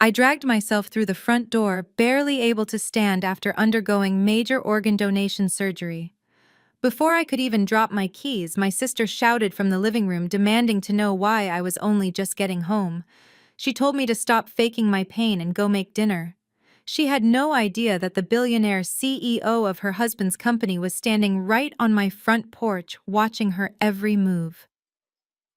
I dragged myself through the front door, barely able to stand after undergoing major organ donation surgery. Before I could even drop my keys, my sister shouted from the living room, demanding to know why I was only just getting home. She told me to stop faking my pain and go make dinner. She had no idea that the billionaire CEO of her husband's company was standing right on my front porch, watching her every move.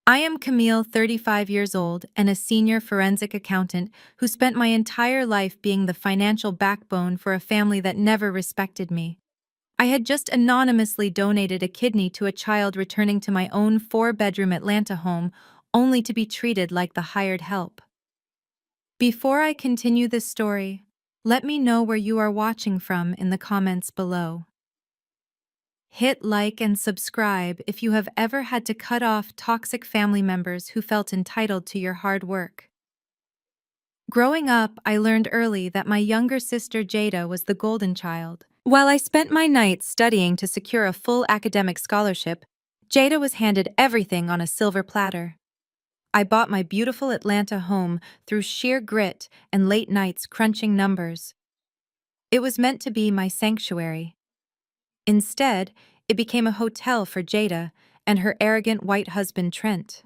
I am Camille, 35 years old, and a senior forensic accountant who spent my entire life being the financial backbone for a family that never respected me. I had just anonymously donated a kidney to a child returning to my own four-bedroom Atlanta home, only to be treated like the hired help. Before I continue this story, let me know where you are watching from in the comments below. Hit like and subscribe if you have ever had to cut off toxic family members who felt entitled to your hard work. Growing up, I learned early that my younger sister Jada was the golden child. While I spent my nights studying to secure a full academic scholarship, Jada was handed everything on a silver platter. I bought my beautiful Atlanta home through sheer grit and late nights crunching numbers. It was meant to be my sanctuary. Instead, it became a hotel for Jada and her arrogant white husband Trent.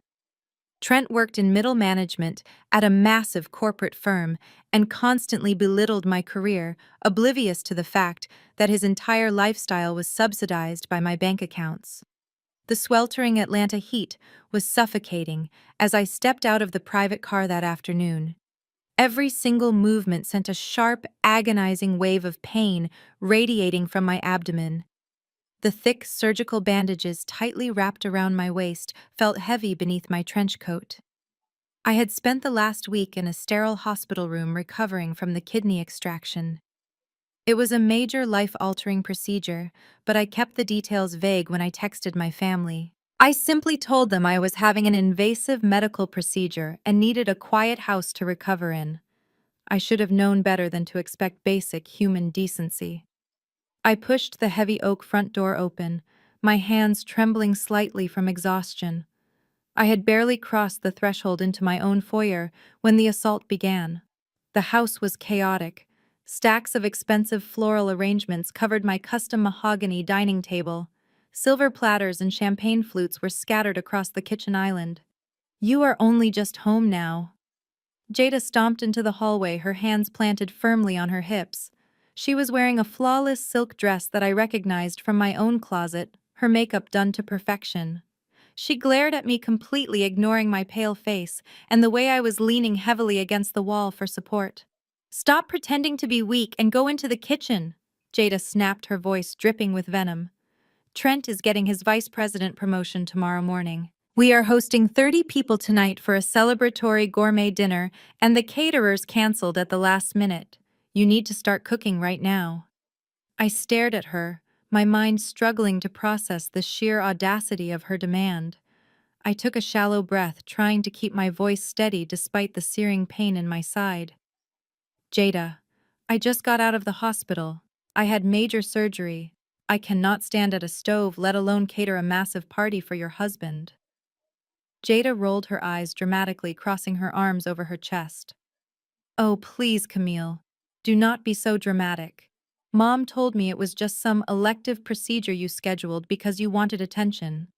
Trent worked in middle management at a massive corporate firm and constantly belittled my career, oblivious to the fact that his entire lifestyle was subsidized by my bank accounts. The sweltering Atlanta heat was suffocating as I stepped out of the private car that afternoon. Every single movement sent a sharp, agonizing wave of pain radiating from my abdomen. The thick surgical bandages tightly wrapped around my waist felt heavy beneath my trench coat. I had spent the last week in a sterile hospital room recovering from the kidney extraction. It was a major life-altering procedure, but I kept the details vague when I texted my family. I simply told them I was having an invasive medical procedure and needed a quiet house to recover in. I should have known better than to expect basic human decency. I pushed the heavy oak front door open, my hands trembling slightly from exhaustion. I had barely crossed the threshold into my own foyer when the assault began. The house was chaotic. Stacks of expensive floral arrangements covered my custom mahogany dining table. Silver platters and champagne flutes were scattered across the kitchen island. "You are only just home now." Jada stomped into the hallway, her hands planted firmly on her hips. She was wearing a flawless silk dress that I recognized from my own closet, her makeup done to perfection. She glared at me, completely ignoring my pale face and the way I was leaning heavily against the wall for support. "Stop pretending to be weak and go into the kitchen," Jada snapped, her voice dripping with venom. "Trent is getting his vice president promotion tomorrow morning. We are hosting 30 people tonight for a celebratory gourmet dinner, and the caterers canceled at the last minute. You need to start cooking right now." I stared at her, my mind struggling to process the sheer audacity of her demand. I took a shallow breath, trying to keep my voice steady despite the searing pain in my side. "Jada, I just got out of the hospital. I had major surgery. I cannot stand at a stove, let alone cater a massive party for your husband." Jada rolled her eyes dramatically, crossing her arms over her chest. "Oh, please, Camille. Do not be so dramatic. Mom told me it was just some elective procedure you scheduled because you wanted attention.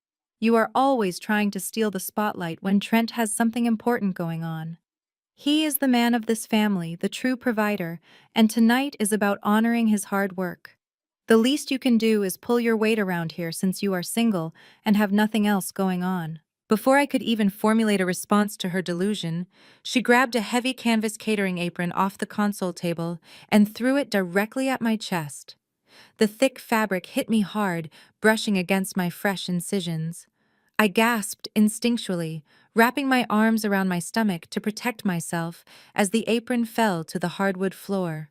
You are always trying to steal the spotlight when Trent has something important going on. He is the man of this family, the true provider, and tonight is about honoring his hard work. The least you can do is pull your weight around here since you are single and have nothing else going on." Before I could even formulate a response to her delusion, she grabbed a heavy canvas catering apron off the console table and threw it directly at my chest. The thick fabric hit me hard, brushing against my fresh incisions. I gasped instinctually, wrapping my arms around my stomach to protect myself as the apron fell to the hardwood floor.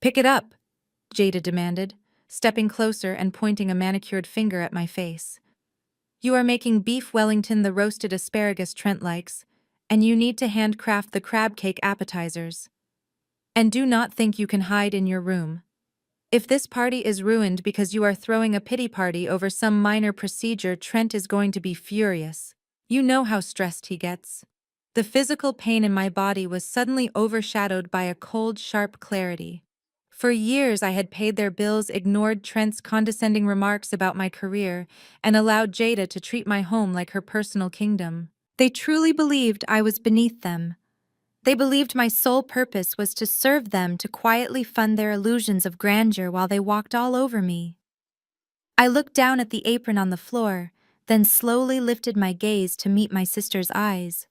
"Pick it up," Jada demanded, stepping closer and pointing a manicured finger at my face. "You are making beef Wellington, the roasted asparagus Trent likes, and you need to handcraft the crab cake appetizers. And do not think you can hide in your room. If this party is ruined because you are throwing a pity party over some minor procedure, Trent is going to be furious. You know how stressed he gets." The physical pain in my body was suddenly overshadowed by a cold, sharp clarity. For years I had paid their bills, ignored Trent's condescending remarks about my career, and allowed Jada to treat my home like her personal kingdom. They truly believed I was beneath them. They believed my sole purpose was to serve them, to quietly fund their illusions of grandeur while they walked all over me. I looked down at the apron on the floor, then slowly lifted my gaze to meet my sister's eyes.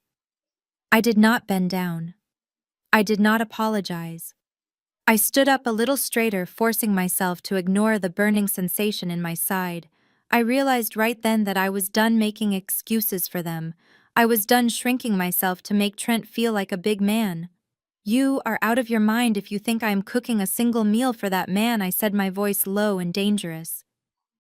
I did not bend down. I did not apologize. I stood up a little straighter, forcing myself to ignore the burning sensation in my side. I realized right then that I was done making excuses for them. I was done shrinking myself to make Trent feel like a big man. "You are out of your mind if you think I am cooking a single meal for that man," I said, my voice low and dangerous.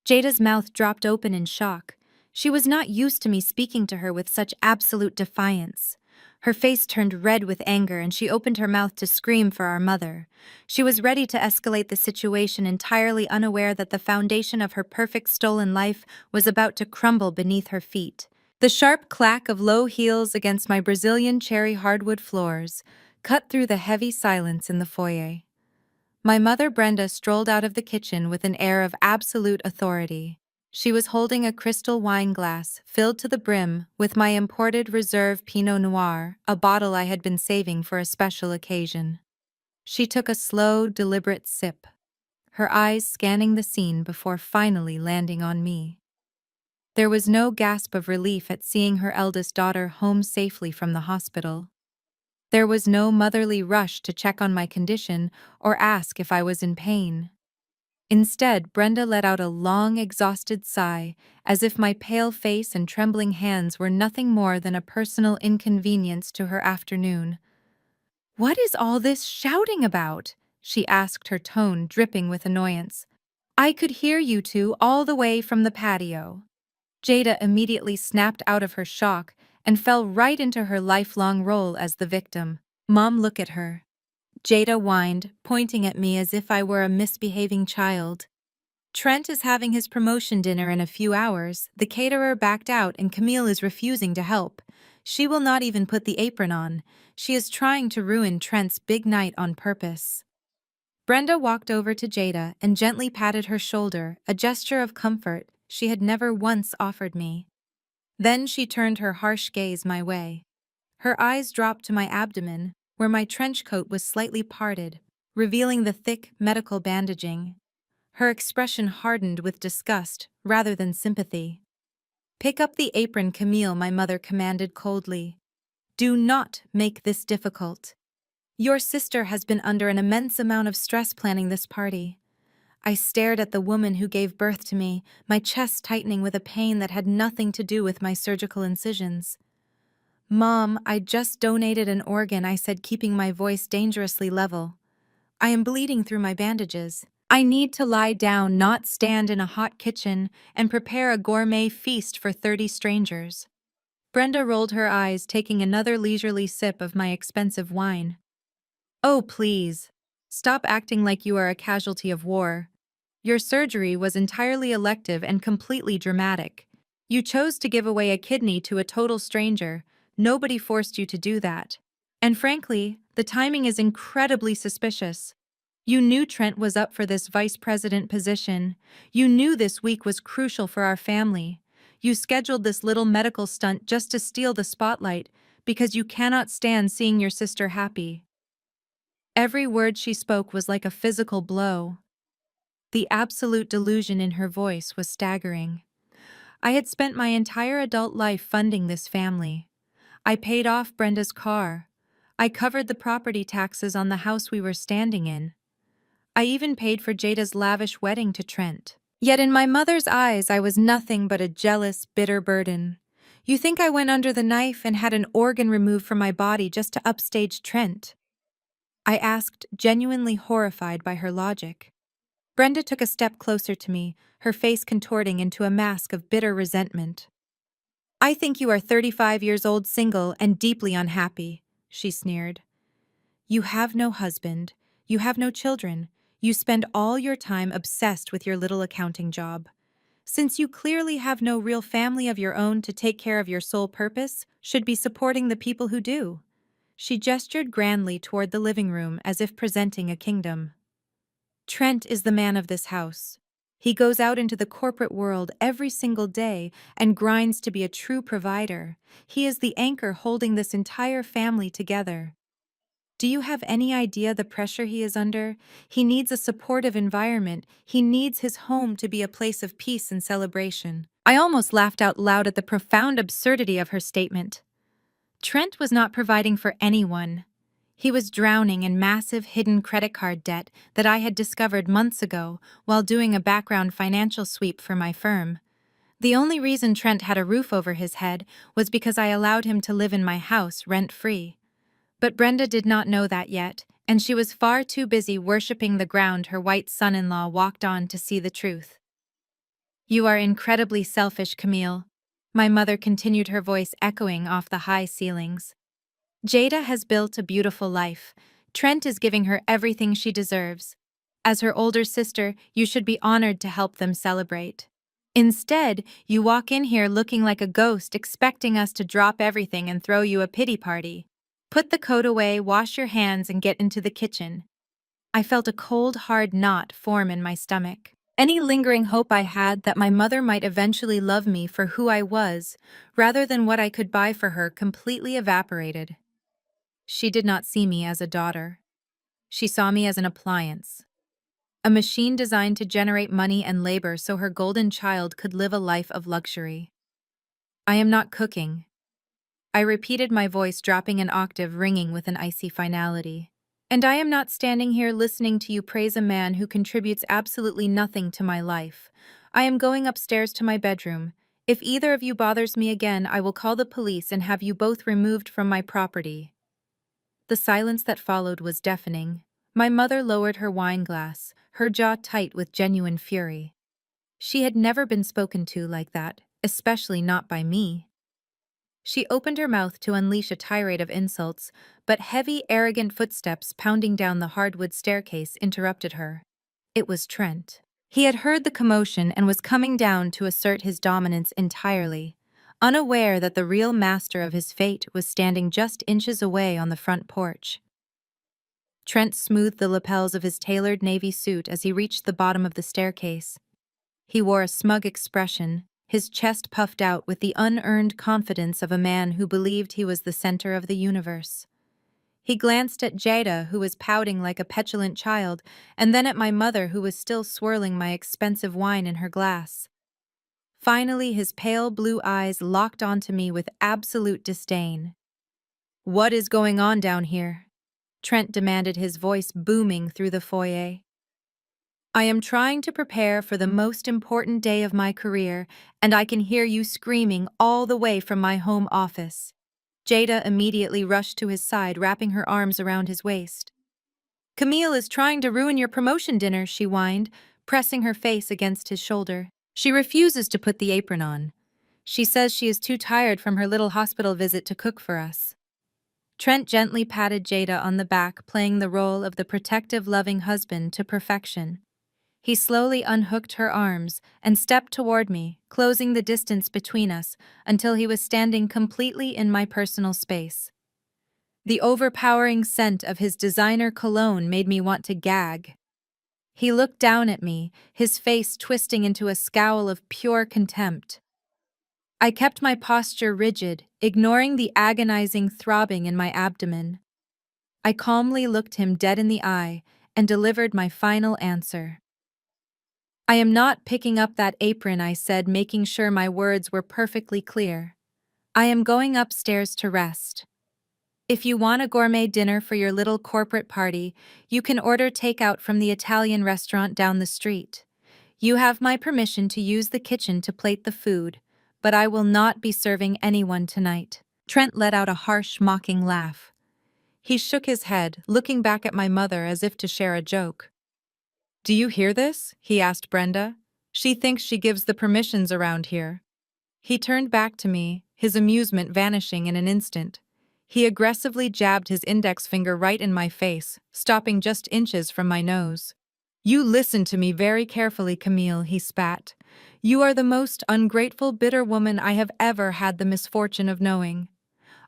Jada's mouth dropped open in shock. She was not used to me speaking to her with such absolute defiance. Her face turned red with anger and she opened her mouth to scream for our mother. She was ready to escalate the situation, entirely unaware that the foundation of her perfect stolen life was about to crumble beneath her feet. The sharp clack of low heels against my Brazilian cherry hardwood floors cut through the heavy silence in the foyer. My mother Brenda strolled out of the kitchen with an air of absolute authority. She was holding a crystal wine glass filled to the brim with my imported reserve Pinot Noir, a bottle I had been saving for a special occasion. She took a slow, deliberate sip, her eyes scanning the scene before finally landing on me. There was no gasp of relief at seeing her eldest daughter home safely from the hospital. There was no motherly rush to check on my condition or ask if I was in pain. Instead, Brenda let out a long, exhausted sigh, as if my pale face and trembling hands were nothing more than a personal inconvenience to her afternoon. "What is all this shouting about?" she asked, her tone dripping with annoyance. "I could hear you two all the way from the patio." Jada immediately snapped out of her shock and fell right into her lifelong role as the victim. "Mom, look at her," Jada whined, pointing at me as if I were a misbehaving child. "Trent is having his promotion dinner in a few hours. The caterer backed out and Camille is refusing to help. She will not even put the apron on. She is trying to ruin Trent's big night on purpose." Brenda walked over to Jada and gently patted her shoulder, a gesture of comfort she had never once offered me. Then she turned her harsh gaze my way. Her eyes dropped to my abdomen, where my trench coat was slightly parted, revealing the thick medical bandaging. Her expression hardened with disgust rather than sympathy. "Pick up the apron, Camille," my mother commanded coldly. "Do not make this difficult. Your sister has been under an immense amount of stress planning this party." I stared at the woman who gave birth to me, my chest tightening with a pain that had nothing to do with my surgical incisions. "Mom, I just donated an organ," I said, keeping my voice dangerously level. "I am bleeding through my bandages. I need to lie down, not stand in a hot kitchen and prepare a gourmet feast for 30 strangers." Brenda rolled her eyes, taking another leisurely sip of my expensive wine. "Oh, please. Stop acting like you are a casualty of war. Your surgery was entirely elective and completely dramatic. You chose to give away a kidney to a total stranger. Nobody forced you to do that. And frankly, the timing is incredibly suspicious. You knew Trent was up for this vice president position. You knew this week was crucial for our family. You scheduled this little medical stunt just to steal the spotlight because you cannot stand seeing your sister happy." Every word she spoke was like a physical blow. The absolute delusion in her voice was staggering. I had spent my entire adult life funding this family. I paid off Brenda's car. I covered the property taxes on the house we were standing in. I even paid for Jada's lavish wedding to Trent. Yet in my mother's eyes, I was nothing but a jealous, bitter burden. "You think I went under the knife and had an organ removed from my body just to upstage Trent?" I asked, genuinely horrified by her logic. Brenda took a step closer to me, her face contorting into a mask of bitter resentment. "I think you are 35 years old, single, and deeply unhappy," she sneered. "You have no husband. You have no children. You spend all your time obsessed with your little accounting job. since you clearly have no real family of your own to take care of your sole purpose, should be supporting the people who do. She gestured grandly toward the living room as if presenting a kingdom. Trent is the man of this house. He goes out into the corporate world every single day and grinds to be a true provider. He is the anchor holding this entire family together. Do you have any idea the pressure he is under? He needs a supportive environment. He needs his home to be a place of peace and celebration. I almost laughed out loud at the profound absurdity of her statement. Trent was not providing for anyone. He was drowning in massive hidden credit card debt that I had discovered months ago while doing a background financial sweep for my firm. The only reason Trent had a roof over his head was because I allowed him to live in my house rent-free. But Brenda did not know that yet, and she was far too busy worshipping the ground her white son-in-law walked on to see the truth. "You are incredibly selfish, Camille," my mother continued, her voice echoing off the high ceilings. "Jada has built a beautiful life. Trent is giving her everything she deserves. As her older sister, you should be honored to help them celebrate. Instead, you walk in here looking like a ghost, expecting us to drop everything and throw you a pity party. Put the coat away, wash your hands, and get into the kitchen." I felt a cold, hard knot form in my stomach. Any lingering hope I had that my mother might eventually love me for who I was, rather than what I could buy for her, completely evaporated. She did not see me as a daughter. She saw me as an appliance. A machine designed to generate money and labor so her golden child could live a life of luxury. "I am not cooking," I repeated, my voice dropping an octave, ringing with an icy finality. "And I am not standing here listening to you praise a man who contributes absolutely nothing to my life. I am going upstairs to my bedroom. If either of you bothers me again, I will call the police and have you both removed from my property." The silence that followed was deafening. My mother lowered her wine glass, her jaw tight with genuine fury. She had never been spoken to like that, especially not by me. She opened her mouth to unleash a tirade of insults, but heavy, arrogant footsteps pounding down the hardwood staircase interrupted her. It was Trent. He had heard the commotion and was coming down to assert his dominance entirely, unaware that the real master of his fate was standing just inches away on the front porch. Trent smoothed the lapels of his tailored navy suit as he reached the bottom of the staircase. He wore a smug expression, his chest puffed out with the unearned confidence of a man who believed he was the center of the universe. He glanced at Jada, who was pouting like a petulant child, and then at my mother, who was still swirling my expensive wine in her glass. Finally, his pale blue eyes locked onto me with absolute disdain. "What is going on down here?" Trent demanded, his voice booming through the foyer. "I am trying to prepare for the most important day of my career, and I can hear you screaming all the way from my home office." Jada immediately rushed to his side, wrapping her arms around his waist. "Camille is trying to ruin your promotion dinner," she whined, pressing her face against his shoulder. "She refuses to put the apron on. She says she is too tired from her little hospital visit to cook for us." Trent gently patted Jada on the back, playing the role of the protective, loving husband to perfection. He slowly unhooked her arms and stepped toward me, closing the distance between us until he was standing completely in my personal space. The overpowering scent of his designer cologne made me want to gag. He looked down at me, his face twisting into a scowl of pure contempt. I kept my posture rigid, ignoring the agonizing throbbing in my abdomen. I calmly looked him dead in the eye and delivered my final answer. "I am not picking up that apron," I said, making sure my words were perfectly clear. "I am going upstairs to rest. If you want a gourmet dinner for your little corporate party, you can order takeout from the Italian restaurant down the street. You have my permission to use the kitchen to plate the food, but I will not be serving anyone tonight." Trent let out a harsh, mocking laugh. He shook his head, looking back at my mother as if to share a joke. "Do you hear this?" he asked Brenda. "She thinks she gives the permissions around here." He turned back to me, his amusement vanishing in an instant. He aggressively jabbed his index finger right in my face, stopping just inches from my nose. "You listen to me very carefully, Camille," he spat. You are the most ungrateful, bitter woman I have ever had the misfortune of knowing.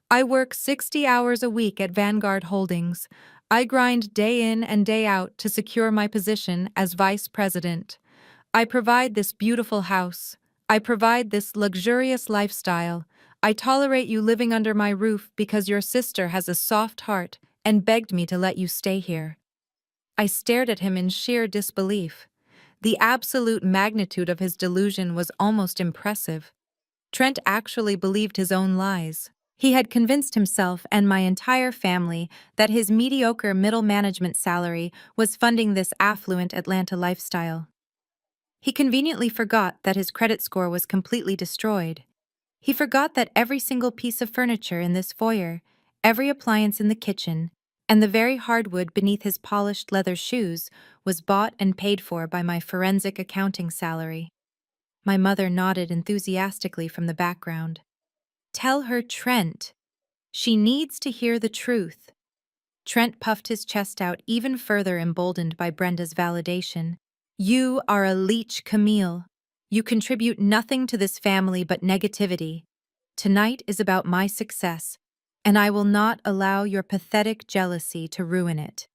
I work 60 hours a week at Vanguard Holdings. I grind day in and day out to secure my position as vice president. I provide this beautiful house. I provide this luxurious lifestyle. I tolerate you living under my roof because your sister has a soft heart and begged me to let you stay here. I stared at him in sheer disbelief. The absolute magnitude of his delusion was almost impressive. Trent actually believed his own lies. He had convinced himself and my entire family that his mediocre middle management salary was funding this affluent Atlanta lifestyle. He conveniently forgot that his credit score was completely destroyed. He forgot that every single piece of furniture in this foyer, every appliance in the kitchen, and the very hardwood beneath his polished leather shoes was bought and paid for by my forensic accounting salary. My mother nodded enthusiastically from the background. Tell her, Trent. She needs to hear the truth. Trent puffed his chest out, even further emboldened by Brenda's validation. You are a leech, Camille. You contribute nothing to this family but negativity. Tonight is about my success, and I will not allow your pathetic jealousy to ruin it.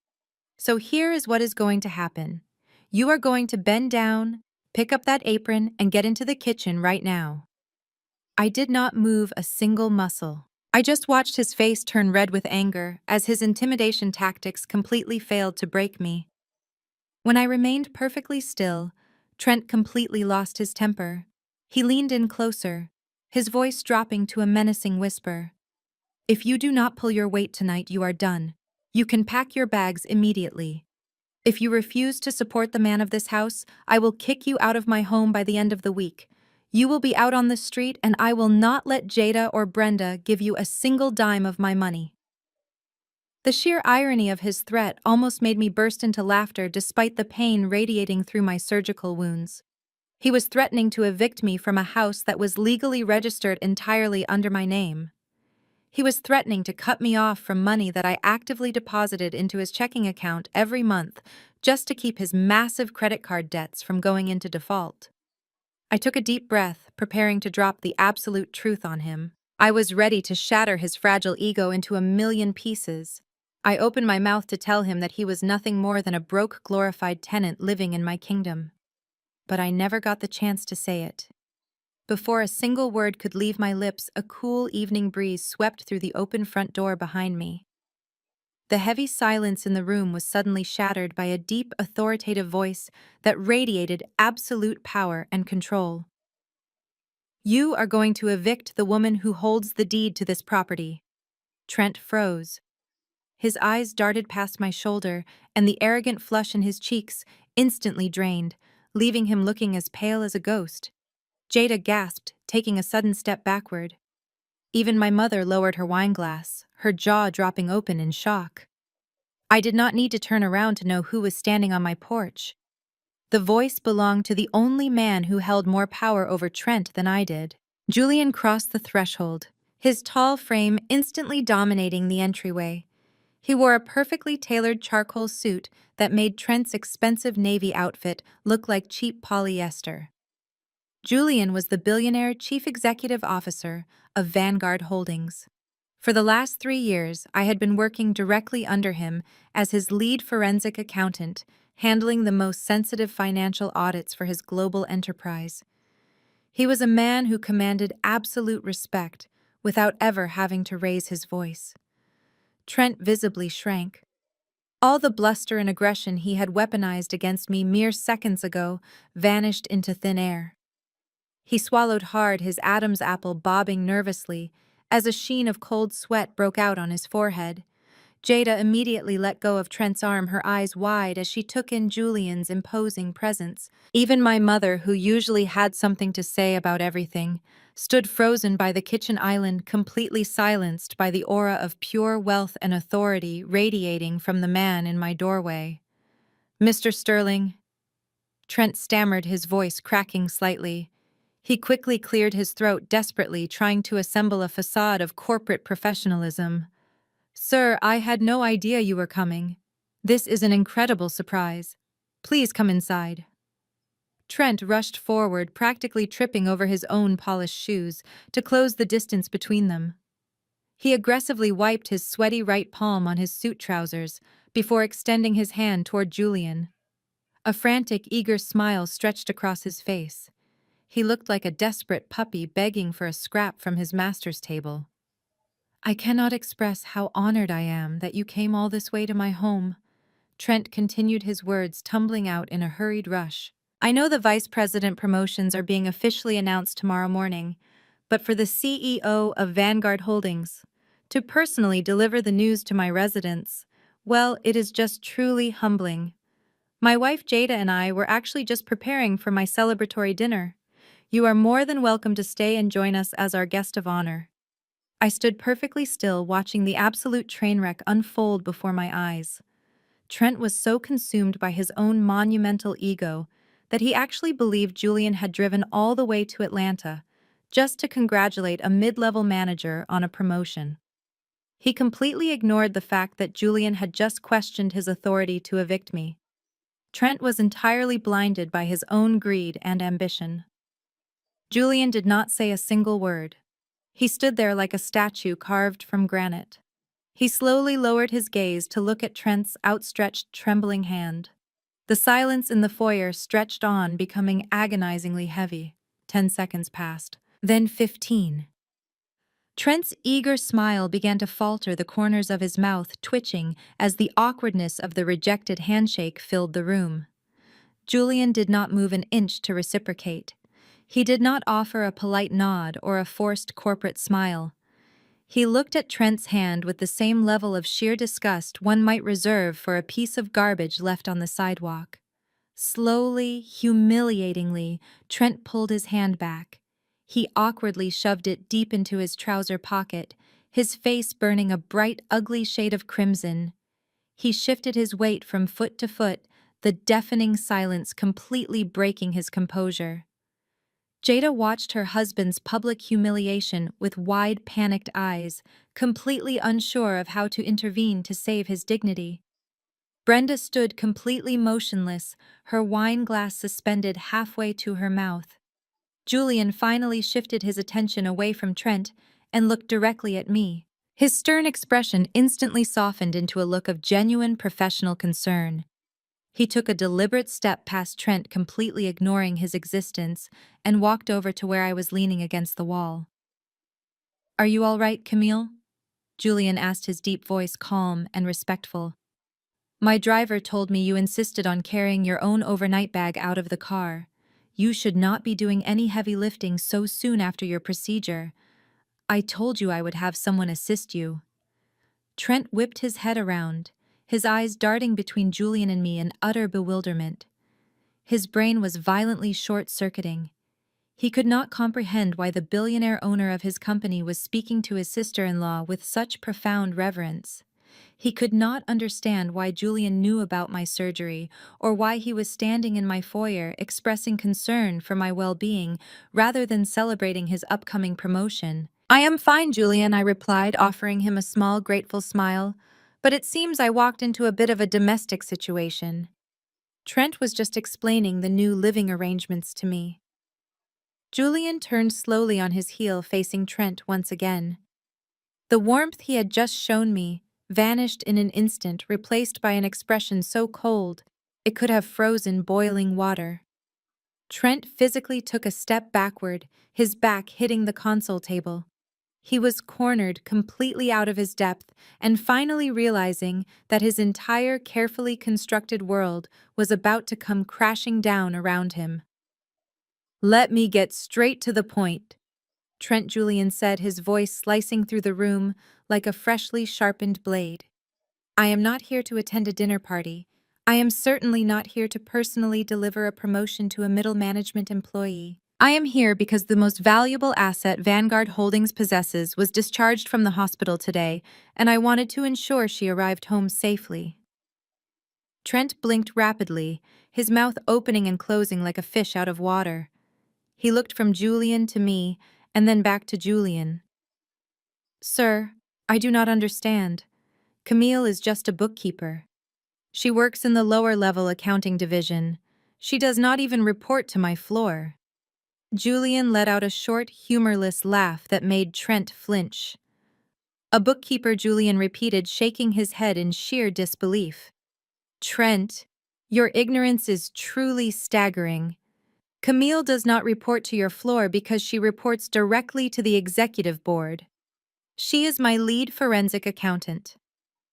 So here is what is going to happen. You are going to bend down, pick up that apron, and get into the kitchen right now. I did not move a single muscle. I just watched his face turn red with anger as his intimidation tactics completely failed to break me. When I remained perfectly still, Trent completely lost his temper. He leaned in closer, his voice dropping to a menacing whisper. If you do not pull your weight tonight, you are done. You can pack your bags immediately. If you refuse to support the man of this house, I will kick you out of my home by the end of the week. You will be out on the street, and I will not let Jada or Brenda give you a single dime of my money. The sheer irony of his threat almost made me burst into laughter despite the pain radiating through my surgical wounds. He was threatening to evict me from a house that was legally registered entirely under my name. He was threatening to cut me off from money that I actively deposited into his checking account every month just to keep his massive credit card debts from going into default. I took a deep breath, preparing to drop the absolute truth on him. I was ready to shatter his fragile ego into a million pieces. I opened my mouth to tell him that he was nothing more than a broke, glorified tenant living in my kingdom. But I never got the chance to say it. Before a single word could leave my lips, a cool evening breeze swept through the open front door behind me. The heavy silence in the room was suddenly shattered by a deep, authoritative voice that radiated absolute power and control. You are going to evict the woman who holds the deed to this property. Trent froze. His eyes darted past my shoulder, and the arrogant flush in his cheeks instantly drained, leaving him looking as pale as a ghost. Jada gasped, taking a sudden step backward. Even my mother lowered her wineglass, her jaw dropping open in shock. I did not need to turn around to know who was standing on my porch. The voice belonged to the only man who held more power over Trent than I did. Julian crossed the threshold, his tall frame instantly dominating the entryway. He wore a perfectly tailored charcoal suit that made Trent's expensive navy outfit look like cheap polyester. Julian was the billionaire chief executive officer of Vanguard Holdings. For the last 3 years, I had been working directly under him as his lead forensic accountant, handling the most sensitive financial audits for his global enterprise. He was a man who commanded absolute respect without ever having to raise his voice. Trent visibly shrank. All the bluster and aggression he had weaponized against me mere seconds ago vanished into thin air. He swallowed hard, his Adam's apple bobbing nervously, as a sheen of cold sweat broke out on his forehead. Jada immediately let go of Trent's arm, her eyes wide as she took in Julian's imposing presence. Even my mother, who usually had something to say about everything, stood frozen by the kitchen island, completely silenced by the aura of pure wealth and authority radiating from the man in my doorway. "Mr. Sterling," Trent stammered, his voice cracking slightly. He quickly cleared his throat desperately, trying to assemble a facade of corporate professionalism. "Sir, I had no idea you were coming. This is an incredible surprise. Please come inside." Trent rushed forward, practically tripping over his own polished shoes, to close the distance between them. He aggressively wiped his sweaty right palm on his suit trousers before extending his hand toward Julian. A frantic, eager smile stretched across his face. He looked like a desperate puppy begging for a scrap from his master's table. "I cannot express how honored I am that you came all this way to my home," Trent continued, his words tumbling out in a hurried rush. "I know the vice president promotions are being officially announced tomorrow morning, but for the CEO of Vanguard Holdings to personally deliver the news to my residence, well, it is just truly humbling. My wife Jada and I were actually just preparing for my celebratory dinner. You are more than welcome to stay and join us as our guest of honor." I stood perfectly still, watching the absolute train wreck unfold before my eyes. Trent was so consumed by his own monumental ego that he actually believed Julian had driven all the way to Atlanta just to congratulate a mid-level manager on a promotion. He completely ignored the fact that Julian had just questioned his authority to evict me. Trent was entirely blinded by his own greed and ambition. Julian did not say a single word. He stood there like a statue carved from granite. He slowly lowered his gaze to look at Trent's outstretched, trembling hand. The silence in the foyer stretched on, becoming agonizingly heavy. 10 seconds passed. Then 15. Trent's eager smile began to falter, the corners of his mouth twitching as the awkwardness of the rejected handshake filled the room. Julian did not move an inch to reciprocate. He did not offer a polite nod or a forced corporate smile. He looked at Trent's hand with the same level of sheer disgust one might reserve for a piece of garbage left on the sidewalk. Slowly, humiliatingly, Trent pulled his hand back. He awkwardly shoved it deep into his trouser pocket, his face burning a bright, ugly shade of crimson. He shifted his weight from foot to foot, the deafening silence completely breaking his composure. Jada watched her husband's public humiliation with wide, panicked eyes, completely unsure of how to intervene to save his dignity. Brenda stood completely motionless, her wine glass suspended halfway to her mouth. Julian finally shifted his attention away from Trent and looked directly at me. His stern expression instantly softened into a look of genuine professional concern. He took a deliberate step past Trent, completely ignoring his existence, and walked over to where I was leaning against the wall. "Are you all right, Camille?" Julian asked, his deep voice calm and respectful. "My driver told me you insisted on carrying your own overnight bag out of the car. You should not be doing any heavy lifting so soon after your procedure. I told you I would have someone assist you." Trent whipped his head around, his eyes darting between Julian and me in utter bewilderment. His brain was violently short-circuiting. He could not comprehend why the billionaire owner of his company was speaking to his sister-in-law with such profound reverence. He could not understand why Julian knew about my surgery, or why he was standing in my foyer expressing concern for my well-being rather than celebrating his upcoming promotion. "I am fine, Julian," I replied, offering him a small, grateful smile. "But it seems I walked into a bit of a domestic situation." Trent was just explaining the new living arrangements to me. Julian turned slowly on his heel, facing Trent once again. The warmth he had just shown me vanished in an instant, replaced by an expression so cold it could have frozen boiling water. Trent physically took a step backward, his back hitting the console table. He was cornered, completely out of his depth, and finally realizing that his entire carefully constructed world was about to come crashing down around him. "Let me get straight to the point," Trent Julian said, his voice slicing through the room like a freshly sharpened blade. "I am not here to attend a dinner party. I am certainly not here to personally deliver a promotion to a middle management employee. I am here because the most valuable asset Vanguard Holdings possesses was discharged from the hospital today, and I wanted to ensure she arrived home safely." Trent blinked rapidly, his mouth opening and closing like a fish out of water. He looked from Julian to me, and then back to Julian. "Sir, I do not understand. Camille is just a bookkeeper. She works in the lower-level accounting division. She does not even report to my floor." Julian let out a short, humorless laugh that made Trent flinch. "A bookkeeper," Julian repeated, shaking his head in sheer disbelief. "Trent, your ignorance is truly staggering. Camille does not report to your floor because she reports directly to the executive board. She is my lead forensic accountant.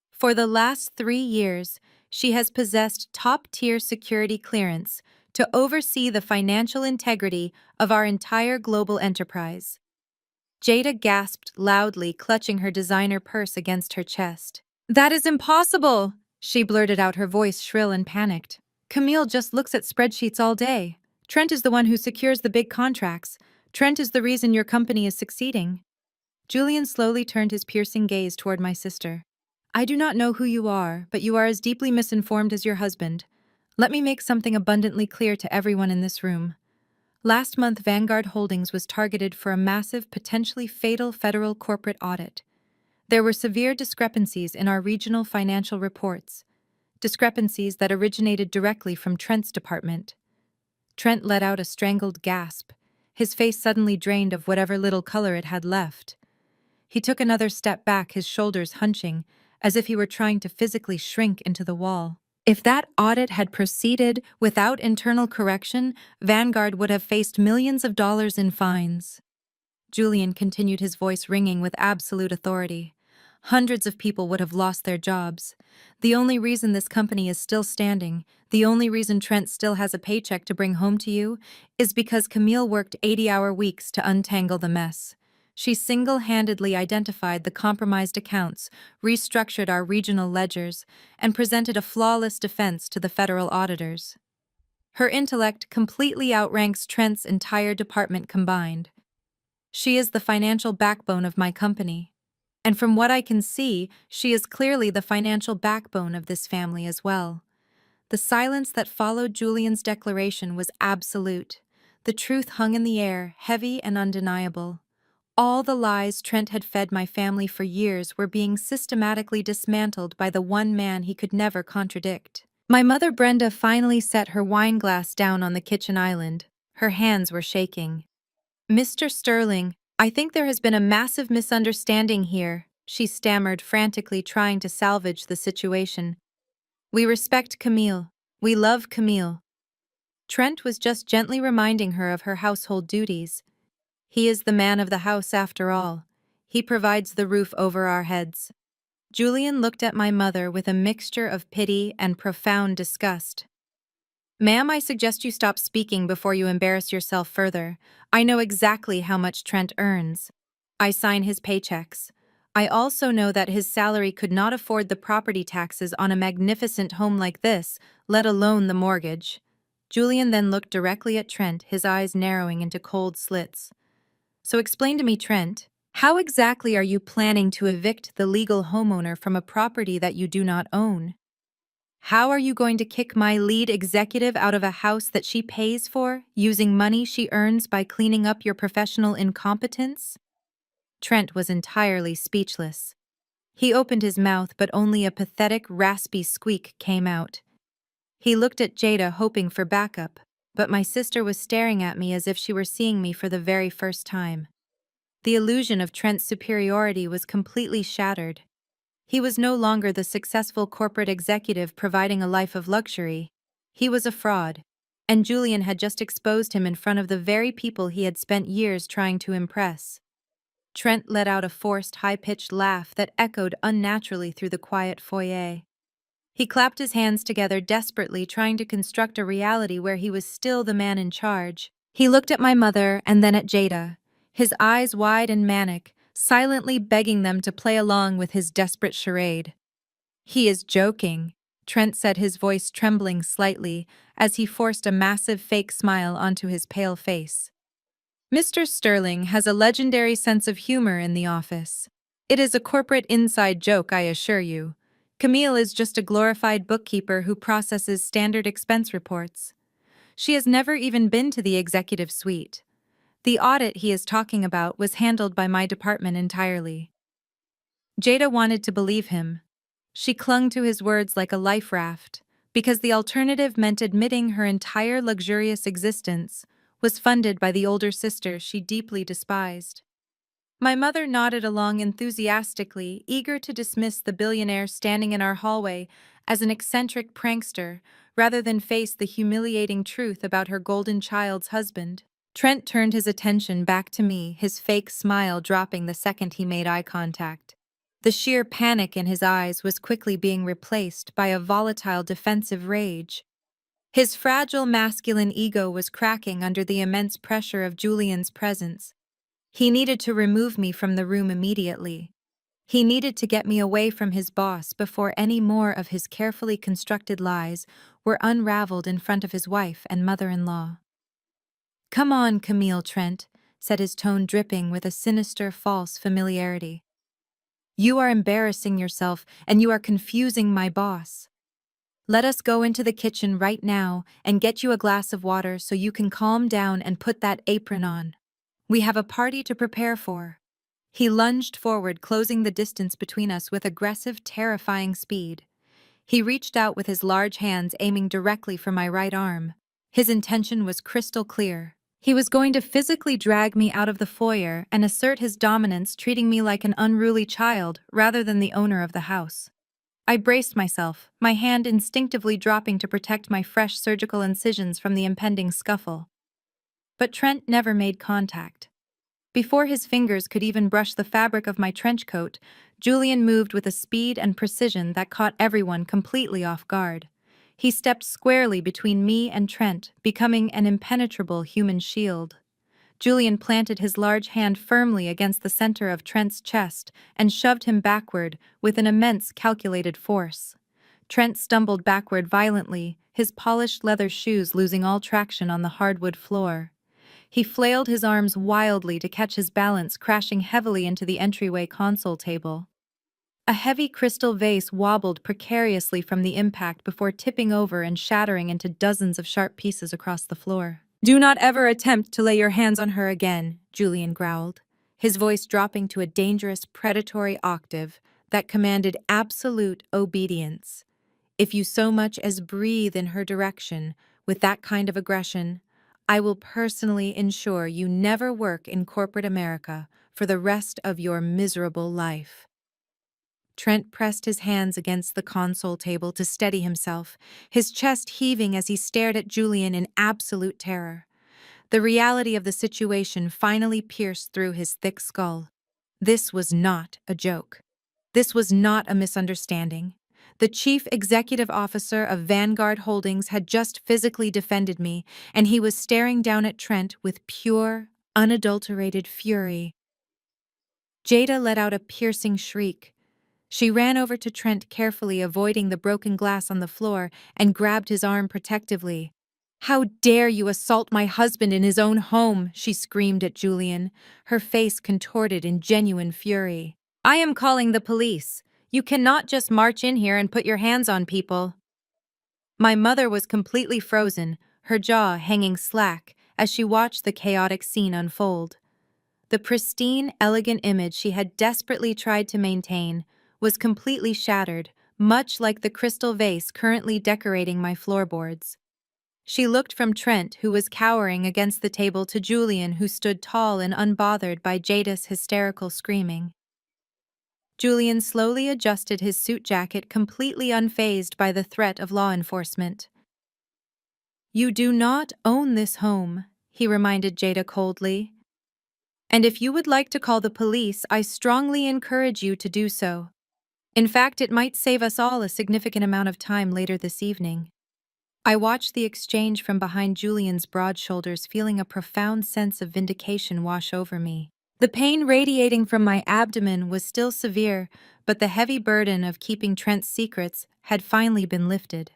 For the last 3 years, she has possessed top-tier security clearance to oversee the financial integrity of our entire global enterprise." Jada gasped loudly, clutching her designer purse against her chest. "That is impossible!" she blurted out, her voice shrill and panicked. "Camille just looks at spreadsheets all day. Trent is the one who secures the big contracts. Trent is the reason your company is succeeding." Julian slowly turned his piercing gaze toward my sister. "I do not know who you are, but you are as deeply misinformed as your husband. Let me make something abundantly clear to everyone in this room. Last month, Vanguard Holdings was targeted for a massive, potentially fatal federal corporate audit. There were severe discrepancies in our regional financial reports, discrepancies that originated directly from Trent's department." Trent let out a strangled gasp, his face suddenly drained of whatever little color it had left. He took another step back, his shoulders hunching, as if he were trying to physically shrink into the wall. If that audit had proceeded without internal correction, Vanguard would have faced millions of dollars in fines. Julian continued, his voice ringing with absolute authority. "Hundreds of people would have lost their jobs. The only reason this company is still standing, the only reason Trent still has a paycheck to bring home to you, is because Camille worked 80-hour weeks to untangle the mess. She single-handedly identified the compromised accounts, restructured our regional ledgers, and presented a flawless defense to the federal auditors. Her intellect completely outranks Trent's entire department combined. She is the financial backbone of my company. And from what I can see, she is clearly the financial backbone of this family as well." The silence that followed Julian's declaration was absolute. The truth hung in the air, heavy and undeniable. All the lies Trent had fed my family for years were being systematically dismantled by the one man he could never contradict. My mother Brenda finally set her wine glass down on the kitchen island. Her hands were shaking. "Mr. Sterling, I think there has been a massive misunderstanding here," she stammered, frantically trying to salvage the situation. "We respect Camille. We love Camille." Trent was just gently reminding her of her household duties. "He is the man of the house after all. He provides the roof over our heads." Julian looked at my mother with a mixture of pity and profound disgust. "Ma'am, I suggest you stop speaking before you embarrass yourself further. I know exactly how much Trent earns. I sign his paychecks. I also know that his salary could not afford the property taxes on a magnificent home like this, let alone the mortgage." Julian then looked directly at Trent, his eyes narrowing into cold slits. "So explain to me, Trent, how exactly are you planning to evict the legal homeowner from a property that you do not own? How are you going to kick my lead executive out of a house that she pays for, using money she earns by cleaning up your professional incompetence?" Trent was entirely speechless. He opened his mouth, but only a pathetic, raspy squeak came out. He looked at Jada, hoping for backup, but my sister was staring at me as if she were seeing me for the very first time. The illusion of Trent's superiority was completely shattered. He was no longer the successful corporate executive providing a life of luxury. He was a fraud, and Julian had just exposed him in front of the very people he had spent years trying to impress. Trent let out a forced, high-pitched laugh that echoed unnaturally through the quiet foyer. He clapped his hands together desperately, trying to construct a reality where he was still the man in charge. He looked at my mother and then at Jada, his eyes wide and manic, silently begging them to play along with his desperate charade. "He is joking," Trent said, his voice trembling slightly as he forced a massive fake smile onto his pale face. "Mr. Sterling has a legendary sense of humor in the office. It is a corporate inside joke, I assure you. Camille is just a glorified bookkeeper who processes standard expense reports. She has never even been to the executive suite. The audit he is talking about was handled by my department entirely." Jada wanted to believe him. She clung to his words like a life raft, because the alternative meant admitting her entire luxurious existence was funded by the older sister she deeply despised. My mother nodded along enthusiastically, eager to dismiss the billionaire standing in our hallway as an eccentric prankster, rather than face the humiliating truth about her golden child's husband. Trent turned his attention back to me, his fake smile dropping the second he made eye contact. The sheer panic in his eyes was quickly being replaced by a volatile defensive rage. His fragile masculine ego was cracking under the immense pressure of Julian's presence. He needed to remove me from the room immediately. He needed to get me away from his boss before any more of his carefully constructed lies were unraveled in front of his wife and mother-in-law. "Come on, Camille," Trent said, his tone dripping with a sinister, false familiarity. "You are embarrassing yourself, and you are confusing my boss. Let us go into the kitchen right now and get you a glass of water so you can calm down and put that apron on. We have a party to prepare for." He lunged forward, closing the distance between us with aggressive, terrifying speed. He reached out with his large hands, aiming directly for my right arm. His intention was crystal clear. He was going to physically drag me out of the foyer and assert his dominance, treating me like an unruly child rather than the owner of the house. I braced myself, my hand instinctively dropping to protect my fresh surgical incisions from the impending scuffle. But Trent never made contact. Before his fingers could even brush the fabric of my trench coat, Julian moved with a speed and precision that caught everyone completely off guard. He stepped squarely between me and Trent, becoming an impenetrable human shield. Julian planted his large hand firmly against the center of Trent's chest and shoved him backward with an immense calculated force. Trent stumbled backward violently, his polished leather shoes losing all traction on the hardwood floor. He flailed his arms wildly to catch his balance, crashing heavily into the entryway console table. A heavy crystal vase wobbled precariously from the impact before tipping over and shattering into dozens of sharp pieces across the floor. "Do not ever attempt to lay your hands on her again," Julian growled, his voice dropping to a dangerous, predatory octave that commanded absolute obedience. "If you so much as breathe in her direction with that kind of aggression, I will personally ensure you never work in corporate America for the rest of your miserable life." Trent pressed his hands against the console table to steady himself, his chest heaving as he stared at Julian in absolute terror. The reality of the situation finally pierced through his thick skull. This was not a joke. This was not a misunderstanding. The chief executive officer of Vanguard Holdings had just physically defended me, and he was staring down at Trent with pure, unadulterated fury. Jada let out a piercing shriek. She ran over to Trent, carefully avoiding the broken glass on the floor, and grabbed his arm protectively. "How dare you assault my husband in his own home?" she screamed at Julian, her face contorted in genuine fury. "I am calling the police. You cannot just march in here and put your hands on people." My mother was completely frozen, her jaw hanging slack as she watched the chaotic scene unfold. The pristine, elegant image she had desperately tried to maintain was completely shattered, much like the crystal vase currently decorating my floorboards. She looked from Trent, who was cowering against the table, to Julian, who stood tall and unbothered by Jada's hysterical screaming. Julian slowly adjusted his suit jacket, completely unfazed by the threat of law enforcement. "You do not own this home," he reminded Jada coldly. "And if you would like to call the police, I strongly encourage you to do so. In fact, it might save us all a significant amount of time later this evening." I watched the exchange from behind Julian's broad shoulders, feeling a profound sense of vindication wash over me. The pain radiating from my abdomen was still severe, but the heavy burden of keeping Trent's secrets had finally been lifted.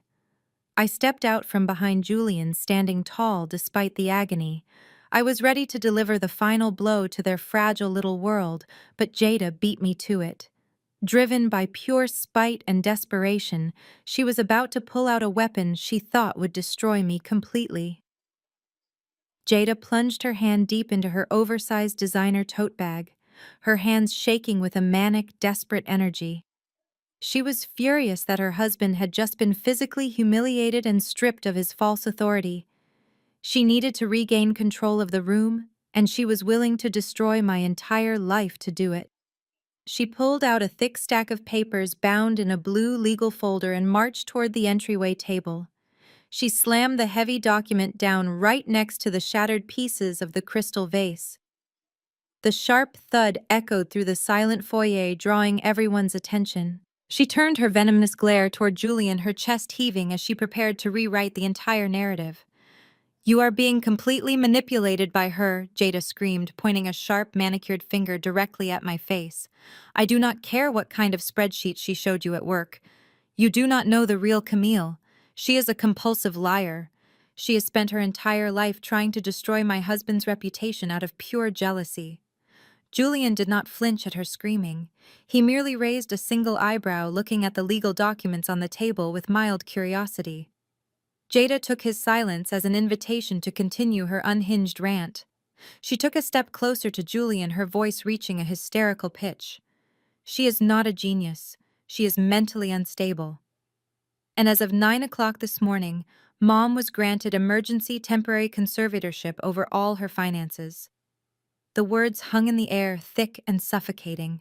I stepped out from behind Julian, standing tall despite the agony. I was ready to deliver the final blow to their fragile little world, but Jada beat me to it. Driven by pure spite and desperation, she was about to pull out a weapon she thought would destroy me completely. Jada plunged her hand deep into her oversized designer tote bag, her hands shaking with a manic, desperate energy. She was furious that her husband had just been physically humiliated and stripped of his false authority. She needed to regain control of the room, and she was willing to destroy my entire life to do it. She pulled out a thick stack of papers bound in a blue legal folder and marched toward the entryway table. She slammed the heavy document down right next to the shattered pieces of the crystal vase. The sharp thud echoed through the silent foyer, drawing everyone's attention. She turned her venomous glare toward Julian, her chest heaving as she prepared to rewrite the entire narrative. "You are being completely manipulated by her," Jada screamed, pointing a sharp, manicured finger directly at my face. "I do not care what kind of spreadsheet she showed you at work. You do not know the real Camille. She is a compulsive liar. She has spent her entire life trying to destroy my husband's reputation out of pure jealousy." Julian did not flinch at her screaming. He merely raised a single eyebrow, looking at the legal documents on the table with mild curiosity. Jada took his silence as an invitation to continue her unhinged rant. She took a step closer to Julian, her voice reaching a hysterical pitch. "She is not a genius. She is mentally unstable. And as of 9 o'clock this morning, Mom was granted emergency temporary conservatorship over all her finances." The words hung in the air, thick and suffocating.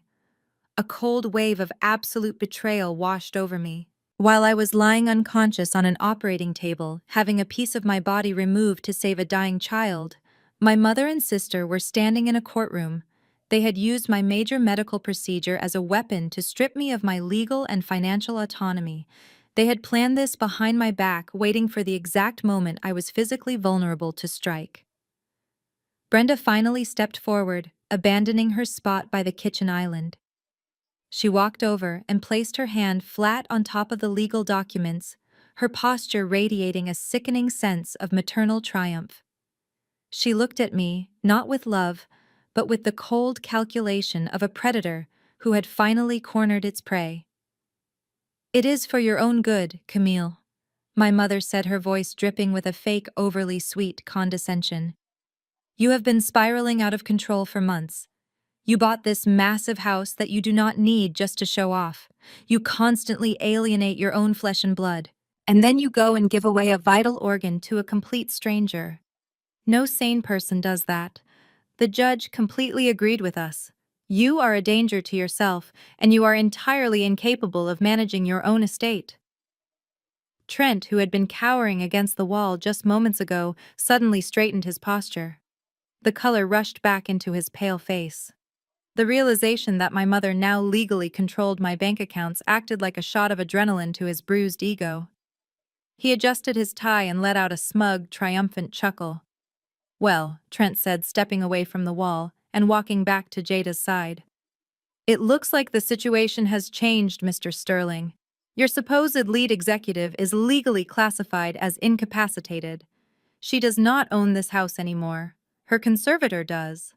A cold wave of absolute betrayal washed over me. While I was lying unconscious on an operating table, having a piece of my body removed to save a dying child, my mother and sister were standing in a courtroom. They had used my major medical procedure as a weapon to strip me of my legal and financial autonomy. They had planned this behind my back, waiting for the exact moment I was physically vulnerable to strike. Brenda finally stepped forward, abandoning her spot by the kitchen island. She walked over and placed her hand flat on top of the legal documents, her posture radiating a sickening sense of maternal triumph. She looked at me, not with love, but with the cold calculation of a predator who had finally cornered its prey. "It is for your own good, Camille," my mother said, her voice dripping with a fake, overly sweet condescension. "You have been spiraling out of control for months. You bought this massive house that you do not need just to show off. You constantly alienate your own flesh and blood. And then you go and give away a vital organ to a complete stranger. No sane person does that. The judge completely agreed with us. You are a danger to yourself, and you are entirely incapable of managing your own estate." Trent, who had been cowering against the wall just moments ago, suddenly straightened his posture. The color rushed back into his pale face. The realization that my mother now legally controlled my bank accounts acted like a shot of adrenaline to his bruised ego. He adjusted his tie and let out a smug, triumphant chuckle. "Well," Trent said, stepping away from the wall and walking back to Jada's side, "it looks like the situation has changed, Mr. Sterling. Your supposed lead executive is legally classified as incapacitated. She does not own this house anymore. Her conservator does.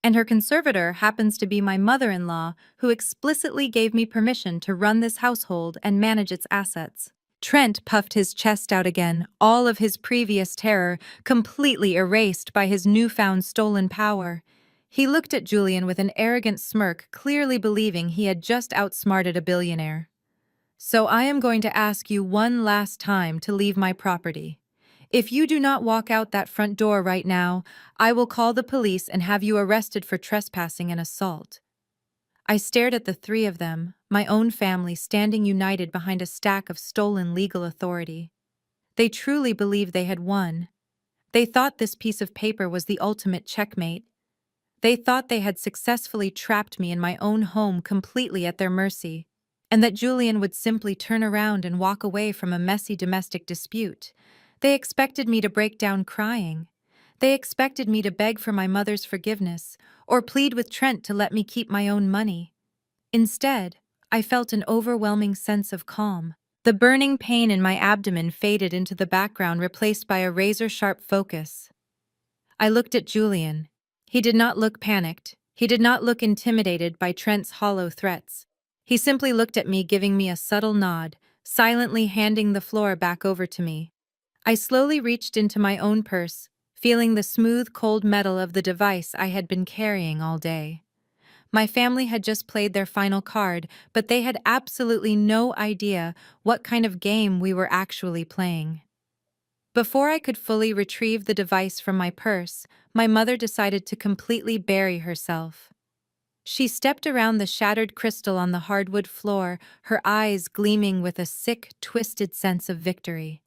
And her conservator happens to be my mother-in-law, who explicitly gave me permission to run this household and manage its assets." Trent puffed his chest out again, all of his previous terror completely erased by his newfound stolen power. He looked at Julian with an arrogant smirk, clearly believing he had just outsmarted a billionaire. "So I am going to ask you one last time to leave my property. If you do not walk out that front door right now, I will call the police and have you arrested for trespassing and assault." I stared at the three of them, my own family standing united behind a stack of stolen legal authority. They truly believed they had won. They thought this piece of paper was the ultimate checkmate. They thought they had successfully trapped me in my own home completely at their mercy, and that Julian would simply turn around and walk away from a messy domestic dispute. They expected me to break down crying. They expected me to beg for my mother's forgiveness or plead with Trent to let me keep my own money. Instead, I felt an overwhelming sense of calm. The burning pain in my abdomen faded into the background, replaced by a razor-sharp focus. I looked at Julian. He did not look panicked. He did not look intimidated by Trent's hollow threats. He simply looked at me, giving me a subtle nod, silently handing the floor back over to me. I slowly reached into my own purse, feeling the smooth, cold metal of the device I had been carrying all day. My family had just played their final card, but they had absolutely no idea what kind of game we were actually playing. Before I could fully retrieve the device from my purse, my mother decided to completely bury herself. She stepped around the shattered crystal on the hardwood floor, her eyes gleaming with a sick, twisted sense of victory.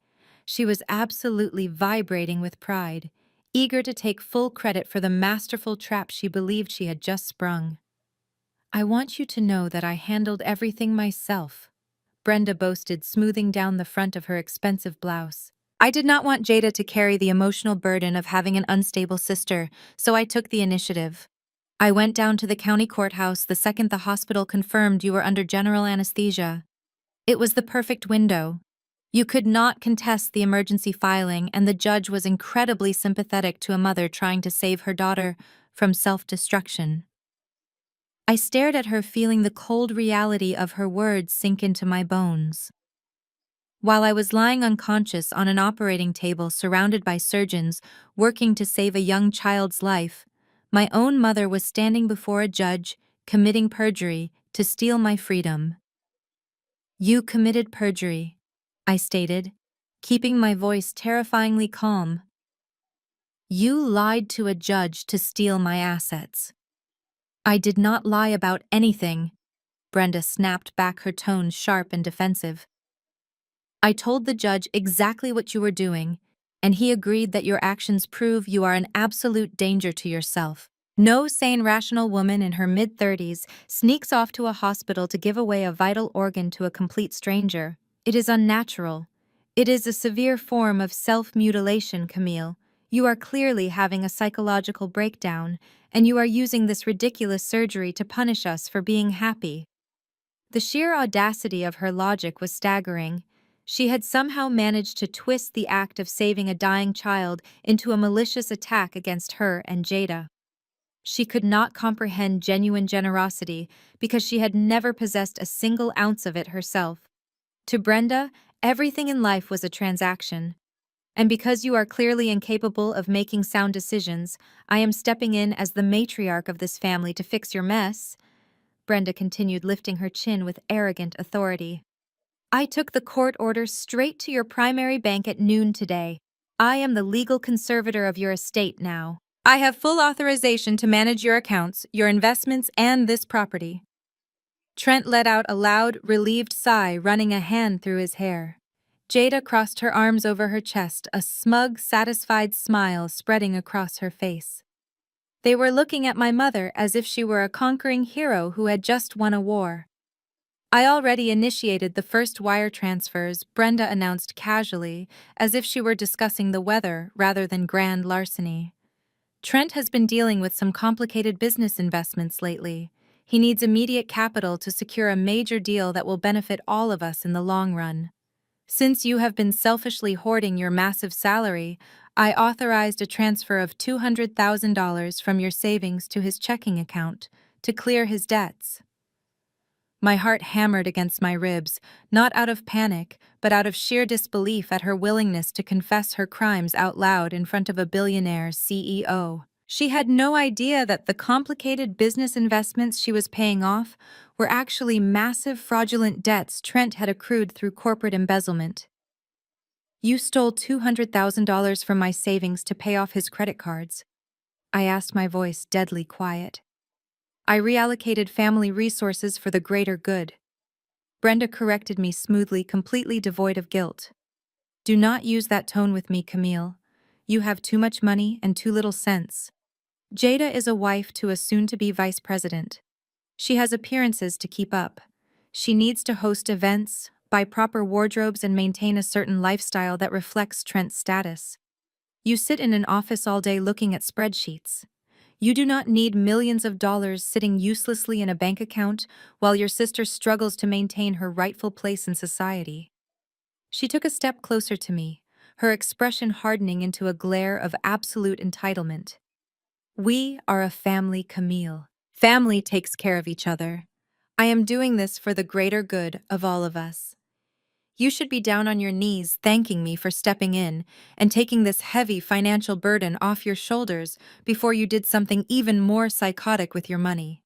She was absolutely vibrating with pride, eager to take full credit for the masterful trap she believed she had just sprung. "I want you to know that I handled everything myself," Brenda boasted, smoothing down the front of her expensive blouse. "I did not want Jada to carry the emotional burden of having an unstable sister, so I took the initiative. I went down to the county courthouse the second the hospital confirmed you were under general anesthesia. It was the perfect window. You could not contest the emergency filing, and the judge was incredibly sympathetic to a mother trying to save her daughter from self-destruction." I stared at her, feeling the cold reality of her words sink into my bones. While I was lying unconscious on an operating table surrounded by surgeons working to save a young child's life, my own mother was standing before a judge, committing perjury to steal my freedom. "You committed perjury," I stated, keeping my voice terrifyingly calm. "You lied to a judge to steal my assets." "I did not lie about anything," Brenda snapped back, her tone sharp and defensive. "I told the judge exactly what you were doing, and he agreed that your actions prove you are an absolute danger to yourself. No sane, rational woman in her mid-30s sneaks off to a hospital to give away a vital organ to a complete stranger. It is unnatural. It is a severe form of self-mutilation, Camille. You are clearly having a psychological breakdown, and you are using this ridiculous surgery to punish us for being happy." The sheer audacity of her logic was staggering. She had somehow managed to twist the act of saving a dying child into a malicious attack against her and Jada. She could not comprehend genuine generosity because she had never possessed a single ounce of it herself. To Brenda, everything in life was a transaction. "And because you are clearly incapable of making sound decisions, I am stepping in as the matriarch of this family to fix your mess," Brenda continued, lifting her chin with arrogant authority. "I took the court order straight to your primary bank at noon today. I am the legal conservator of your estate now. I have full authorization to manage your accounts, your investments, and this property." Trent let out a loud, relieved sigh, running a hand through his hair. Jada crossed her arms over her chest, a smug, satisfied smile spreading across her face. They were looking at my mother as if she were a conquering hero who had just won a war. "I already initiated the first wire transfers," Brenda announced casually, as if she were discussing the weather rather than grand larceny. "Trent has been dealing with some complicated business investments lately. He needs immediate capital to secure a major deal that will benefit all of us in the long run. Since you have been selfishly hoarding your massive salary, I authorized a transfer of $200,000 from your savings to his checking account to clear his debts." My heart hammered against my ribs, not out of panic, but out of sheer disbelief at her willingness to confess her crimes out loud in front of a billionaire CEO. She had no idea that the complicated business investments she was paying off were actually massive fraudulent debts Trent had accrued through corporate embezzlement. "You stole $200,000 from my savings to pay off his credit cards," I asked, my voice deadly quiet. "I reallocated family resources for the greater good." Brenda corrected me smoothly, completely devoid of guilt. "Do not use that tone with me, Camille. You have too much money and too little sense. Jada is a wife to a soon-to-be vice president. She has appearances to keep up. She needs to host events, buy proper wardrobes, and maintain a certain lifestyle that reflects Trent's status. You sit in an office all day looking at spreadsheets. You do not need millions of dollars sitting uselessly in a bank account while your sister struggles to maintain her rightful place in society." She took a step closer to me, her expression hardening into a glare of absolute entitlement. "We are a family, Camille. Family takes care of each other. I am doing this for the greater good of all of us. You should be down on your knees thanking me for stepping in and taking this heavy financial burden off your shoulders before you did something even more psychotic with your money."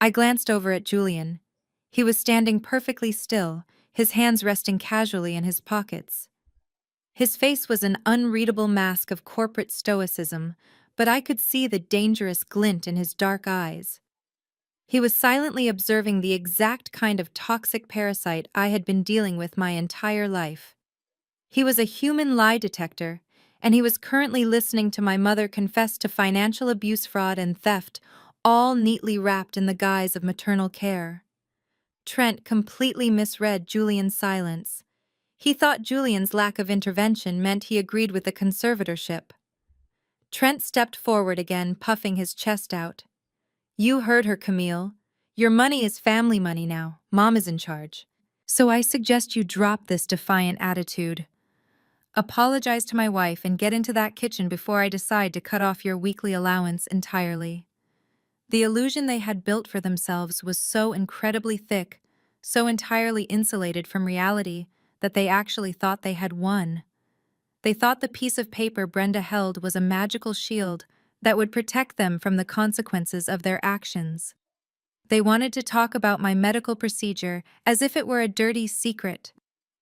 I glanced over at Julian. He was standing perfectly still, his hands resting casually in his pockets. His face was an unreadable mask of corporate stoicism, but I could see the dangerous glint in his dark eyes. He was silently observing the exact kind of toxic parasite I had been dealing with my entire life. He was a human lie detector, and he was currently listening to my mother confess to financial abuse, fraud, and theft, all neatly wrapped in the guise of maternal care. Trent completely misread Julian's silence. He thought Julian's lack of intervention meant he agreed with the conservatorship. Trent stepped forward again, puffing his chest out. You heard her, Camille. Your money is family money now. Mom is in charge. So I suggest you drop this defiant attitude. Apologize to my wife and get into that kitchen before I decide to cut off your weekly allowance entirely. The illusion they had built for themselves was so incredibly thick, so entirely insulated from reality, that they actually thought they had won. They thought the piece of paper Brenda held was a magical shield that would protect them from the consequences of their actions. They wanted to talk about my medical procedure as if it were a dirty secret.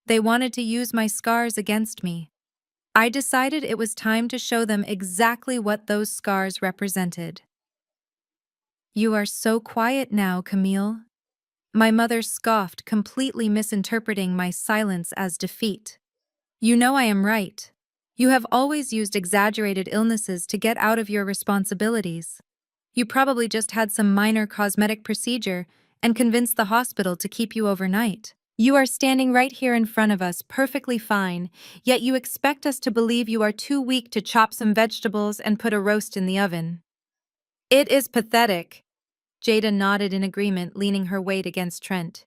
They wanted to use my scars against me. I decided it was time to show them exactly what those scars represented. You are so quiet now, Camille. My mother scoffed, completely misinterpreting my silence as defeat. You know I am right. You have always used exaggerated illnesses to get out of your responsibilities. You probably just had some minor cosmetic procedure and convinced the hospital to keep you overnight. You are standing right here in front of us, perfectly fine, yet you expect us to believe you are too weak to chop some vegetables and put a roast in the oven. It is pathetic. Jada nodded in agreement, leaning her weight against Trent.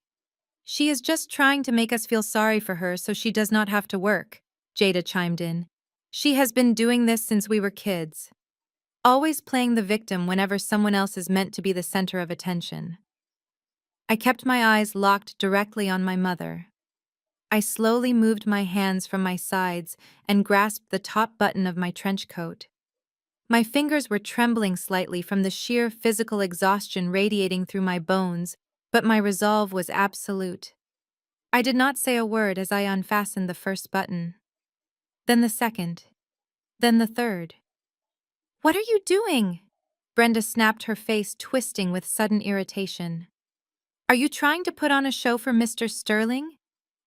She is just trying to make us feel sorry for her so she does not have to work, Jada chimed in. She has been doing this since we were kids. Always playing the victim whenever someone else is meant to be the center of attention. I kept my eyes locked directly on my mother. I slowly moved my hands from my sides and grasped the top button of my trench coat. My fingers were trembling slightly from the sheer physical exhaustion radiating through my bones, but my resolve was absolute. I did not say a word as I unfastened the first button. Then the second. Then the third. What are you doing? Brenda snapped, her face twisting with sudden irritation. Are you trying to put on a show for Mr. Sterling?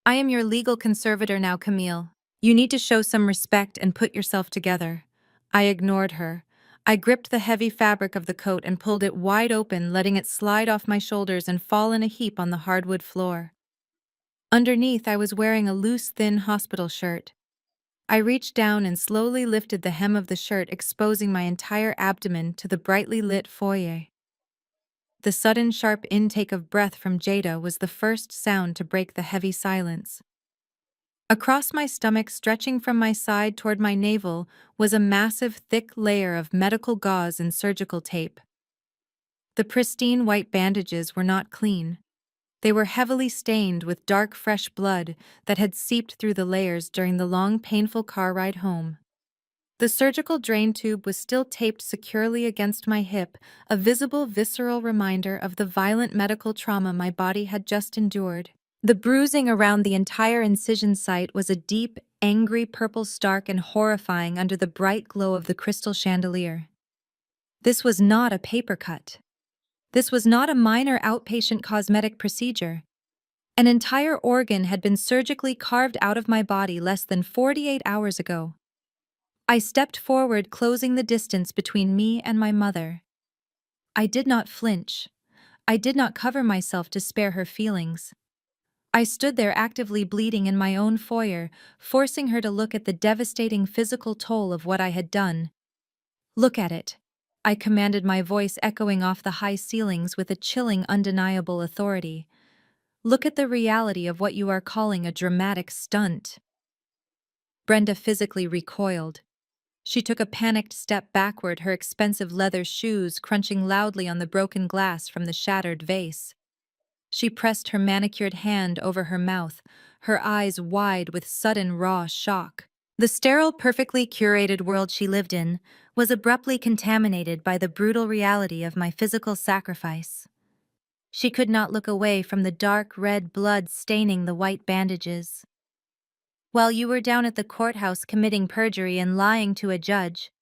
I am your legal conservator now, Camille. You need to show some respect and put yourself together. I ignored her. I gripped the heavy fabric of the coat and pulled it wide open, letting it slide off my shoulders and fall in a heap on the hardwood floor. Underneath, I was wearing a loose, thin hospital shirt. I reached down and slowly lifted the hem of the shirt, exposing my entire abdomen to the brightly lit foyer. The sudden, sharp intake of breath from Jada was the first sound to break the heavy silence. Across my stomach, stretching from my side toward my navel, was a massive, thick layer of medical gauze and surgical tape. The pristine white bandages were not clean. They were heavily stained with dark, fresh blood that had seeped through the layers during the long, painful car ride home. The surgical drain tube was still taped securely against my hip, a visible, visceral reminder of the violent medical trauma my body had just endured. The bruising around the entire incision site was a deep, angry purple, stark and horrifying under the bright glow of the crystal chandelier. This was not a paper cut. This was not a minor outpatient cosmetic procedure. An entire organ had been surgically carved out of my body less than 48 hours ago. I stepped forward, closing the distance between me and my mother. I did not flinch. I did not cover myself to spare her feelings. I stood there actively bleeding in my own foyer, forcing her to look at the devastating physical toll of what I had done. Look at it, I commanded, my voice echoing off the high ceilings with a chilling, undeniable authority. Look at the reality of what you are calling a dramatic stunt. Brenda physically recoiled. She took a panicked step backward, her expensive leather shoes crunching loudly on the broken glass from the shattered vase. She pressed her manicured hand over her mouth, her eyes wide with sudden raw shock. The sterile, perfectly curated world she lived in was abruptly contaminated by the brutal reality of my physical sacrifice. She could not look away from the dark red blood staining the white bandages. While you were down at the courthouse committing perjury and lying to a judge,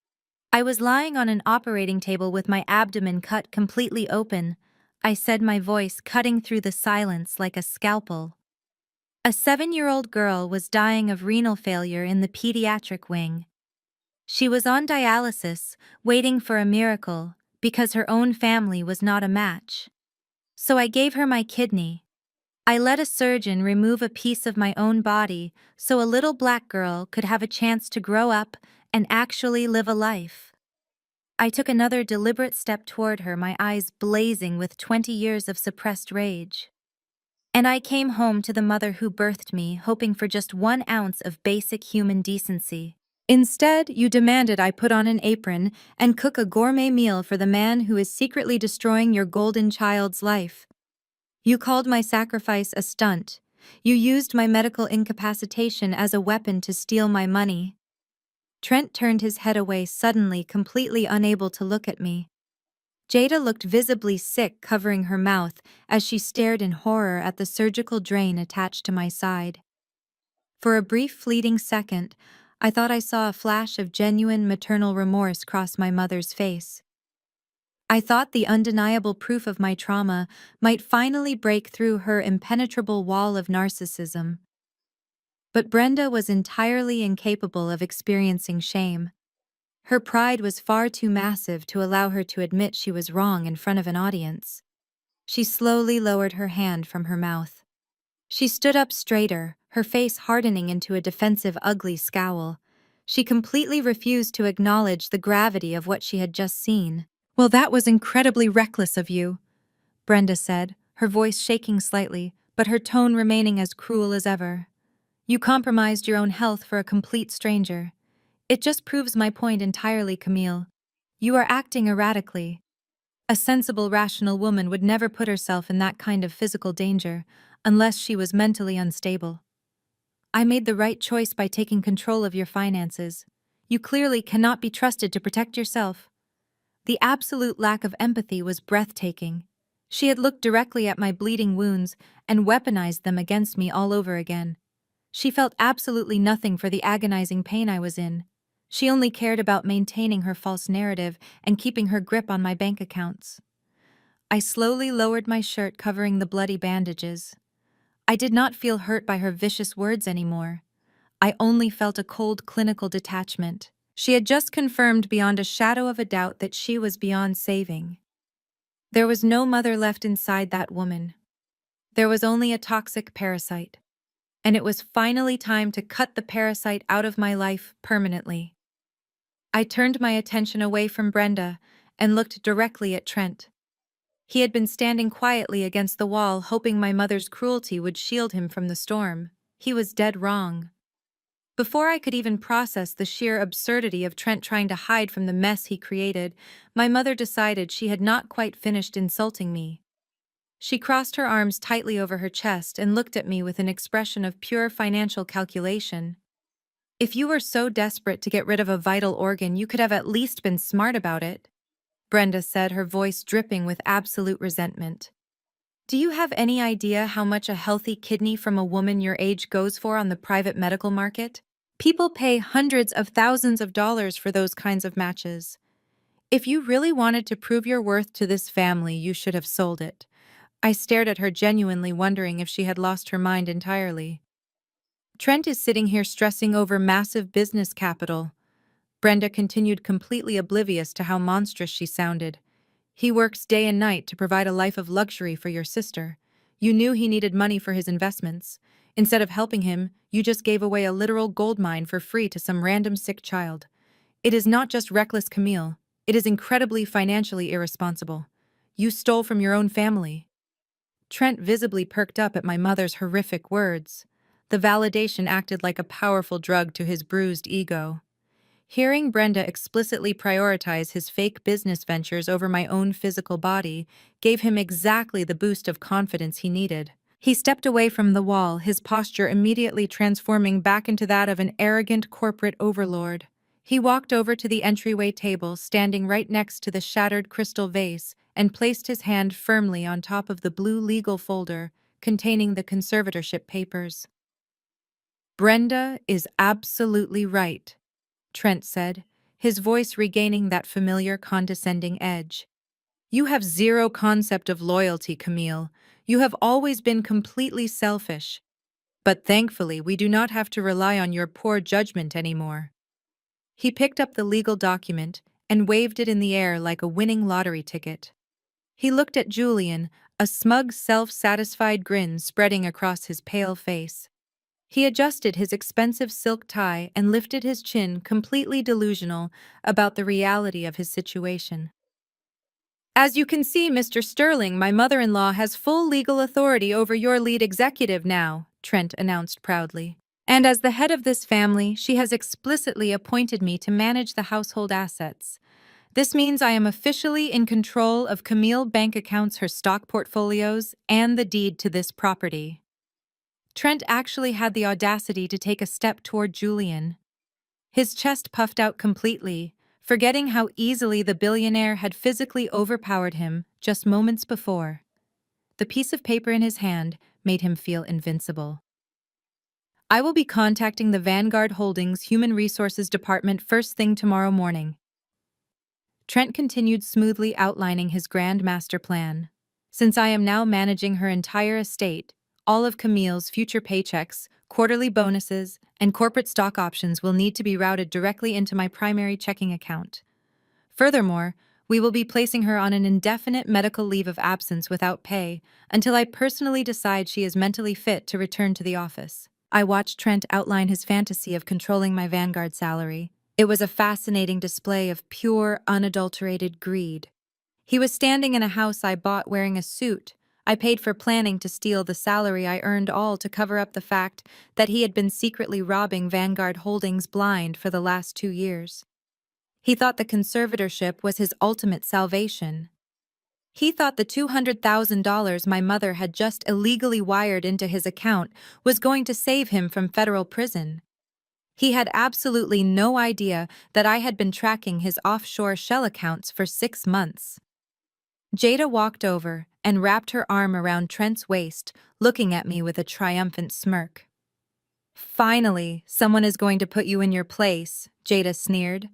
I was lying on an operating table with my abdomen cut completely open, I said, my voice cutting through the silence like a scalpel. A 7-year-old girl was dying of renal failure in the pediatric wing. She was on dialysis, waiting for a miracle, because her own family was not a match. So I gave her my kidney. I let a surgeon remove a piece of my own body so a little black girl could have a chance to grow up and actually live a life. I took another deliberate step toward her, my eyes blazing with 20 years of suppressed rage. And I came home to the mother who birthed me, hoping for just 1 ounce of basic human decency. Instead, you demanded I put on an apron and cook a gourmet meal for the man who is secretly destroying your golden child's life. You called my sacrifice a stunt. You used my medical incapacitation as a weapon to steal my money. Trent turned his head away suddenly, completely unable to look at me. Jada looked visibly sick, covering her mouth as she stared in horror at the surgical drain attached to my side. For a brief fleeting second, I thought I saw a flash of genuine maternal remorse cross my mother's face. I thought the undeniable proof of my trauma might finally break through her impenetrable wall of narcissism. But Brenda was entirely incapable of experiencing shame. Her pride was far too massive to allow her to admit she was wrong in front of an audience. She slowly lowered her hand from her mouth. She stood up straighter, her face hardening into a defensive, ugly scowl. She completely refused to acknowledge the gravity of what she had just seen. "Well, that was incredibly reckless of you," Brenda said, her voice shaking slightly, but her tone remaining as cruel as ever. "You compromised your own health for a complete stranger. It just proves my point entirely, Camille. You are acting erratically. A sensible, rational woman would never put herself in that kind of physical danger, unless she was mentally unstable. I made the right choice by taking control of your finances. You clearly cannot be trusted to protect yourself." The absolute lack of empathy was breathtaking. She had looked directly at my bleeding wounds and weaponized them against me all over again. She felt absolutely nothing for the agonizing pain I was in. She only cared about maintaining her false narrative and keeping her grip on my bank accounts. I slowly lowered my shirt, covering the bloody bandages. I did not feel hurt by her vicious words anymore. I only felt a cold, clinical detachment. She had just confirmed beyond a shadow of a doubt that she was beyond saving. There was no mother left inside that woman. There was only a toxic parasite. And it was finally time to cut the parasite out of my life permanently. I turned my attention away from Brenda and looked directly at Trent. He had been standing quietly against the wall, hoping my mother's cruelty would shield him from the storm. He was dead wrong. Before I could even process the sheer absurdity of Trent trying to hide from the mess he created, my mother decided she had not quite finished insulting me. She crossed her arms tightly over her chest and looked at me with an expression of pure financial calculation. "If you were so desperate to get rid of a vital organ, you could have at least been smart about it," Brenda said, her voice dripping with absolute resentment. "Do you have any idea how much a healthy kidney from a woman your age goes for on the private medical market? People pay hundreds of thousands of dollars for those kinds of matches. If you really wanted to prove your worth to this family, you should have sold it." I stared at her, genuinely wondering if she had lost her mind entirely. "Trent is sitting here stressing over massive business capital," Brenda continued, completely oblivious to how monstrous she sounded. "He works day and night to provide a life of luxury for your sister. You knew he needed money for his investments. Instead of helping him, you just gave away a literal gold mine for free to some random sick child. It is not just reckless, Camille. It is incredibly financially irresponsible. You stole from your own family." Trent visibly perked up at my mother's horrific words. The validation acted like a powerful drug to his bruised ego. Hearing Brenda explicitly prioritize his fake business ventures over my own physical body gave him exactly the boost of confidence he needed. He stepped away from the wall, his posture immediately transforming back into that of an arrogant corporate overlord. He walked over to the entryway table, standing right next to the shattered crystal vase, and placed his hand firmly on top of the blue legal folder containing the conservatorship papers. "Brenda is absolutely right," Trent said, his voice regaining that familiar condescending edge. "You have zero concept of loyalty, Camille. You have always been completely selfish. But thankfully, we do not have to rely on your poor judgment anymore." He picked up the legal document and waved it in the air like a winning lottery ticket. He looked at Julian, a smug, self-satisfied grin spreading across his pale face. He adjusted his expensive silk tie and lifted his chin, completely delusional about the reality of his situation. "As you can see, Mr. Sterling, my mother-in-law has full legal authority over your lead executive now," Trent announced proudly. "And as the head of this family, she has explicitly appointed me to manage the household assets. This means I am officially in control of Camille bank accounts, her stock portfolios, and the deed to this property." Trent actually had the audacity to take a step toward Julian. His chest puffed out completely, forgetting how easily the billionaire had physically overpowered him just moments before. The piece of paper in his hand made him feel invincible. "I will be contacting the Vanguard Holdings Human Resources Department first thing tomorrow morning." Trent continued smoothly outlining his grand master plan. "Since I am now managing her entire estate, all of Camille's future paychecks, quarterly bonuses, and corporate stock options will need to be routed directly into my primary checking account. Furthermore, we will be placing her on an indefinite medical leave of absence without pay until I personally decide she is mentally fit to return to the office." I watched Trent outline his fantasy of controlling my Vanguard salary. It was a fascinating display of pure, unadulterated greed. He was standing in a house I bought wearing a suit I paid for, planning to steal the salary I earned, all to cover up the fact that he had been secretly robbing Vanguard Holdings blind for the last 2 years. He thought the conservatorship was his ultimate salvation. He thought the $200,000 my mother had just illegally wired into his account was going to save him from federal prison. He had absolutely no idea that I had been tracking his offshore shell accounts for 6 months. Jada walked over and wrapped her arm around Trent's waist, looking at me with a triumphant smirk. "Finally, someone is going to put you in your place," Jada sneered.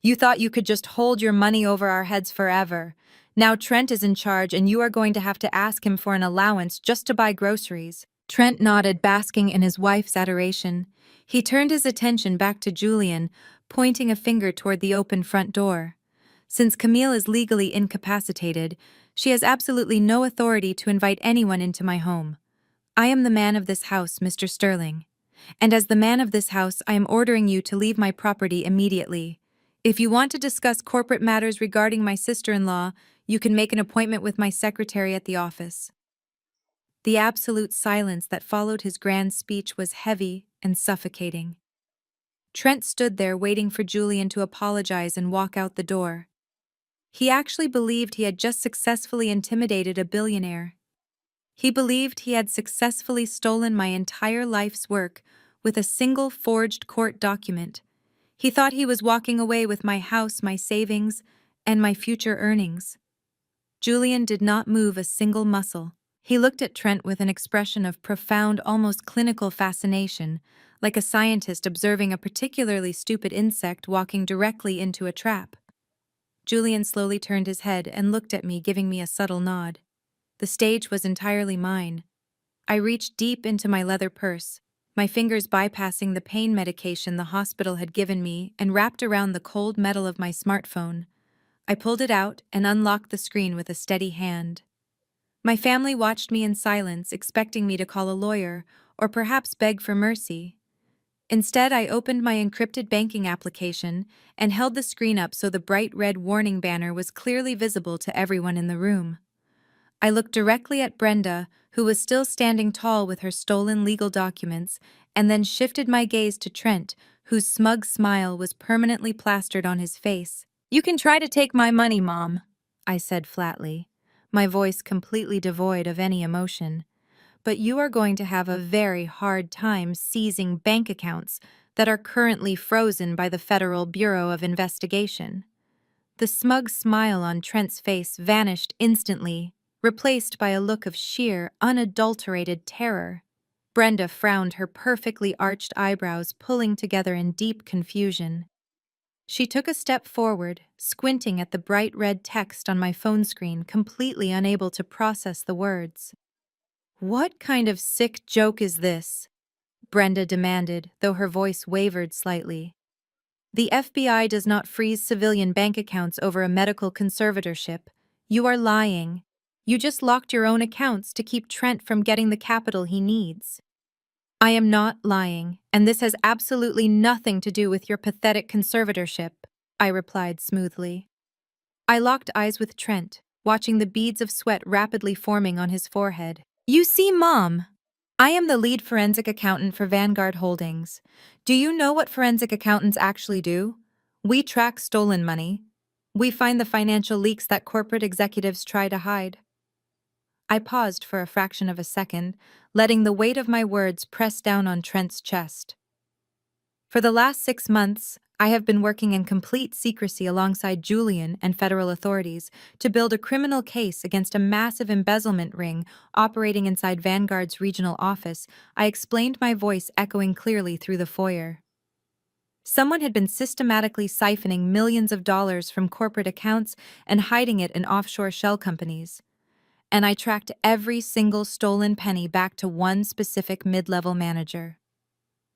"You thought you could just hold your money over our heads forever. Now Trent is in charge and you are going to have to ask him for an allowance just to buy groceries." Trent nodded, basking in his wife's adoration. He turned his attention back to Julian, pointing a finger toward the open front door. "Since Camille is legally incapacitated, she has absolutely no authority to invite anyone into my home. I am the man of this house, Mr. Sterling. And as the man of this house, I am ordering you to leave my property immediately. If you want to discuss corporate matters regarding my sister-in-law, you can make an appointment with my secretary at the office." The absolute silence that followed his grand speech was heavy and suffocating. Trent stood there waiting for Julian to apologize and walk out the door. He actually believed he had just successfully intimidated a billionaire. He believed he had successfully stolen my entire life's work with a single forged court document. He thought he was walking away with my house, my savings, and my future earnings. Julian did not move a single muscle. He looked at Trent with an expression of profound, almost clinical fascination, like a scientist observing a particularly stupid insect walking directly into a trap. Julian slowly turned his head and looked at me, giving me a subtle nod. The stage was entirely mine. I reached deep into my leather purse, my fingers bypassing the pain medication the hospital had given me and wrapped around the cold metal of my smartphone. I pulled it out and unlocked the screen with a steady hand. My family watched me in silence, expecting me to call a lawyer or perhaps beg for mercy. Instead, I opened my encrypted banking application and held the screen up so the bright red warning banner was clearly visible to everyone in the room. I looked directly at Brenda, who was still standing tall with her stolen legal documents, and then shifted my gaze to Trent, whose smug smile was permanently plastered on his face. "You can try to take my money, Mom," I said flatly, my voice completely devoid of any emotion. "But you are going to have a very hard time seizing bank accounts that are currently frozen by the Federal Bureau of Investigation." The smug smile on Trent's face vanished instantly, replaced by a look of sheer, unadulterated terror. Brenda frowned, her perfectly arched eyebrows pulling together in deep confusion. She took a step forward, squinting at the bright red text on my phone screen, completely unable to process the words. "What kind of sick joke is this?" Brenda demanded, though her voice wavered slightly. "The FBI does not freeze civilian bank accounts over a medical conservatorship. You are lying. You just locked your own accounts to keep Trent from getting the capital he needs." "I am not lying, and this has absolutely nothing to do with your pathetic conservatorship," I replied smoothly. I locked eyes with Trent, watching the beads of sweat rapidly forming on his forehead. "You see, Mom, I am the lead forensic accountant for Vanguard Holdings. Do you know what forensic accountants actually do? We track stolen money. We find the financial leaks that corporate executives try to hide." I paused for a fraction of a second, letting the weight of my words press down on Trent's chest. For the last 6 months, I have been working in complete secrecy alongside Julian and federal authorities to build a criminal case against a massive embezzlement ring operating inside Vanguard's regional office. I explained, my voice echoing clearly through the foyer. Someone had been systematically siphoning millions of dollars from corporate accounts and hiding it in offshore shell companies. And I tracked every single stolen penny back to one specific mid-level manager.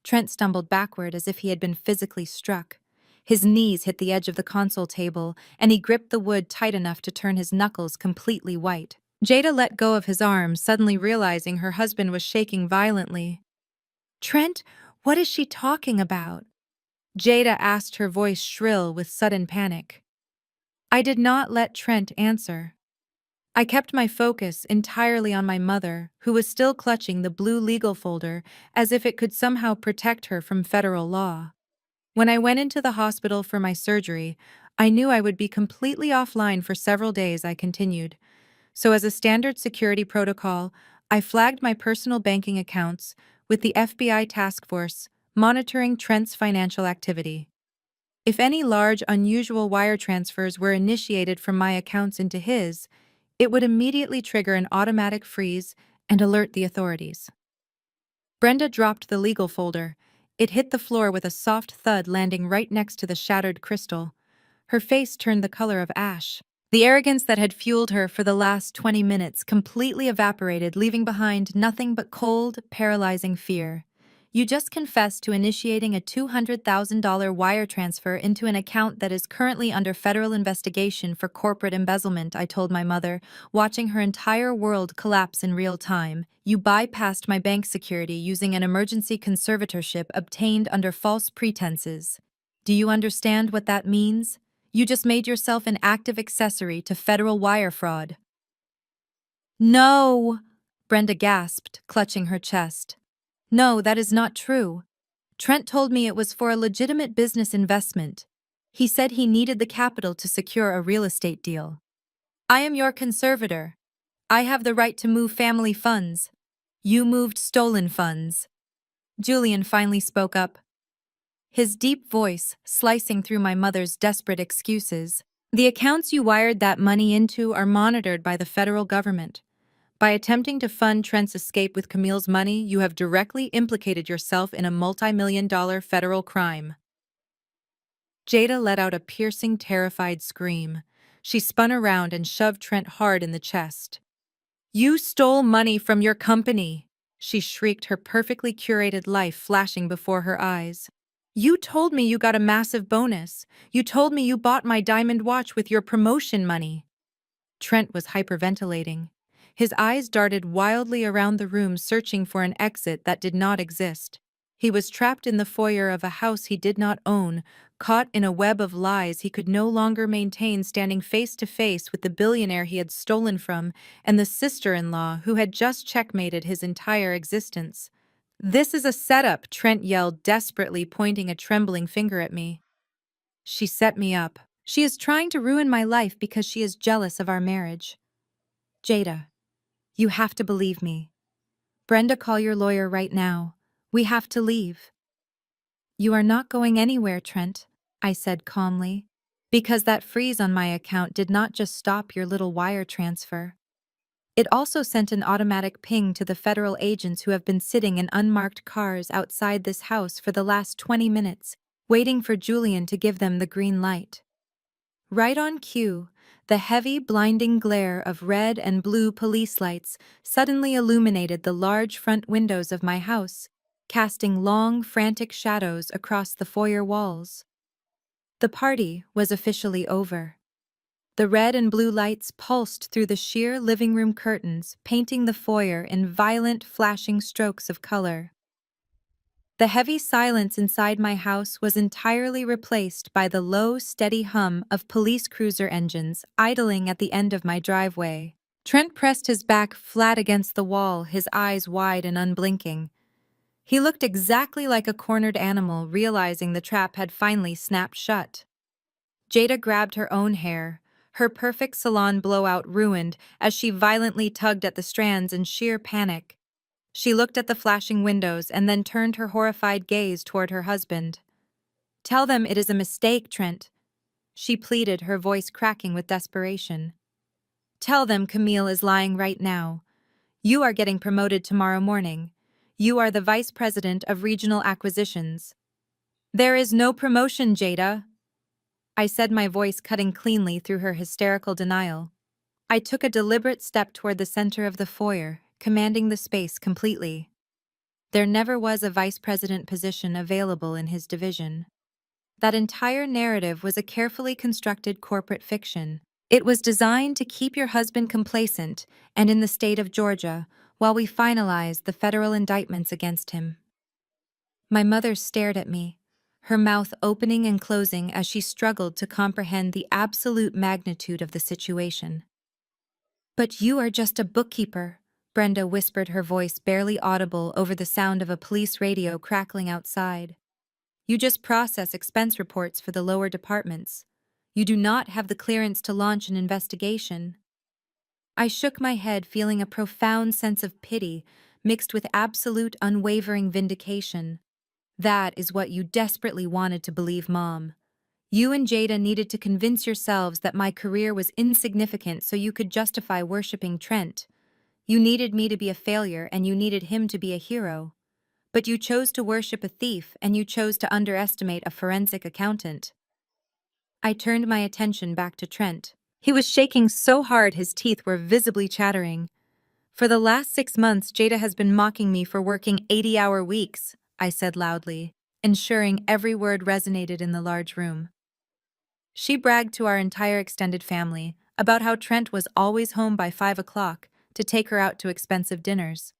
Trent stumbled backward as if he had been physically struck. His knees hit the edge of the console table, and he gripped the wood tight enough to turn his knuckles completely white. Jada let go of his arm, suddenly realizing her husband was shaking violently. "Trent, what is she talking about?" Jada asked, her voice shrill with sudden panic. I did not let Trent answer. I kept my focus entirely on my mother, who was still clutching the blue legal folder as if it could somehow protect her from federal law. When I went into the hospital for my surgery, I knew I would be completely offline for several days, I continued. So as a standard security protocol, I flagged my personal banking accounts with the FBI task force monitoring Trent's financial activity. If any large, unusual wire transfers were initiated from my accounts into his, it would immediately trigger an automatic freeze and alert the authorities. Brenda dropped the legal folder. It hit the floor with a soft thud, landing right next to the shattered crystal. Her face turned the color of ash. The arrogance that had fueled her for the last 20 minutes completely evaporated, leaving behind nothing but cold, paralyzing fear. "You just confessed to initiating a $200,000 wire transfer into an account that is currently under federal investigation for corporate embezzlement," I told my mother, watching her entire world collapse in real time. "You bypassed my bank security using an emergency conservatorship obtained under false pretenses. Do you understand what that means? You just made yourself an active accessory to federal wire fraud." "No!" Brenda gasped, clutching her chest. "No, that is not true. Trent told me it was for a legitimate business investment. He said he needed the capital to secure a real estate deal. I am your conservator. I have the right to move family funds. You moved stolen funds." Julian finally spoke up, his deep voice slicing through my mother's desperate excuses. "The accounts you wired that money into are monitored by the federal government. By attempting to fund Trent's escape with Camille's money, you have directly implicated yourself in a multi-million-dollar federal crime." Jada let out a piercing, terrified scream. She spun around and shoved Trent hard in the chest. "You stole money from your company!" she shrieked, her perfectly curated life flashing before her eyes. "You told me you got a massive bonus. You told me you bought my diamond watch with your promotion money." Trent was hyperventilating. His eyes darted wildly around the room, searching for an exit that did not exist. He was trapped in the foyer of a house he did not own, caught in a web of lies he could no longer maintain, standing face to face with the billionaire he had stolen from and the sister-in-law who had just checkmated his entire existence. "This is a setup," Trent yelled desperately, pointing a trembling finger at me. "She set me up. She is trying to ruin my life because she is jealous of our marriage. Jada, you have to believe me. Brenda, call your lawyer right now. We have to leave." "You are not going anywhere, Trent," I said calmly. Because that freeze on my account did not just stop your little wire transfer. It also sent an automatic ping to the federal agents who have been sitting in unmarked cars outside this house for the last 20 minutes, waiting for Julian to give them the green light. Right on cue, the heavy, blinding glare of red and blue police lights suddenly illuminated the large front windows of my house, casting long, frantic shadows across the foyer walls. The party was officially over. The red and blue lights pulsed through the sheer living room curtains, painting the foyer in violent, flashing strokes of color. The heavy silence inside my house was entirely replaced by the low, steady hum of police cruiser engines idling at the end of my driveway. Trent pressed his back flat against the wall, his eyes wide and unblinking. He looked exactly like a cornered animal, realizing the trap had finally snapped shut. Jada grabbed her own hair, her perfect salon blowout ruined as she violently tugged at the strands in sheer panic. She looked at the flashing windows and then turned her horrified gaze toward her husband. "Tell them it is a mistake, Trent," she pleaded, her voice cracking with desperation. "Tell them Camille is lying right now. You are getting promoted tomorrow morning. You are the vice president of regional acquisitions." "There is no promotion, Jada," I said, my voice cutting cleanly through her hysterical denial. I took a deliberate step toward the center of the foyer, commanding the space completely. There never was a vice president position available in his division. That entire narrative was a carefully constructed corporate fiction. It was designed to keep your husband complacent and in the state of Georgia while we finalized the federal indictments against him. My mother stared at me, her mouth opening and closing as she struggled to comprehend the absolute magnitude of the situation. "But you are just a bookkeeper," Brenda whispered, her voice barely audible over the sound of a police radio crackling outside. "You just process expense reports for the lower departments. You do not have the clearance to launch an investigation." I shook my head, feeling a profound sense of pity mixed with absolute unwavering vindication. "That is what you desperately wanted to believe, Mom. You and Jada needed to convince yourselves that my career was insignificant so you could justify worshipping Trent. You needed me to be a failure and you needed him to be a hero. But you chose to worship a thief and you chose to underestimate a forensic accountant." I turned my attention back to Trent. He was shaking so hard his teeth were visibly chattering. "For the last 6 months, Jada has been mocking me for working 80-hour weeks," I said loudly, ensuring every word resonated in the large room. She bragged to our entire extended family about how Trent was always home by 5 o'clock to take her out to expensive dinners.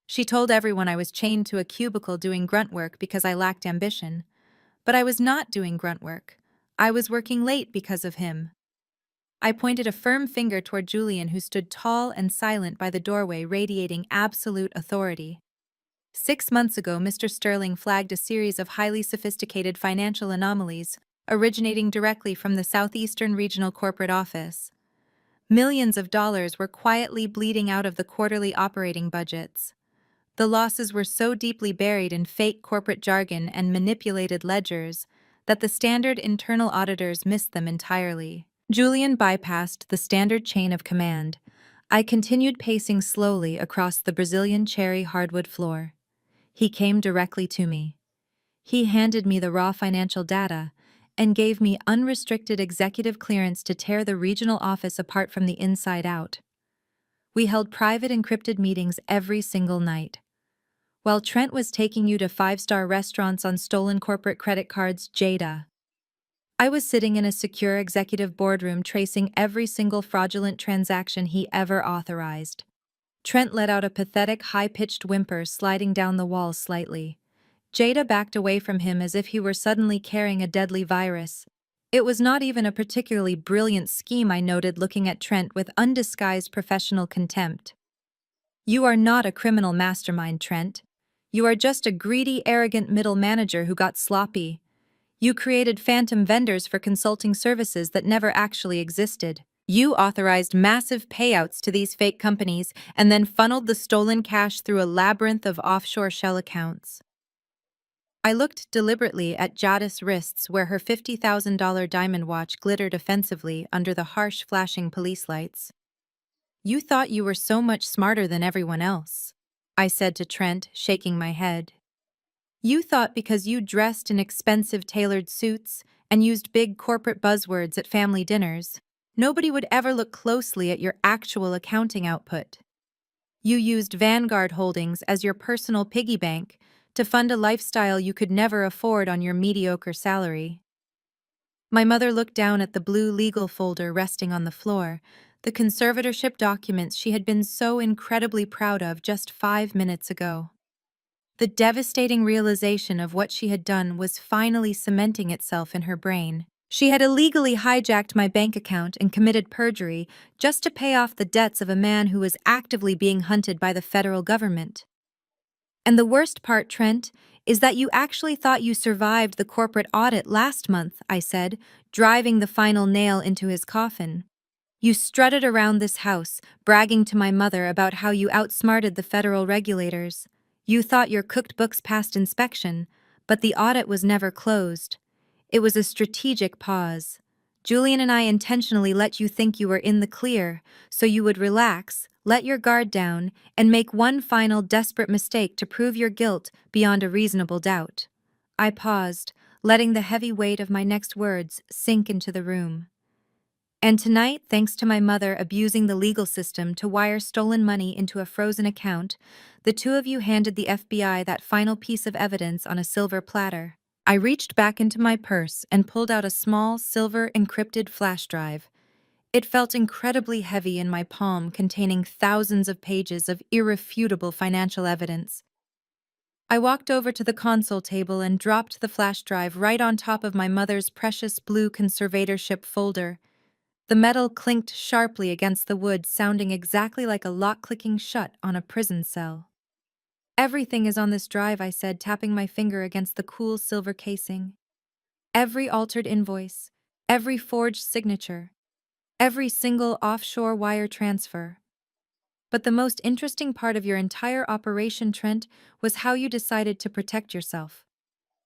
She told everyone I was chained to a cubicle doing grunt work because I lacked ambition. But I was not doing grunt work. I was working late because of him. I pointed a firm finger toward Julian, who stood tall and silent by the doorway, radiating absolute authority. 6 months ago, Mr. Sterling flagged a series of highly sophisticated financial anomalies originating directly from the Southeastern Regional Corporate Office. Millions of dollars were quietly bleeding out of the quarterly operating budgets. The losses were so deeply buried in fake corporate jargon and manipulated ledgers that the standard internal auditors missed them entirely. Julian bypassed the standard chain of command. I continued pacing slowly across the Brazilian cherry hardwood floor. He came directly to me. He handed me the raw financial data and gave me unrestricted executive clearance to tear the regional office apart from the inside out. We held private encrypted meetings every single night. While Trent was taking you to 5-star restaurants on stolen corporate credit cards, Jada, I was sitting in a secure executive boardroom tracing every single fraudulent transaction he ever authorized. Trent let out a pathetic, high-pitched whimper, sliding down the wall slightly. Jada backed away from him as if he were suddenly carrying a deadly virus. "It was not even a particularly brilliant scheme," I noted, looking at Trent with undisguised professional contempt. "You are not a criminal mastermind, Trent. You are just a greedy, arrogant middle manager who got sloppy. You created phantom vendors for consulting services that never actually existed. You authorized massive payouts to these fake companies and then funneled the stolen cash through a labyrinth of offshore shell accounts." I looked deliberately at Jada's wrists where her $50,000 diamond watch glittered offensively under the harsh flashing police lights. You thought you were so much smarter than everyone else, I said to Trent, shaking my head. You thought because you dressed in expensive tailored suits and used big corporate buzzwords at family dinners, nobody would ever look closely at your actual accounting output. You used Vanguard Holdings as your personal piggy bank to fund a lifestyle you could never afford on your mediocre salary. My mother looked down at the blue legal folder resting on the floor, the conservatorship documents she had been so incredibly proud of just 5 minutes ago. The devastating realization of what she had done was finally cementing itself in her brain. She had illegally hijacked my bank account and committed perjury just to pay off the debts of a man who was actively being hunted by the federal government. And the worst part, Trent, is that you actually thought you survived the corporate audit last month, I said, driving the final nail into his coffin. You strutted around this house, bragging to my mother about how you outsmarted the federal regulators. You thought your cooked books passed inspection, but the audit was never closed. It was a strategic pause. Julian and I intentionally let you think you were in the clear, so you would relax, let your guard down, and make one final desperate mistake to prove your guilt beyond a reasonable doubt. I paused, letting the heavy weight of my next words sink into the room. And tonight, thanks to my mother abusing the legal system to wire stolen money into a frozen account, the two of you handed the FBI that final piece of evidence on a silver platter. I reached back into my purse and pulled out a small, silver encrypted flash drive. It felt incredibly heavy in my palm, containing thousands of pages of irrefutable financial evidence. I walked over to the console table and dropped the flash drive right on top of my mother's precious blue conservatorship folder. The metal clinked sharply against the wood, sounding exactly like a lock clicking shut on a prison cell. Everything is on this drive, I said, tapping my finger against the cool silver casing. Every altered invoice, every forged signature, every single offshore wire transfer. But the most interesting part of your entire operation, Trent, was how you decided to protect yourself.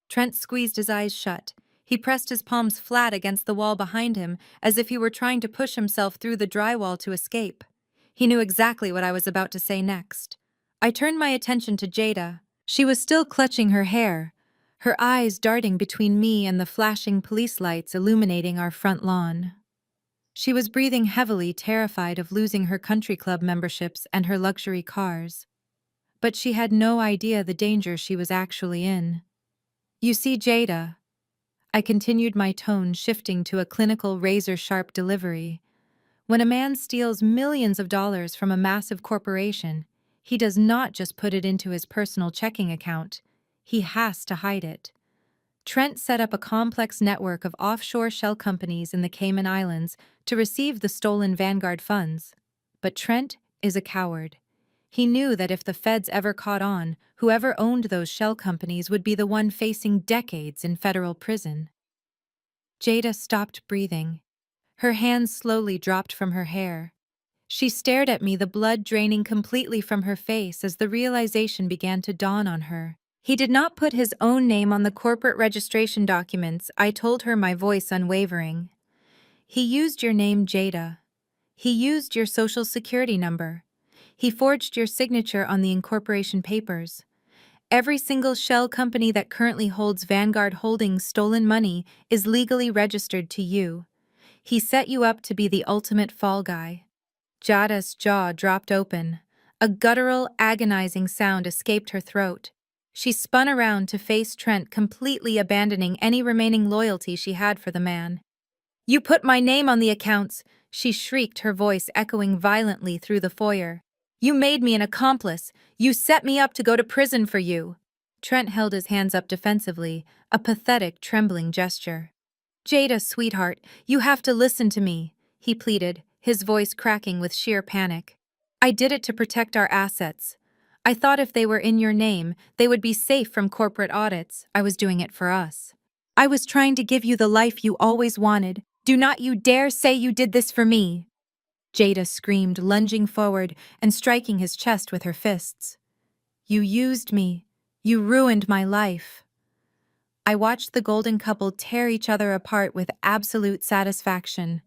Trent squeezed his eyes shut. He pressed his palms flat against the wall behind him, as if he were trying to push himself through the drywall to escape. He knew exactly what I was about to say next. I turned my attention to Jada. She was still clutching her hair, her eyes darting between me and the flashing police lights illuminating our front lawn. She was breathing heavily, terrified of losing her country club memberships and her luxury cars. But she had no idea the danger she was actually in. You see, Jada, I continued, my tone shifting to a clinical, razor-sharp delivery. When a man steals millions of dollars from a massive corporation, he does not just put it into his personal checking account. He has to hide it. Trent set up a complex network of offshore shell companies in the Cayman Islands to receive the stolen Vanguard funds. But Trent is a coward. He knew that if the feds ever caught on, whoever owned those shell companies would be the one facing decades in federal prison. Jada stopped breathing. Her hands slowly dropped from her hair. She stared at me, the blood draining completely from her face as the realization began to dawn on her. He did not put his own name on the corporate registration documents, I told her, my voice unwavering. He used your name, Jada. He used your social security number. He forged your signature on the incorporation papers. Every single shell company that currently holds Vanguard Holdings' stolen money is legally registered to you. He set you up to be the ultimate fall guy. Jada's jaw dropped open. A guttural, agonizing sound escaped her throat. She spun around to face Trent, completely abandoning any remaining loyalty she had for the man. You put my name on the accounts, she shrieked, her voice echoing violently through the foyer. You made me an accomplice. You set me up to go to prison for you. Trent held his hands up defensively, a pathetic, trembling gesture. Jada, sweetheart, you have to listen to me, he pleaded, his voice cracking with sheer panic. I did it to protect our assets. I thought if they were in your name, they would be safe from corporate audits. I was doing it for us. I was trying to give you the life you always wanted. Do not you dare say you did this for me. Jada screamed, lunging forward and striking his chest with her fists. You used me. You ruined my life. I watched the golden couple tear each other apart with absolute satisfaction.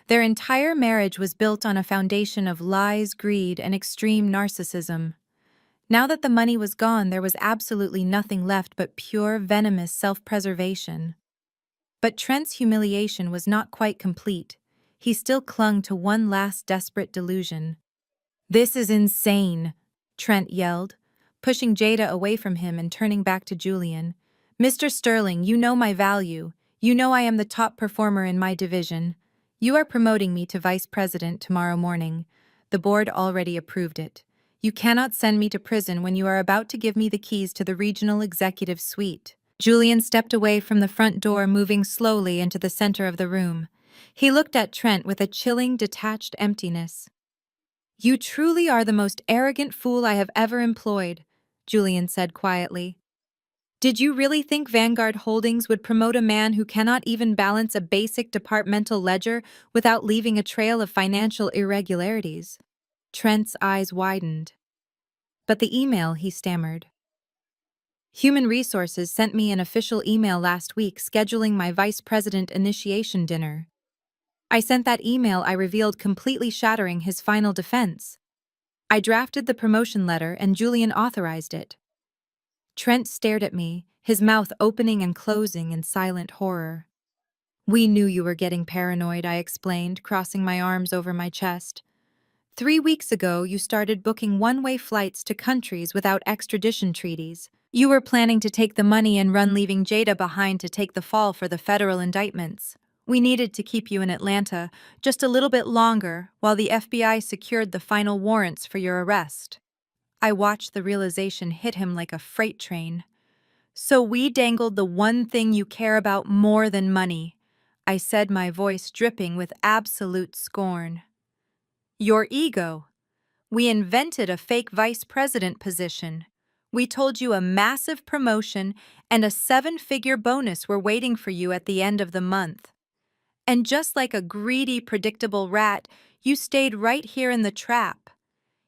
Their entire marriage was built on a foundation of lies, greed, and extreme narcissism. Now that the money was gone, there was absolutely nothing left but pure, venomous self-preservation. But Trent's humiliation was not quite complete. He still clung to one last desperate delusion. "This is insane," Trent yelled, pushing Jada away from him and turning back to Julian. "Mr. Sterling, you know my value. You know I am the top performer in my division. You are promoting me to vice president tomorrow morning. The board already approved it. You cannot send me to prison when you are about to give me the keys to the regional executive suite." Julian stepped away from the front door, moving slowly into the center of the room. He looked at Trent with a chilling, detached emptiness. "You truly are the most arrogant fool I have ever employed," Julian said quietly. "Did you really think Vanguard Holdings would promote a man who cannot even balance a basic departmental ledger without leaving a trail of financial irregularities?" Trent's eyes widened. "But the email," he stammered. "Human Resources sent me an official email last week scheduling my vice president initiation dinner. I sent that email I revealed, completely shattering his final defense. I drafted the promotion letter and Julian authorized it." Trent stared at me, his mouth opening and closing in silent horror. "We knew you were getting paranoid," I explained, crossing my arms over my chest. "3 weeks ago, you started booking one-way flights to countries without extradition treaties. You were planning to take the money and run, leaving Jada behind to take the fall for the federal indictments. We needed to keep you in Atlanta just a little bit longer while the FBI secured the final warrants for your arrest." I watched the realization hit him like a freight train. "So we dangled the one thing you care about more than money," I said, my voice dripping with absolute scorn. "Your ego. We invented a fake vice president position. We told you a massive promotion and a 7-figure bonus were waiting for you at the end of the month. And just like a greedy, predictable rat, you stayed right here in the trap.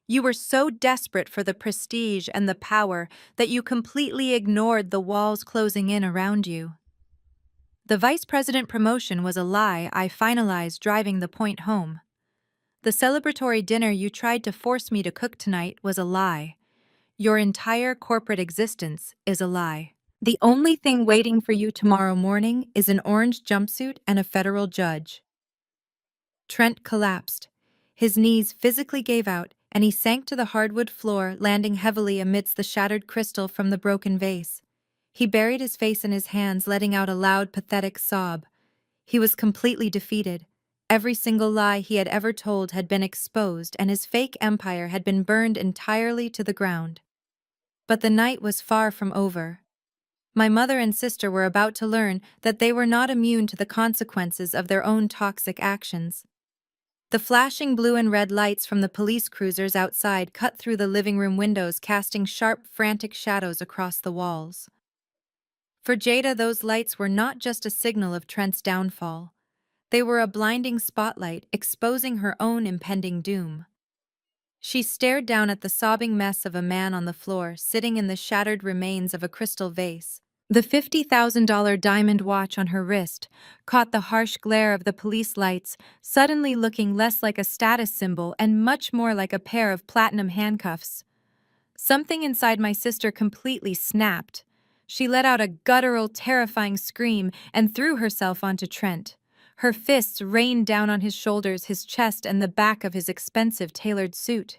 You were so desperate for the prestige and the power that you completely ignored the walls closing in around you." The vice president promotion was a lie I finalized, driving the point home. The celebratory dinner you tried to force me to cook tonight was a lie. Your entire corporate existence is a lie. The only thing waiting for you tomorrow morning is an orange jumpsuit and a federal judge." Trent collapsed. His knees physically gave out, and he sank to the hardwood floor, landing heavily amidst the shattered crystal from the broken vase. He buried his face in his hands, letting out a loud, pathetic sob. He was completely defeated. Every single lie he had ever told had been exposed, and his fake empire had been burned entirely to the ground. But the night was far from over. My mother and sister were about to learn that they were not immune to the consequences of their own toxic actions. The flashing blue and red lights from the police cruisers outside cut through the living room windows, casting sharp, frantic shadows across the walls. For Jada, those lights were not just a signal of Trent's downfall. They were a blinding spotlight exposing her own impending doom. She stared down at the sobbing mess of a man on the floor, sitting in the shattered remains of a crystal vase. The $50,000 diamond watch on her wrist caught the harsh glare of the police lights, suddenly looking less like a status symbol and much more like a pair of platinum handcuffs. Something inside my sister completely snapped. She let out a guttural, terrifying scream and threw herself onto Trent. Her fists rained down on his shoulders, his chest, and the back of his expensive tailored suit.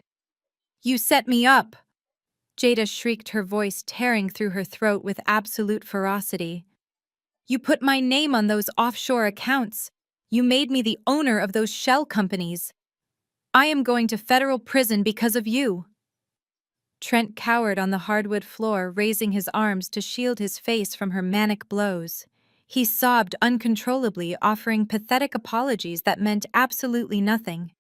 "You set me up!" Jada shrieked, her voice tearing through her throat with absolute ferocity. "You put my name on those offshore accounts. You made me the owner of those shell companies. I am going to federal prison because of you." Trent cowered on the hardwood floor, raising his arms to shield his face from her manic blows. He sobbed uncontrollably, offering pathetic apologies that meant absolutely nothing.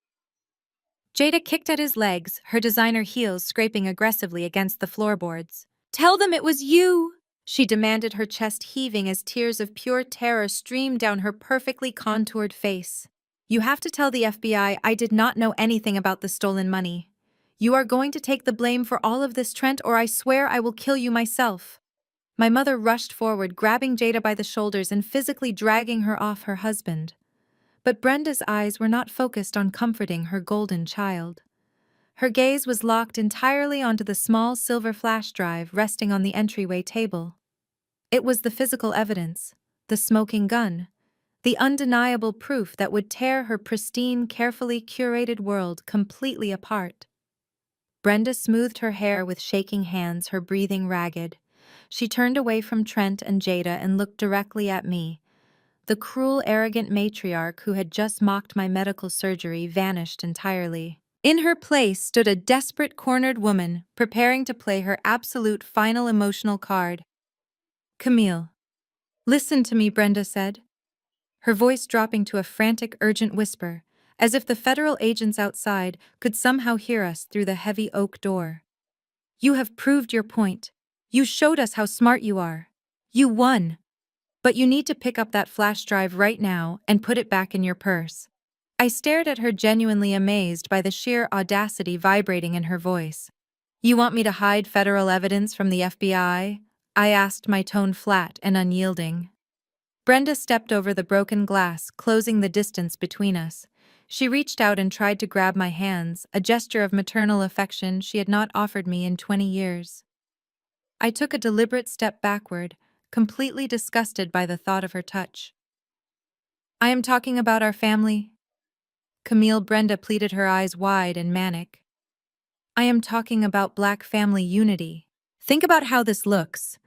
Jada kicked at his legs, her designer heels scraping aggressively against the floorboards. "Tell them it was you!" she demanded, her chest heaving as tears of pure terror streamed down her perfectly contoured face. "You have to tell the FBI I did not know anything about the stolen money. You are going to take the blame for all of this, Trent, or I swear I will kill you myself." My mother rushed forward, grabbing Jada by the shoulders and physically dragging her off her husband. But Brenda's eyes were not focused on comforting her golden child. Her gaze was locked entirely onto the small silver flash drive resting on the entryway table. It was the physical evidence, the smoking gun, the undeniable proof that would tear her pristine, carefully curated world completely apart. Brenda smoothed her hair with shaking hands, her breathing ragged. She turned away from Trent and Jada and looked directly at me. The cruel, arrogant matriarch who had just mocked my medical surgery vanished entirely. In her place stood a desperate, cornered woman, preparing to play her absolute final emotional card. "Camille, listen to me," Brenda said, her voice dropping to a frantic, urgent whisper, as if the federal agents outside could somehow hear us through the heavy oak door. "You have proved your point. You showed us how smart you are. You won. But you need to pick up that flash drive right now and put it back in your purse." I stared at her, genuinely amazed by the sheer audacity vibrating in her voice. "You want me to hide federal evidence from the FBI?" I asked, my tone flat and unyielding. Brenda stepped over the broken glass, closing the distance between us. She reached out and tried to grab my hands, a gesture of maternal affection she had not offered me in 20 years. I took a deliberate step backward, completely disgusted by the thought of her touch. "I am talking about our family," Camille, Brenda pleaded, her eyes wide and manic. "I am talking about Black family unity. Think about how this looks.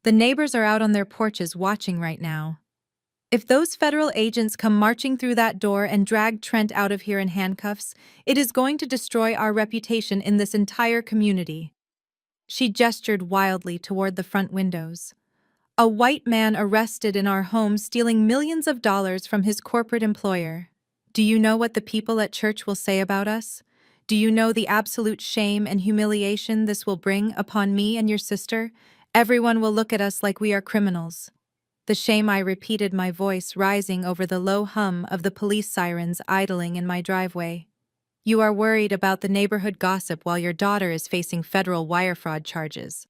The neighbors are out on their porches watching right now. If those federal agents come marching through that door and drag Trent out of here in handcuffs, it is going to destroy our reputation in this entire community." She gestured wildly toward the front windows. "A white man arrested in our home stealing millions of dollars from his corporate employer. Do you know what the people at church will say about us? Do you know the absolute shame and humiliation this will bring upon me and your sister? Everyone will look at us like we are criminals." The shame, I repeated, my voice rising over the low hum of the police sirens idling in my driveway. "You are worried about the neighborhood gossip while your daughter is facing federal wire fraud charges.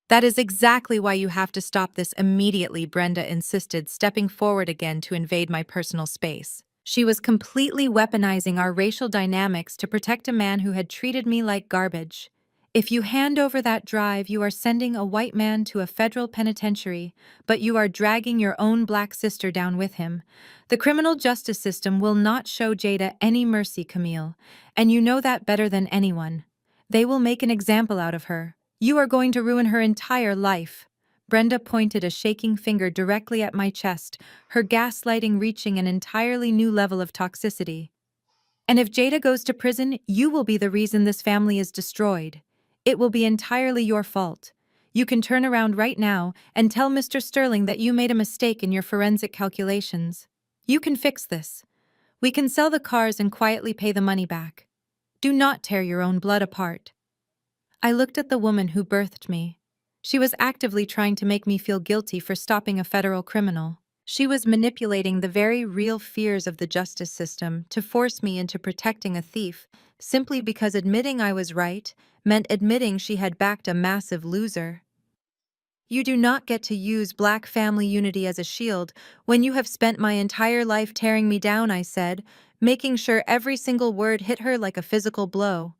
That is exactly why you have to stop this immediately," Brenda insisted, stepping forward again to invade my personal space. She was completely weaponizing our racial dynamics to protect a man who had treated me like garbage. "If you hand over that drive, you are sending a white man to a federal penitentiary, but you are dragging your own Black sister down with him. The criminal justice system will not show Jada any mercy, Camille, and you know that better than anyone. They will make an example out of her. You are going to ruin her entire life." Brenda pointed a shaking finger directly at my chest, her gaslighting reaching an entirely new level of toxicity. "And if Jada goes to prison, you will be the reason this family is destroyed. It will be entirely your fault. You can turn around right now and tell Mr. Sterling that you made a mistake in your forensic calculations. You can fix this. We can sell the cars and quietly pay the money back. Do not tear your own blood apart." I looked at the woman who birthed me. She was actively trying to make me feel guilty for stopping a federal criminal. She was manipulating the very real fears of the justice system to force me into protecting a thief, simply because admitting I was right meant admitting she had backed a massive loser. "You do not get to use Black family unity as a shield when you have spent my entire life tearing me down," I said, making sure every single word hit her like a physical blow.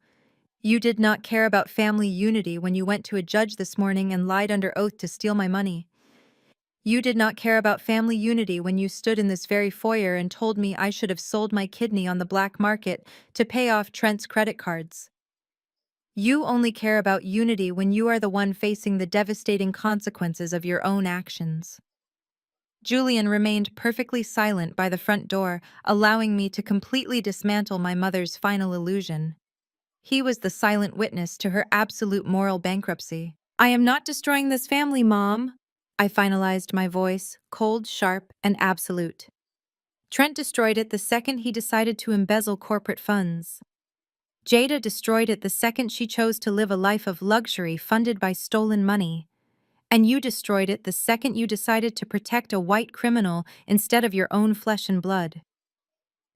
"You did not care about family unity when you went to a judge this morning and lied under oath to steal my money. You did not care about family unity when you stood in this very foyer and told me I should have sold my kidney on the black market to pay off Trent's credit cards. You only care about unity when you are the one facing the devastating consequences of your own actions." Julian remained perfectly silent by the front door, allowing me to completely dismantle my mother's final illusion. He was the silent witness to her absolute moral bankruptcy. "I am not destroying this family, Mom," I finalized, my voice cold, sharp, and absolute. "Trent destroyed it the second he decided to embezzle corporate funds. Jada destroyed it the second she chose to live a life of luxury funded by stolen money. And you destroyed it the second you decided to protect a white criminal instead of your own flesh and blood."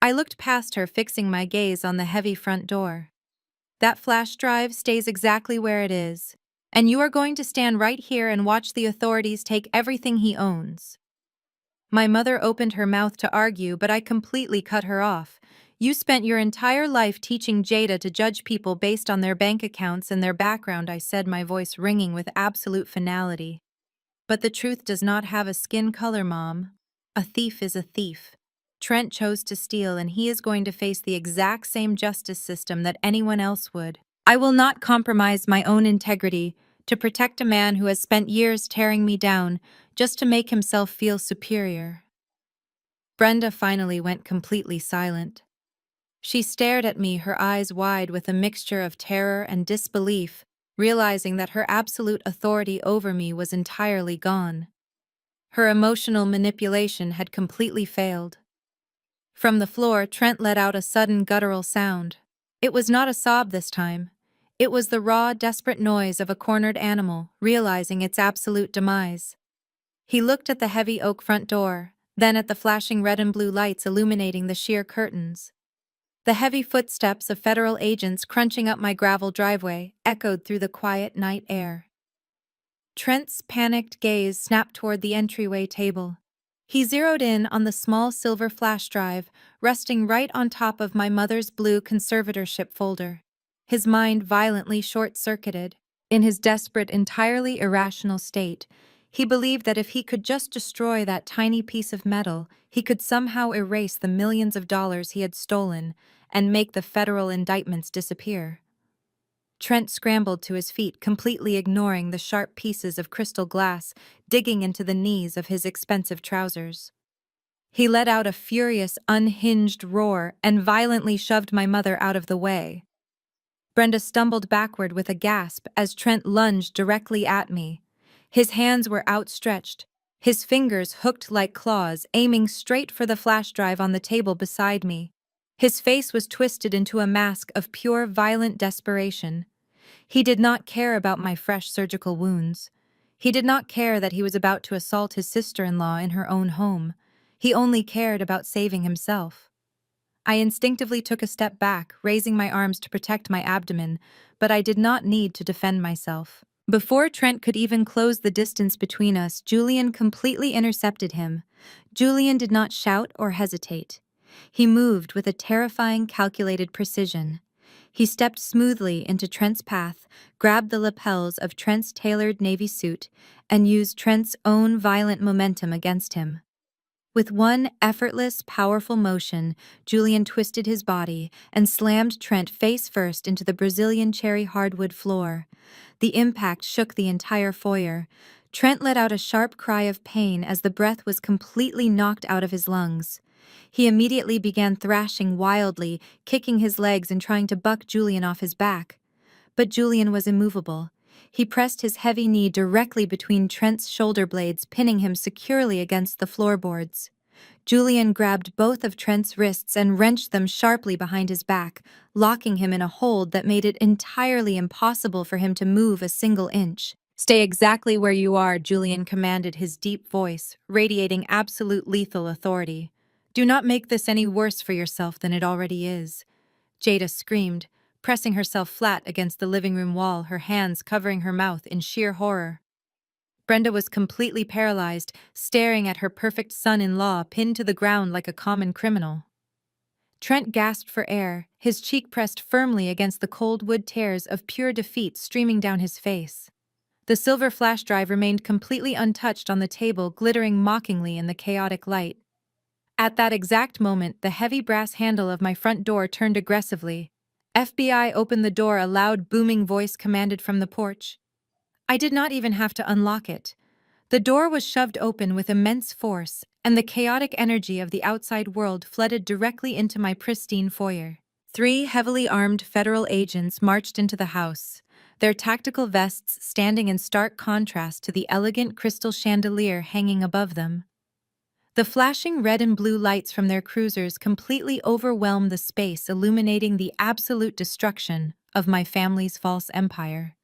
I looked past her, fixing my gaze on the heavy front door. "That flash drive stays exactly where it is. And you are going to stand right here and watch the authorities take everything he owns. My mother opened her mouth to argue, but I completely cut her off. You spent your entire life teaching Jada to judge people based on their bank accounts and their background, I said, my voice ringing with absolute finality. But the truth does not have a skin color, Mom. A thief is a thief. Trent chose to steal, and he is going to face the exact same justice system that anyone else would. I will not compromise my own integrity to protect a man who has spent years tearing me down just to make himself feel superior. Brenda finally went completely silent. She stared at me, her eyes wide with a mixture of terror and disbelief, realizing that her absolute authority over me was entirely gone. Her emotional manipulation had completely failed. From the floor, Trent let out a sudden guttural sound. It was not a sob this time. It was the raw, desperate noise of a cornered animal, realizing its absolute demise. He looked at the heavy oak front door, then at the flashing red and blue lights illuminating the sheer curtains. The heavy footsteps of federal agents crunching up my gravel driveway echoed through the quiet night air. Trent's panicked gaze snapped toward the entryway table. He zeroed in on the small silver flash drive, resting right on top of my mother's blue conservatorship folder. His mind violently short-circuited. In his desperate, entirely irrational state, he believed that if he could just destroy that tiny piece of metal, he could somehow erase the millions of dollars he had stolen and make the federal indictments disappear. Trent scrambled to his feet, completely ignoring the sharp pieces of crystal glass digging into the knees of his expensive trousers. He let out a furious, unhinged roar and violently shoved my mother out of the way. Brenda stumbled backward with a gasp as Trent lunged directly at me. His hands were outstretched, his fingers hooked like claws, aiming straight for the flash drive on the table beside me. His face was twisted into a mask of pure, violent desperation. He did not care about my fresh surgical wounds. He did not care that he was about to assault his sister-in-law in her own home. He only cared about saving himself. I instinctively took a step back, raising my arms to protect my abdomen, but I did not need to defend myself. Before Trent could even close the distance between us, Julian completely intercepted him. Julian did not shout or hesitate. He moved with a terrifying, calculated precision. He stepped smoothly into Trent's path, grabbed the lapels of Trent's tailored navy suit, and used Trent's own violent momentum against him. With one effortless, powerful motion, Julian twisted his body and slammed Trent face first into the Brazilian cherry hardwood floor. The impact shook the entire foyer. Trent let out a sharp cry of pain as the breath was completely knocked out of his lungs. He immediately began thrashing wildly, kicking his legs and trying to buck Julian off his back. But Julian was immovable. He pressed his heavy knee directly between Trent's shoulder blades, pinning him securely against the floorboards. Julian grabbed both of Trent's wrists and wrenched them sharply behind his back, locking him in a hold that made it entirely impossible for him to move a single inch. "Stay exactly where you are," Julian commanded, his deep voice, radiating absolute lethal authority. "Do not make this any worse for yourself than it already is." Jada screamed, pressing herself flat against the living room wall, her hands covering her mouth in sheer horror. Brenda was completely paralyzed, staring at her perfect son-in-law pinned to the ground like a common criminal. Trent gasped for air, his cheek pressed firmly against the cold wood tears of pure defeat streaming down his face. The silver flash drive remained completely untouched on the table, glittering mockingly in the chaotic light. At that exact moment, the heavy brass handle of my front door turned aggressively. "FBI, open the door," a loud, booming voice commanded from the porch. I did not even have to unlock it. The door was shoved open with immense force, and the chaotic energy of the outside world flooded directly into my pristine foyer. 3 heavily armed federal agents marched into the house, their tactical vests standing in stark contrast to the elegant crystal chandelier hanging above them. The flashing red and blue lights from their cruisers completely overwhelmed the space, illuminating the absolute destruction of my family's false empire.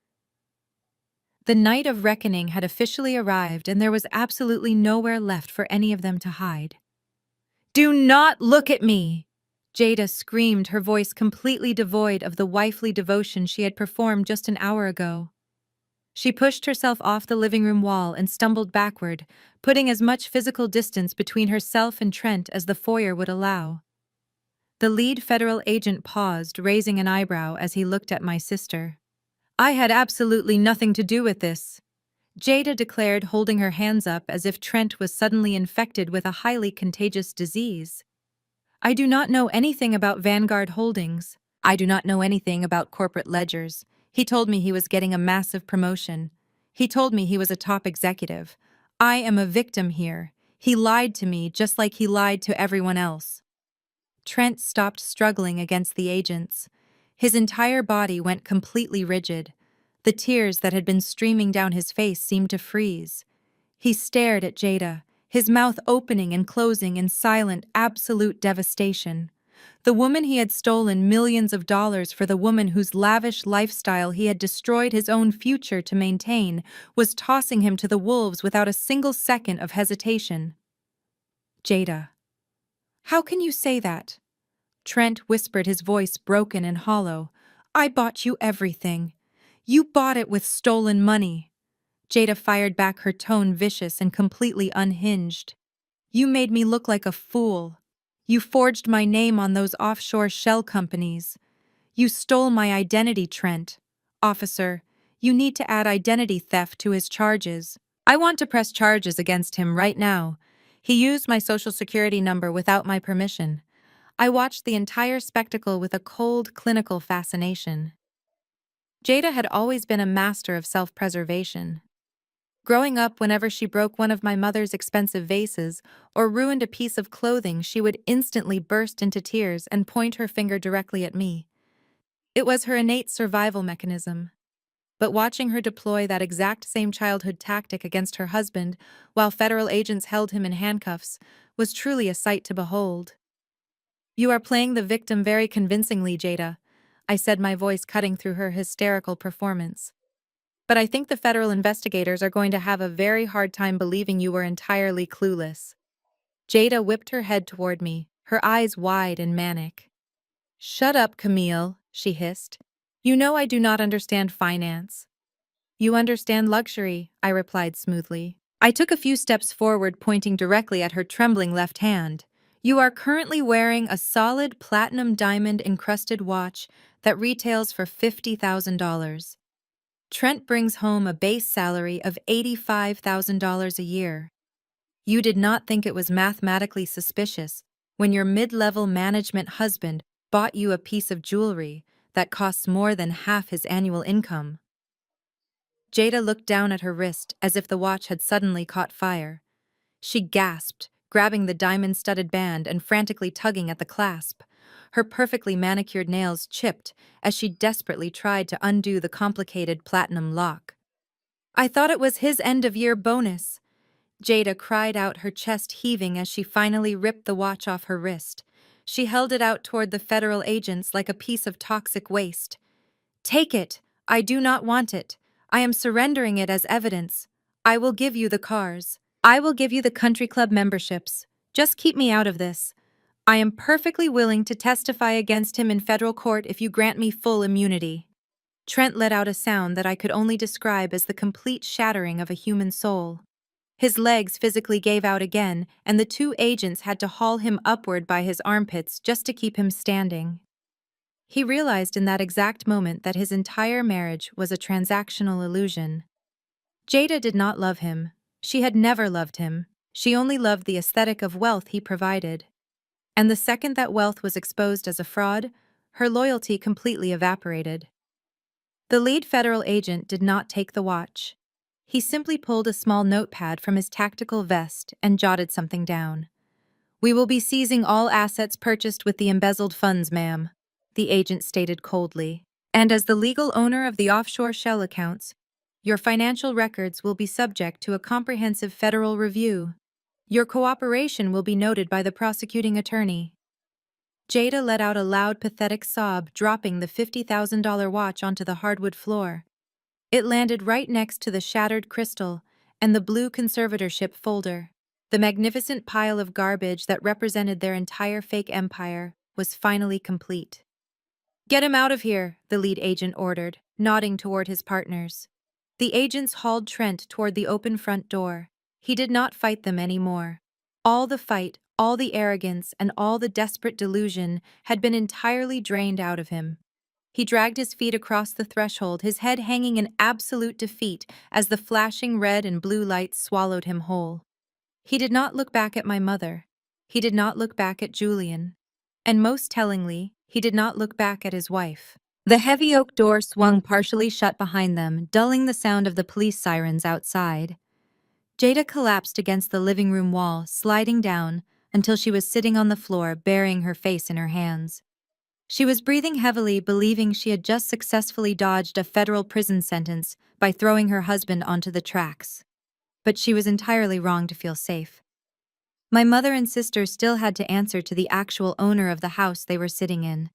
The night of reckoning had officially arrived, and there was absolutely nowhere left for any of them to hide. "Do not look at me!" Jada screamed, her voice completely devoid of the wifely devotion she had performed just an hour ago. She pushed herself off the living room wall and stumbled backward, putting as much physical distance between herself and Trent as the foyer would allow. The lead federal agent paused, raising an eyebrow as he looked at my sister. "I had absolutely nothing to do with this," Jada declared, holding her hands up as if Trent was suddenly infected with a highly contagious disease. "I do not know anything about Vanguard Holdings. I do not know anything about corporate ledgers. He told me he was getting a massive promotion. He told me he was a top executive. I am a victim here. He lied to me just like he lied to everyone else." Trent stopped struggling against the agents. His entire body went completely rigid. The tears that had been streaming down his face seemed to freeze. He stared at Jada, his mouth opening and closing in silent, absolute devastation. The woman he had stolen millions of dollars for, the woman whose lavish lifestyle he had destroyed his own future to maintain, was tossing him to the wolves without a single second of hesitation. "Jada, how can you say that?" Trent whispered, his voice broken and hollow. "I bought you everything. You bought it with stolen money." Jada fired back, her tone vicious and completely unhinged. "You made me look like a fool. You forged my name on those offshore shell companies. You stole my identity, Trent. Officer, you need to add identity theft to his charges. I want to press charges against him right now. He used my social security number without my permission." I watched the entire spectacle with a cold, clinical fascination. Jada had always been a master of self-preservation. Growing up, whenever she broke one of my mother's expensive vases or ruined a piece of clothing, she would instantly burst into tears and point her finger directly at me. It was her innate survival mechanism. But watching her deploy that exact same childhood tactic against her husband while federal agents held him in handcuffs was truly a sight to behold. "You are playing the victim very convincingly, Jada," I said, my voice cutting through her hysterical performance. "But I think the federal investigators are going to have a very hard time believing you were entirely clueless." Jada whipped her head toward me, her eyes wide and manic. "Shut up, Camille," she hissed. "You know I do not understand finance." "You understand luxury," I replied smoothly. I took a few steps forward, pointing directly at her trembling left hand. "You are currently wearing a solid platinum diamond-encrusted watch that retails for $50,000. Trent brings home a base salary of $85,000 a year. You did not think it was mathematically suspicious when your mid-level management husband bought you a piece of jewelry that costs more than half his annual income." Jada looked down at her wrist as if the watch had suddenly caught fire. She gasped, grabbing the diamond-studded band and frantically tugging at the clasp. Her perfectly manicured nails chipped as she desperately tried to undo the complicated platinum lock. "I thought it was his end-of-year bonus," Jada cried out, her chest heaving as she finally ripped the watch off her wrist. She held it out toward the federal agents like a piece of toxic waste. "Take it! I do not want it. I am surrendering it as evidence. I will give you the cars. I will give you the country club memberships. Just keep me out of this. I am perfectly willing to testify against him in federal court if you grant me full immunity." Trent let out a sound that I could only describe as the complete shattering of a human soul. His legs physically gave out again, and the two agents had to haul him upward by his armpits just to keep him standing. He realized in that exact moment that his entire marriage was a transactional illusion. Jada did not love him. She had never loved him. She only loved the aesthetic of wealth he provided. And the second that wealth was exposed as a fraud, her loyalty completely evaporated. The lead federal agent did not take the watch. He simply pulled a small notepad from his tactical vest and jotted something down. "We will be seizing all assets purchased with the embezzled funds, ma'am," the agent stated coldly. "And as the legal owner of the offshore shell accounts, your financial records will be subject to a comprehensive federal review. Your cooperation will be noted by the prosecuting attorney." Jada let out a loud, pathetic sob, dropping the $50,000 watch onto the hardwood floor. It landed right next to the shattered crystal and the blue conservatorship folder. The magnificent pile of garbage that represented their entire fake empire was finally complete. "Get him out of here," the lead agent ordered, nodding toward his partners. The agents hauled Trent toward the open front door. He did not fight them anymore. All the fight, all the arrogance, and all the desperate delusion had been entirely drained out of him. He dragged his feet across the threshold, his head hanging in absolute defeat as the flashing red and blue lights swallowed him whole. He did not look back at my mother. He did not look back at Julian. And most tellingly, he did not look back at his wife. The heavy oak door swung partially shut behind them, dulling the sound of the police sirens outside. Jada collapsed against the living room wall, sliding down until she was sitting on the floor, burying her face in her hands. She was breathing heavily, believing she had just successfully dodged a federal prison sentence by throwing her husband onto the tracks. But she was entirely wrong to feel safe. My mother and sister still had to answer to the actual owner of the house they were sitting in.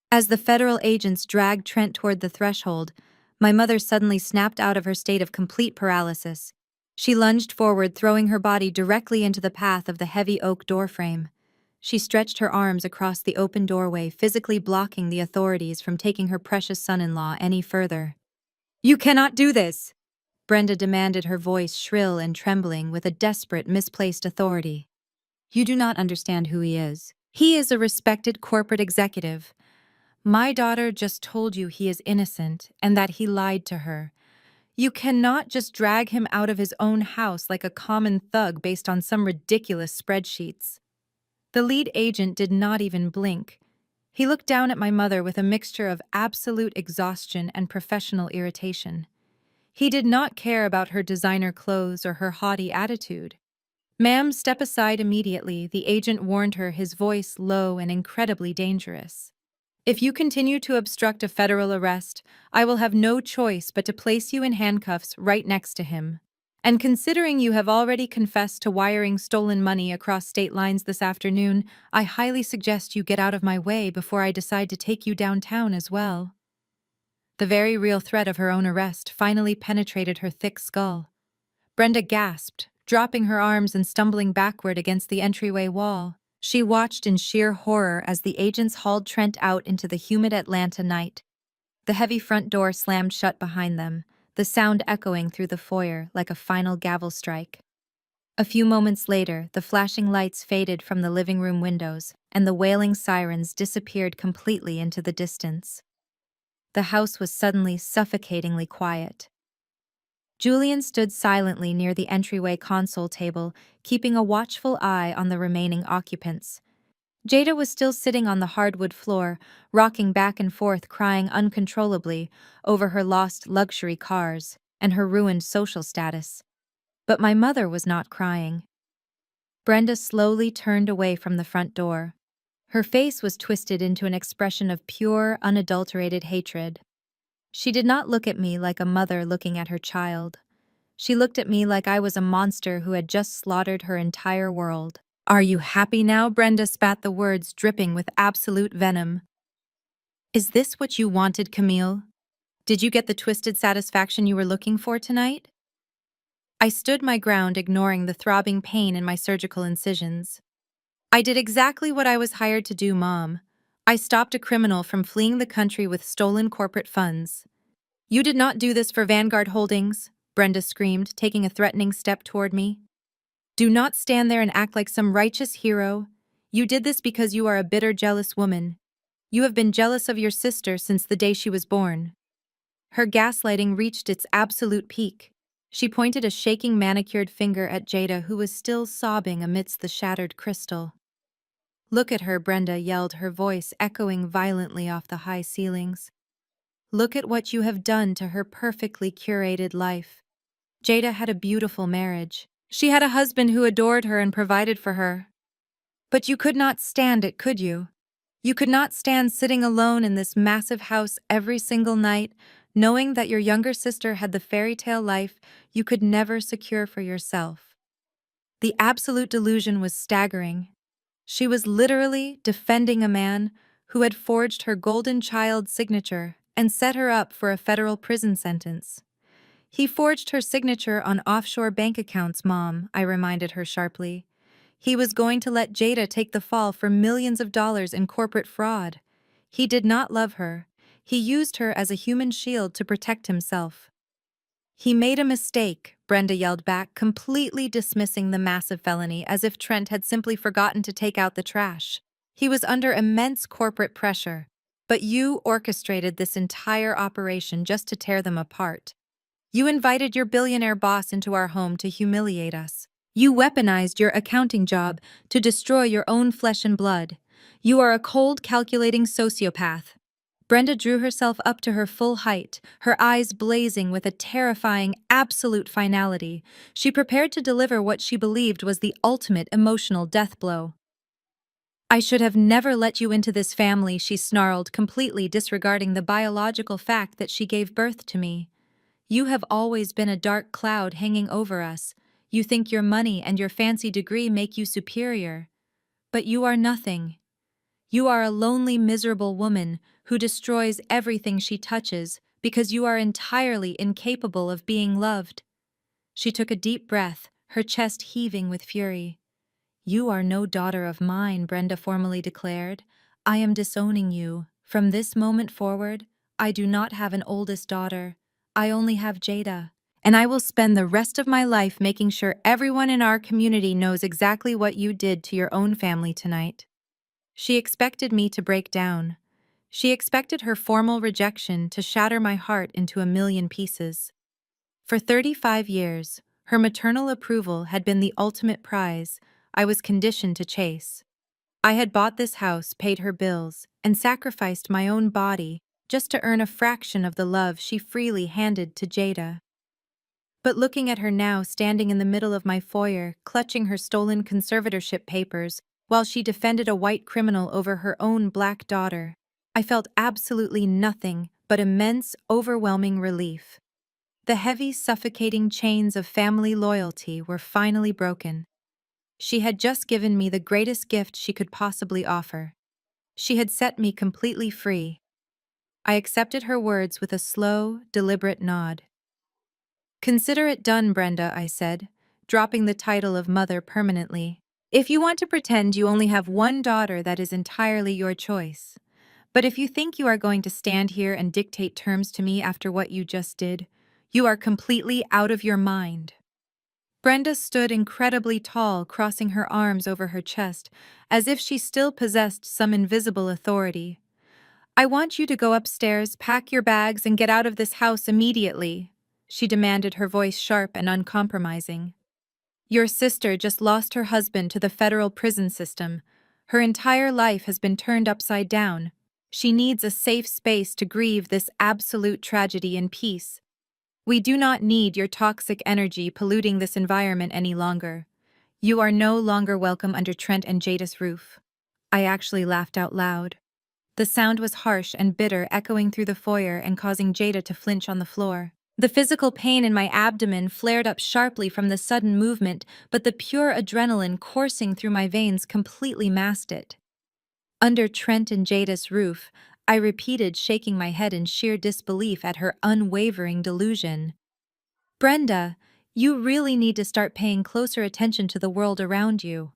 As the federal agents dragged Trent toward the threshold, my mother suddenly snapped out of her state of complete paralysis. She lunged forward, throwing her body directly into the path of the heavy oak doorframe. She stretched her arms across the open doorway, physically blocking the authorities from taking her precious son-in-law any further. "You cannot do this!" Brenda demanded, her voice shrill and trembling with a desperate, misplaced authority. "You do not understand who he is. He is a respected corporate executive. My daughter just told you he is innocent and that he lied to her. You cannot just drag him out of his own house like a common thug based on some ridiculous spreadsheets." The lead agent did not even blink. He looked down at my mother with a mixture of absolute exhaustion and professional irritation. He did not care about her designer clothes or her haughty attitude. "Ma'am, step aside immediately," the agent warned her, his voice low and incredibly dangerous. "If you continue to obstruct a federal arrest, I will have no choice but to place you in handcuffs right next to him. And considering you have already confessed to wiring stolen money across state lines this afternoon, I highly suggest you get out of my way before I decide to take you downtown as well." The very real threat of her own arrest finally penetrated her thick skull. Brenda gasped, dropping her arms and stumbling backward against the entryway wall. She watched in sheer horror as the agents hauled Trent out into the humid Atlanta night. The heavy front door slammed shut behind them, the sound echoing through the foyer like a final gavel strike. A few moments later, the flashing lights faded from the living room windows, and the wailing sirens disappeared completely into the distance. The house was suddenly suffocatingly quiet. Julian stood silently near the entryway console table, keeping a watchful eye on the remaining occupants. Jada was still sitting on the hardwood floor, rocking back and forth, crying uncontrollably over her lost luxury cars and her ruined social status. But my mother was not crying. Brenda slowly turned away from the front door. Her face was twisted into an expression of pure, unadulterated hatred. She did not look at me like a mother looking at her child. She looked at me like I was a monster who had just slaughtered her entire world. "Are you happy now?" Brenda spat the words, dripping with absolute venom. "Is this what you wanted, Camille? Did you get the twisted satisfaction you were looking for tonight?" I stood my ground, ignoring the throbbing pain in my surgical incisions. "I did exactly what I was hired to do, Mom. I stopped a criminal from fleeing the country with stolen corporate funds." "You did not do this for Vanguard Holdings," Brenda screamed, taking a threatening step toward me. "Do not stand there and act like some righteous hero. You did this because you are a bitter, jealous woman. You have been jealous of your sister since the day she was born." Her gaslighting reached its absolute peak. She pointed a shaking, manicured finger at Jada, who was still sobbing amidst the shattered crystal. "Look at her," Brenda yelled, her voice echoing violently off the high ceilings. "Look at what you have done to her perfectly curated life. Jada had a beautiful marriage. She had a husband who adored her and provided for her. But you could not stand it, could you? You could not stand sitting alone in this massive house every single night, knowing that your younger sister had the fairy tale life you could never secure for yourself." The absolute delusion was staggering. She was literally defending a man who had forged her golden child signature and set her up for a federal prison sentence. "He forged her signature on offshore bank accounts, Mom," I reminded her sharply. "He was going to let Jada take the fall for millions of dollars in corporate fraud. He did not love her. He used her as a human shield to protect himself." He made a mistake, Brenda yelled back, completely dismissing the massive felony as if Trent had simply forgotten to take out the trash. He was under immense corporate pressure, but you orchestrated this entire operation just to tear them apart. You invited your billionaire boss into our home to humiliate us. You weaponized your accounting job to destroy your own flesh and blood. You are a cold, calculating sociopath. Brenda drew herself up to her full height, her eyes blazing with a terrifying, absolute finality. She prepared to deliver what she believed was the ultimate emotional death blow. I should have never let you into this family, she snarled, completely disregarding the biological fact that she gave birth to me. You have always been a dark cloud hanging over us. You think your money and your fancy degree make you superior. But you are nothing. You are a lonely, miserable woman who destroys everything she touches because you are entirely incapable of being loved. She took a deep breath, her chest heaving with fury. You are no daughter of mine, Brenda formally declared. I am disowning you. From this moment forward, I do not have an oldest daughter. I only have Jada. And I will spend the rest of my life making sure everyone in our community knows exactly what you did to your own family tonight. She expected me to break down. She expected her formal rejection to shatter my heart into a million pieces. For 35 years, her maternal approval had been the ultimate prize I was conditioned to chase. I had bought this house, paid her bills, and sacrificed my own body just to earn a fraction of the love she freely handed to Jada. But looking at her now standing in the middle of my foyer, clutching her stolen conservatorship papers, while she defended a white criminal over her own black daughter, I felt absolutely nothing but immense, overwhelming relief. The heavy, suffocating chains of family loyalty were finally broken. She had just given me the greatest gift she could possibly offer. She had set me completely free. I accepted her words with a slow, deliberate nod. Consider it done, Brenda, I said, dropping the title of mother permanently. If you want to pretend you only have one daughter, that is entirely your choice. But if you think you are going to stand here and dictate terms to me after what you just did, you are completely out of your mind. Brenda stood incredibly tall, crossing her arms over her chest, as if she still possessed some invisible authority. I want you to go upstairs, pack your bags, and get out of this house immediately, she demanded, her voice sharp and uncompromising. Your sister just lost her husband to the federal prison system. Her entire life has been turned upside down. She needs a safe space to grieve this absolute tragedy in peace. We do not need your toxic energy polluting this environment any longer. You are no longer welcome under Trent and Jada's roof. I actually laughed out loud. The sound was harsh and bitter, echoing through the foyer and causing Jada to flinch on the floor. The physical pain in my abdomen flared up sharply from the sudden movement, but the pure adrenaline coursing through my veins completely masked it. Under Trent and Jada's roof, I repeated, shaking my head in sheer disbelief at her unwavering delusion. Brenda, you really need to start paying closer attention to the world around you.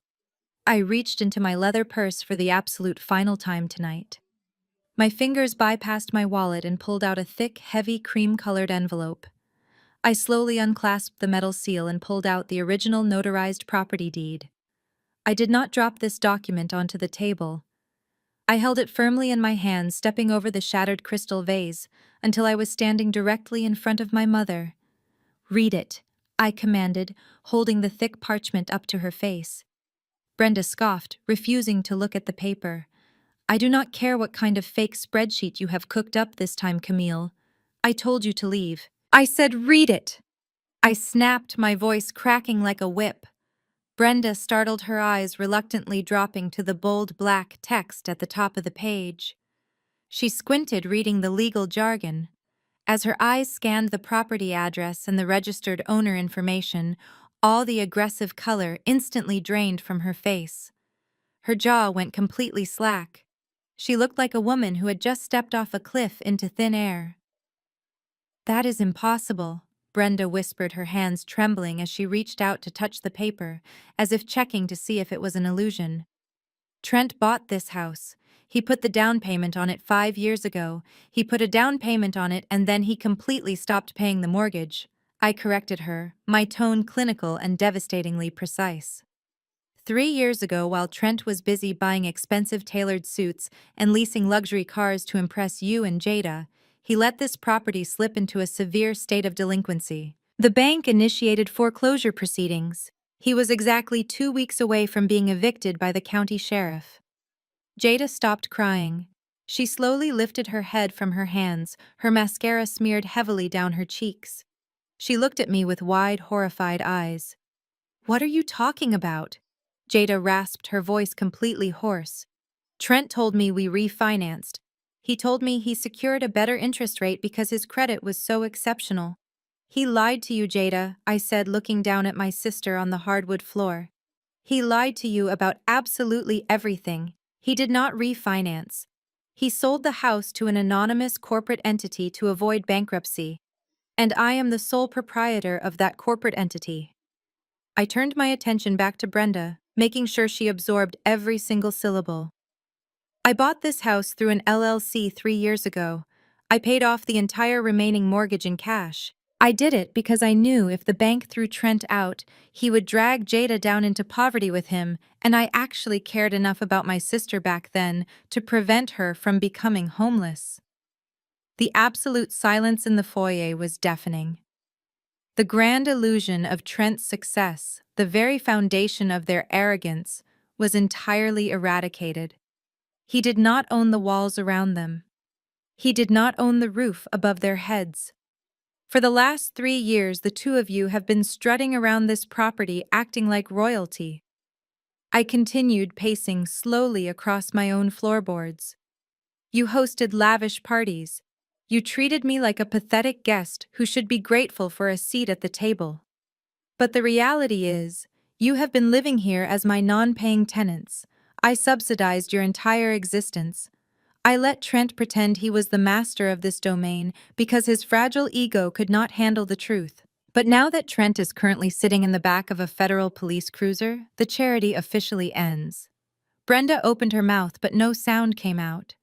I reached into my leather purse for the absolute final time tonight. My fingers bypassed my wallet and pulled out a thick, heavy, cream-colored envelope. I slowly unclasped the metal seal and pulled out the original notarized property deed. I did not drop this document onto the table. I held it firmly in my hands, stepping over the shattered crystal vase until I was standing directly in front of my mother. Read it, I commanded, holding the thick parchment up to her face. Brenda scoffed, refusing to look at the paper. I do not care what kind of fake spreadsheet you have cooked up this time, Camille. I told you to leave. I said, read it! I snapped, my voice cracking like a whip. Brenda startled, her eyes reluctantly dropping to the bold black text at the top of the page. She squinted, reading the legal jargon. As her eyes scanned the property address and the registered owner information, all the aggressive color instantly drained from her face. Her jaw went completely slack. She looked like a woman who had just stepped off a cliff into thin air. That is impossible, Brenda whispered, her hands trembling as she reached out to touch the paper, as if checking to see if it was an illusion. Trent bought this house. He put the down payment on it 5 years ago. He put a down payment on it and then he completely stopped paying the mortgage. I corrected her, my tone clinical and devastatingly precise. 3 years ago, while Trent was busy buying expensive tailored suits and leasing luxury cars to impress you and Jada, he let this property slip into a severe state of delinquency. The bank initiated foreclosure proceedings. He was exactly 2 weeks away from being evicted by the county sheriff. Jada stopped crying. She slowly lifted her head from her hands, her mascara smeared heavily down her cheeks. She looked at me with wide, horrified eyes. "What are you talking about?" Jada rasped, her voice completely hoarse. "Trent told me we refinanced. He told me he secured a better interest rate because his credit was so exceptional." "He lied to you, Jada," I said, looking down at my sister on the hardwood floor. "He lied to you about absolutely everything. He did not refinance. He sold the house to an anonymous corporate entity to avoid bankruptcy. And I am the sole proprietor of that corporate entity." I turned my attention back to Brenda, making sure she absorbed every single syllable. "I bought this house through an LLC 3 years ago. I paid off the entire remaining mortgage in cash. I did it because I knew if the bank threw Trent out, he would drag Jada down into poverty with him, and I actually cared enough about my sister back then to prevent her from becoming homeless." The absolute silence in the foyer was deafening. The grand illusion of Trent's success, the very foundation of their arrogance, was entirely eradicated. He did not own the walls around them. He did not own the roof above their heads. "For the last 3 years, the two of you have been strutting around this property acting like royalty." I continued, pacing slowly across my own floorboards. "You hosted lavish parties. You treated me like a pathetic guest who should be grateful for a seat at the table. But the reality is, you have been living here as my non-paying tenants. I subsidized your entire existence. I let Trent pretend he was the master of this domain because his fragile ego could not handle the truth. But now that Trent is currently sitting in the back of a federal police cruiser, the charity officially ends." Brenda opened her mouth, but no sound came out.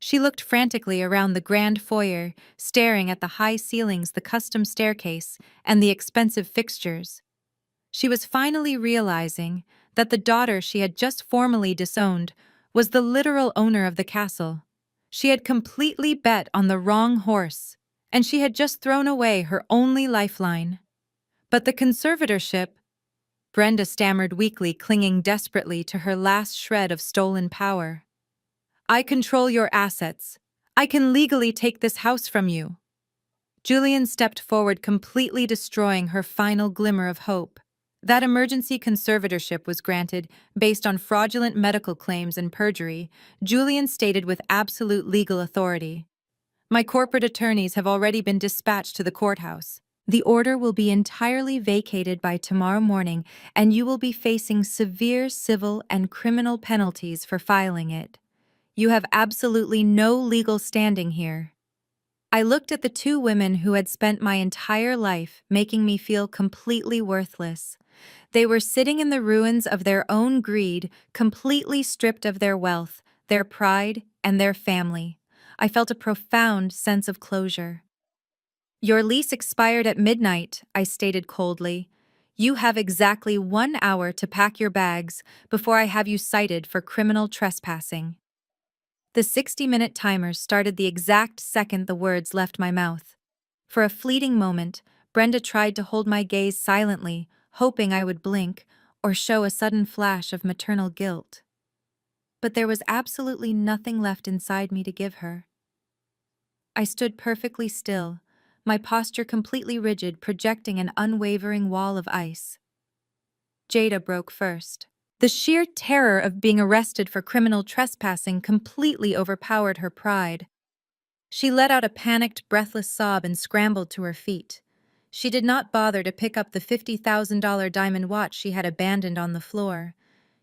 She looked frantically around the grand foyer, staring at the high ceilings, the custom staircase, and the expensive fixtures. She was finally realizing that the daughter she had just formally disowned was the literal owner of the castle. She had completely bet on the wrong horse, and she had just thrown away her only lifeline. "But the conservatorship," Brenda stammered weakly, clinging desperately to her last shred of stolen power. "I control your assets. I can legally take this house from you." Julian stepped forward, completely destroying her final glimmer of hope. That emergency conservatorship was granted based on fraudulent medical claims and perjury, Julian stated with absolute legal authority. "My corporate attorneys have already been dispatched to the courthouse. The order will be entirely vacated by tomorrow morning, and you will be facing severe civil and criminal penalties for filing it. You have absolutely no legal standing here." I looked at the two women who had spent my entire life making me feel completely worthless. They were sitting in the ruins of their own greed, completely stripped of their wealth, their pride, and their family. I felt a profound sense of closure. "Your lease expired at midnight," I stated coldly. "You have exactly 1 hour to pack your bags before I have you cited for criminal trespassing." The 60-minute timer started the exact second the words left my mouth. For a fleeting moment, Brenda tried to hold my gaze silently, hoping I would blink or show a sudden flash of maternal guilt. But there was absolutely nothing left inside me to give her. I stood perfectly still, my posture completely rigid, projecting an unwavering wall of ice. Jada broke first. The sheer terror of being arrested for criminal trespassing completely overpowered her pride. She let out a panicked, breathless sob and scrambled to her feet. She did not bother to pick up the $50,000 diamond watch she had abandoned on the floor.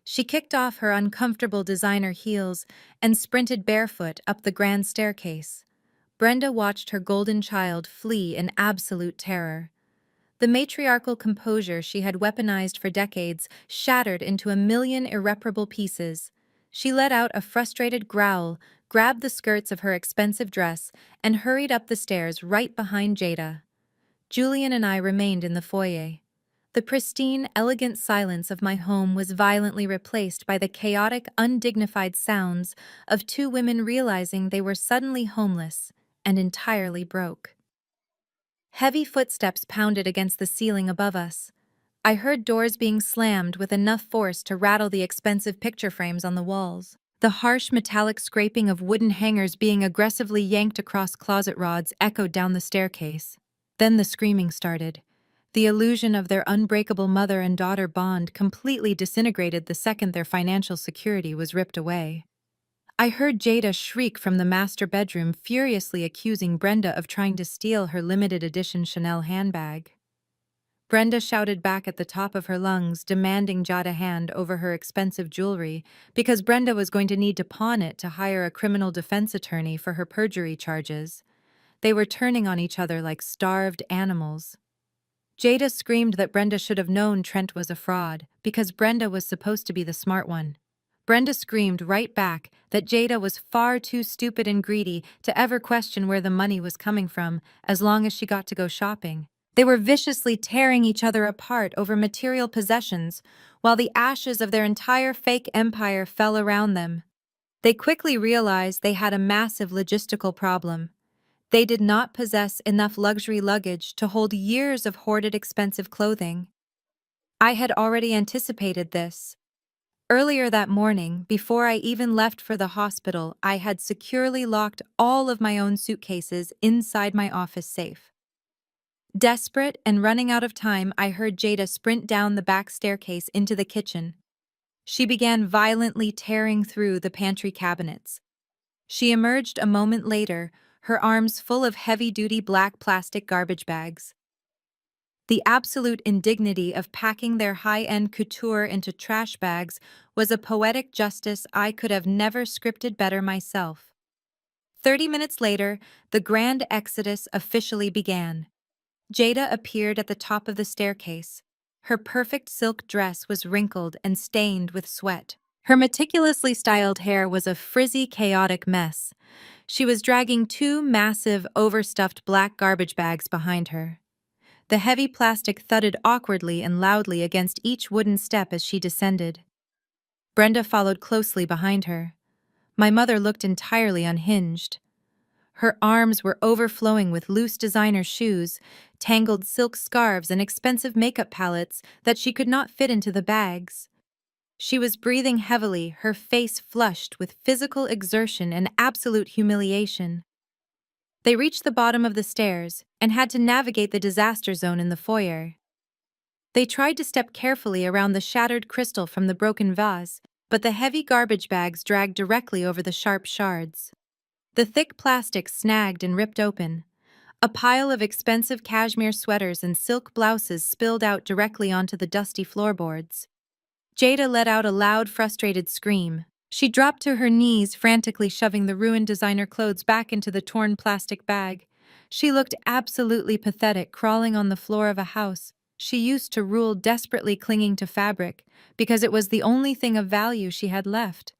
She kicked off her uncomfortable designer heels and sprinted barefoot up the grand staircase. Brenda watched her golden child flee in absolute terror. The matriarchal composure she had weaponized for decades shattered into a million irreparable pieces. She let out a frustrated growl, grabbed the skirts of her expensive dress, and hurried up the stairs right behind Jada. Julian and I remained in the foyer. The pristine, elegant silence of my home was violently replaced by the chaotic, undignified sounds of two women realizing they were suddenly homeless and entirely broke. Heavy footsteps pounded against the ceiling above us. I heard doors being slammed with enough force to rattle the expensive picture frames on the walls. The harsh metallic scraping of wooden hangers being aggressively yanked across closet rods echoed down the staircase. Then the screaming started. The illusion of their unbreakable mother and daughter bond completely disintegrated the second their financial security was ripped away. I heard Jada shriek from the master bedroom, furiously accusing Brenda of trying to steal her limited edition Chanel handbag. Brenda shouted back at the top of her lungs, demanding Jada hand over her expensive jewelry because Brenda was going to need to pawn it to hire a criminal defense attorney for her perjury charges. They were turning on each other like starved animals. Jada screamed that Brenda should have known Trent was a fraud because Brenda was supposed to be the smart one. Brenda screamed right back that Jada was far too stupid and greedy to ever question where the money was coming from as long as she got to go shopping. They were viciously tearing each other apart over material possessions while the ashes of their entire fake empire fell around them. They quickly realized they had a massive logistical problem. They did not possess enough luxury luggage to hold years of hoarded expensive clothing. I had already anticipated this. Earlier that morning, before I even left for the hospital, I had securely locked all of my own suitcases inside my office safe. Desperate and running out of time, I heard Jada sprint down the back staircase into the kitchen. She began violently tearing through the pantry cabinets. She emerged a moment later, her arms full of heavy-duty black plastic garbage bags. The absolute indignity of packing their high-end couture into trash bags was a poetic justice I could have never scripted better myself. 30 minutes later, the grand exodus officially began. Jada appeared at the top of the staircase. Her perfect silk dress was wrinkled and stained with sweat. Her meticulously styled hair was a frizzy, chaotic mess. She was dragging two massive, overstuffed black garbage bags behind her. The heavy plastic thudded awkwardly and loudly against each wooden step as she descended. Brenda followed closely behind her. My mother looked entirely unhinged. Her arms were overflowing with loose designer shoes, tangled silk scarves, and expensive makeup palettes that she could not fit into the bags. She was breathing heavily, her face flushed with physical exertion and absolute humiliation. They reached the bottom of the stairs and had to navigate the disaster zone in the foyer. They tried to step carefully around the shattered crystal from the broken vase, but the heavy garbage bags dragged directly over the sharp shards. The thick plastic snagged and ripped open. A pile of expensive cashmere sweaters and silk blouses spilled out directly onto the dusty floorboards. Jada let out a loud, frustrated scream. She dropped to her knees, frantically shoving the ruined designer clothes back into the torn plastic bag. She looked absolutely pathetic, crawling on the floor of a house she used to rule, desperately clinging to fabric, because it was the only thing of value she had left.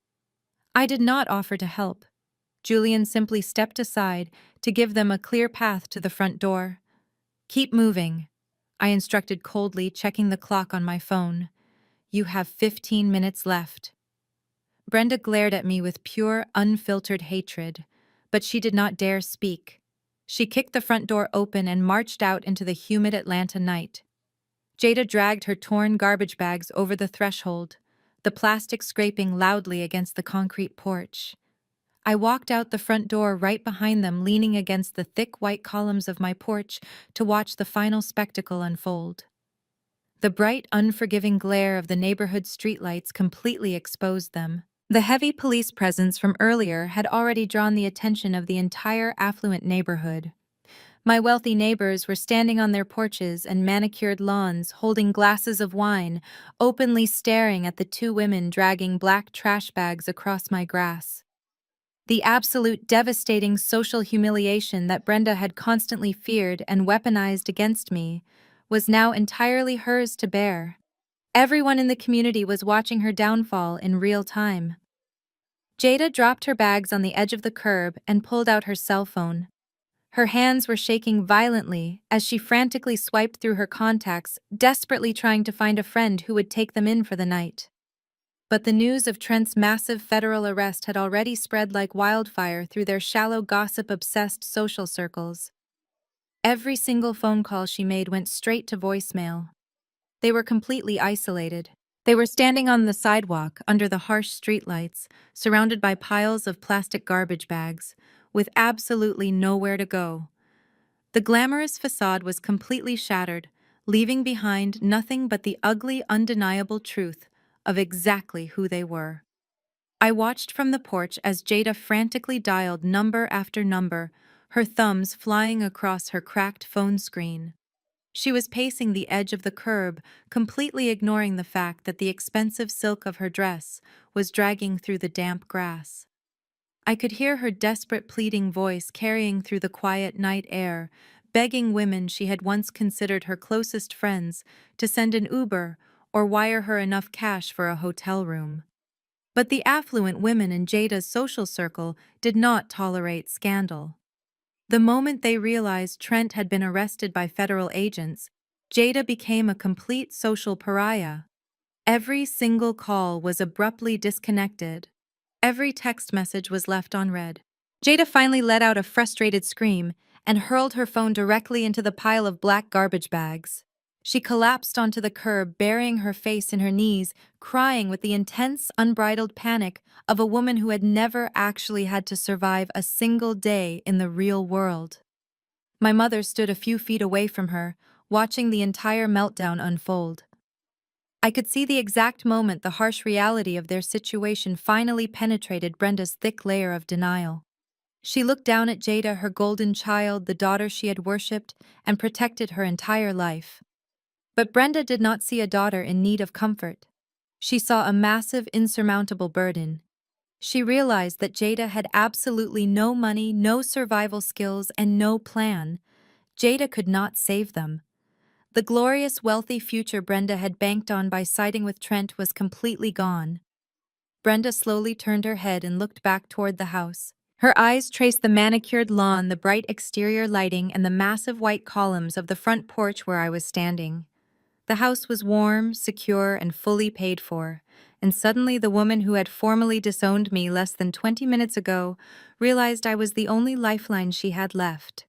I did not offer to help. Julian simply stepped aside to give them a clear path to the front door. "Keep moving," I instructed coldly, checking the clock on my phone. "You have 15 minutes left." Brenda glared at me with pure, unfiltered hatred, but she did not dare speak. She kicked the front door open and marched out into the humid Atlanta night. Jada dragged her torn garbage bags over the threshold, the plastic scraping loudly against the concrete porch. I walked out the front door right behind them, leaning against the thick white columns of my porch to watch the final spectacle unfold. The bright, unforgiving glare of the neighborhood streetlights completely exposed them. The heavy police presence from earlier had already drawn the attention of the entire affluent neighborhood. My wealthy neighbors were standing on their porches and manicured lawns, holding glasses of wine, openly staring at the two women dragging black trash bags across my grass. The absolute devastating social humiliation that Brenda had constantly feared and weaponized against me was now entirely hers to bear. Everyone in the community was watching her downfall in real time. Jada dropped her bags on the edge of the curb and pulled out her cell phone. Her hands were shaking violently as she frantically swiped through her contacts, desperately trying to find a friend who would take them in for the night. But the news of Trent's massive federal arrest had already spread like wildfire through their shallow gossip-obsessed social circles. Every single phone call she made went straight to voicemail. They were completely isolated. They were standing on the sidewalk under the harsh streetlights, surrounded by piles of plastic garbage bags, with absolutely nowhere to go. The glamorous facade was completely shattered, leaving behind nothing but the ugly, undeniable truth of exactly who they were. I watched from the porch as Jada frantically dialed number after number, her thumbs flying across her cracked phone screen. She was pacing the edge of the curb, completely ignoring the fact that the expensive silk of her dress was dragging through the damp grass. I could hear her desperate pleading voice carrying through the quiet night air, begging women she had once considered her closest friends to send an Uber or wire her enough cash for a hotel room. But the affluent women in Jada's social circle did not tolerate scandal. The moment they realized Trent had been arrested by federal agents, Jada became a complete social pariah. Every single call was abruptly disconnected. Every text message was left unread. Jada finally let out a frustrated scream and hurled her phone directly into the pile of black garbage bags. She collapsed onto the curb, burying her face in her knees, crying with the intense, unbridled panic of a woman who had never actually had to survive a single day in the real world. My mother stood a few feet away from her, watching the entire meltdown unfold. I could see the exact moment the harsh reality of their situation finally penetrated Brenda's thick layer of denial. She looked down at Jada, her golden child, the daughter she had worshipped and protected her entire life. But Brenda did not see a daughter in need of comfort. She saw a massive, insurmountable burden. She realized that Jada had absolutely no money, no survival skills, and no plan. Jada could not save them. The glorious, wealthy future Brenda had banked on by siding with Trent was completely gone. Brenda slowly turned her head and looked back toward the house. Her eyes traced the manicured lawn, the bright exterior lighting, and the massive white columns of the front porch where I was standing. The house was warm, secure, and fully paid for, and suddenly the woman who had formally disowned me less than 20 minutes ago realized I was the only lifeline she had left.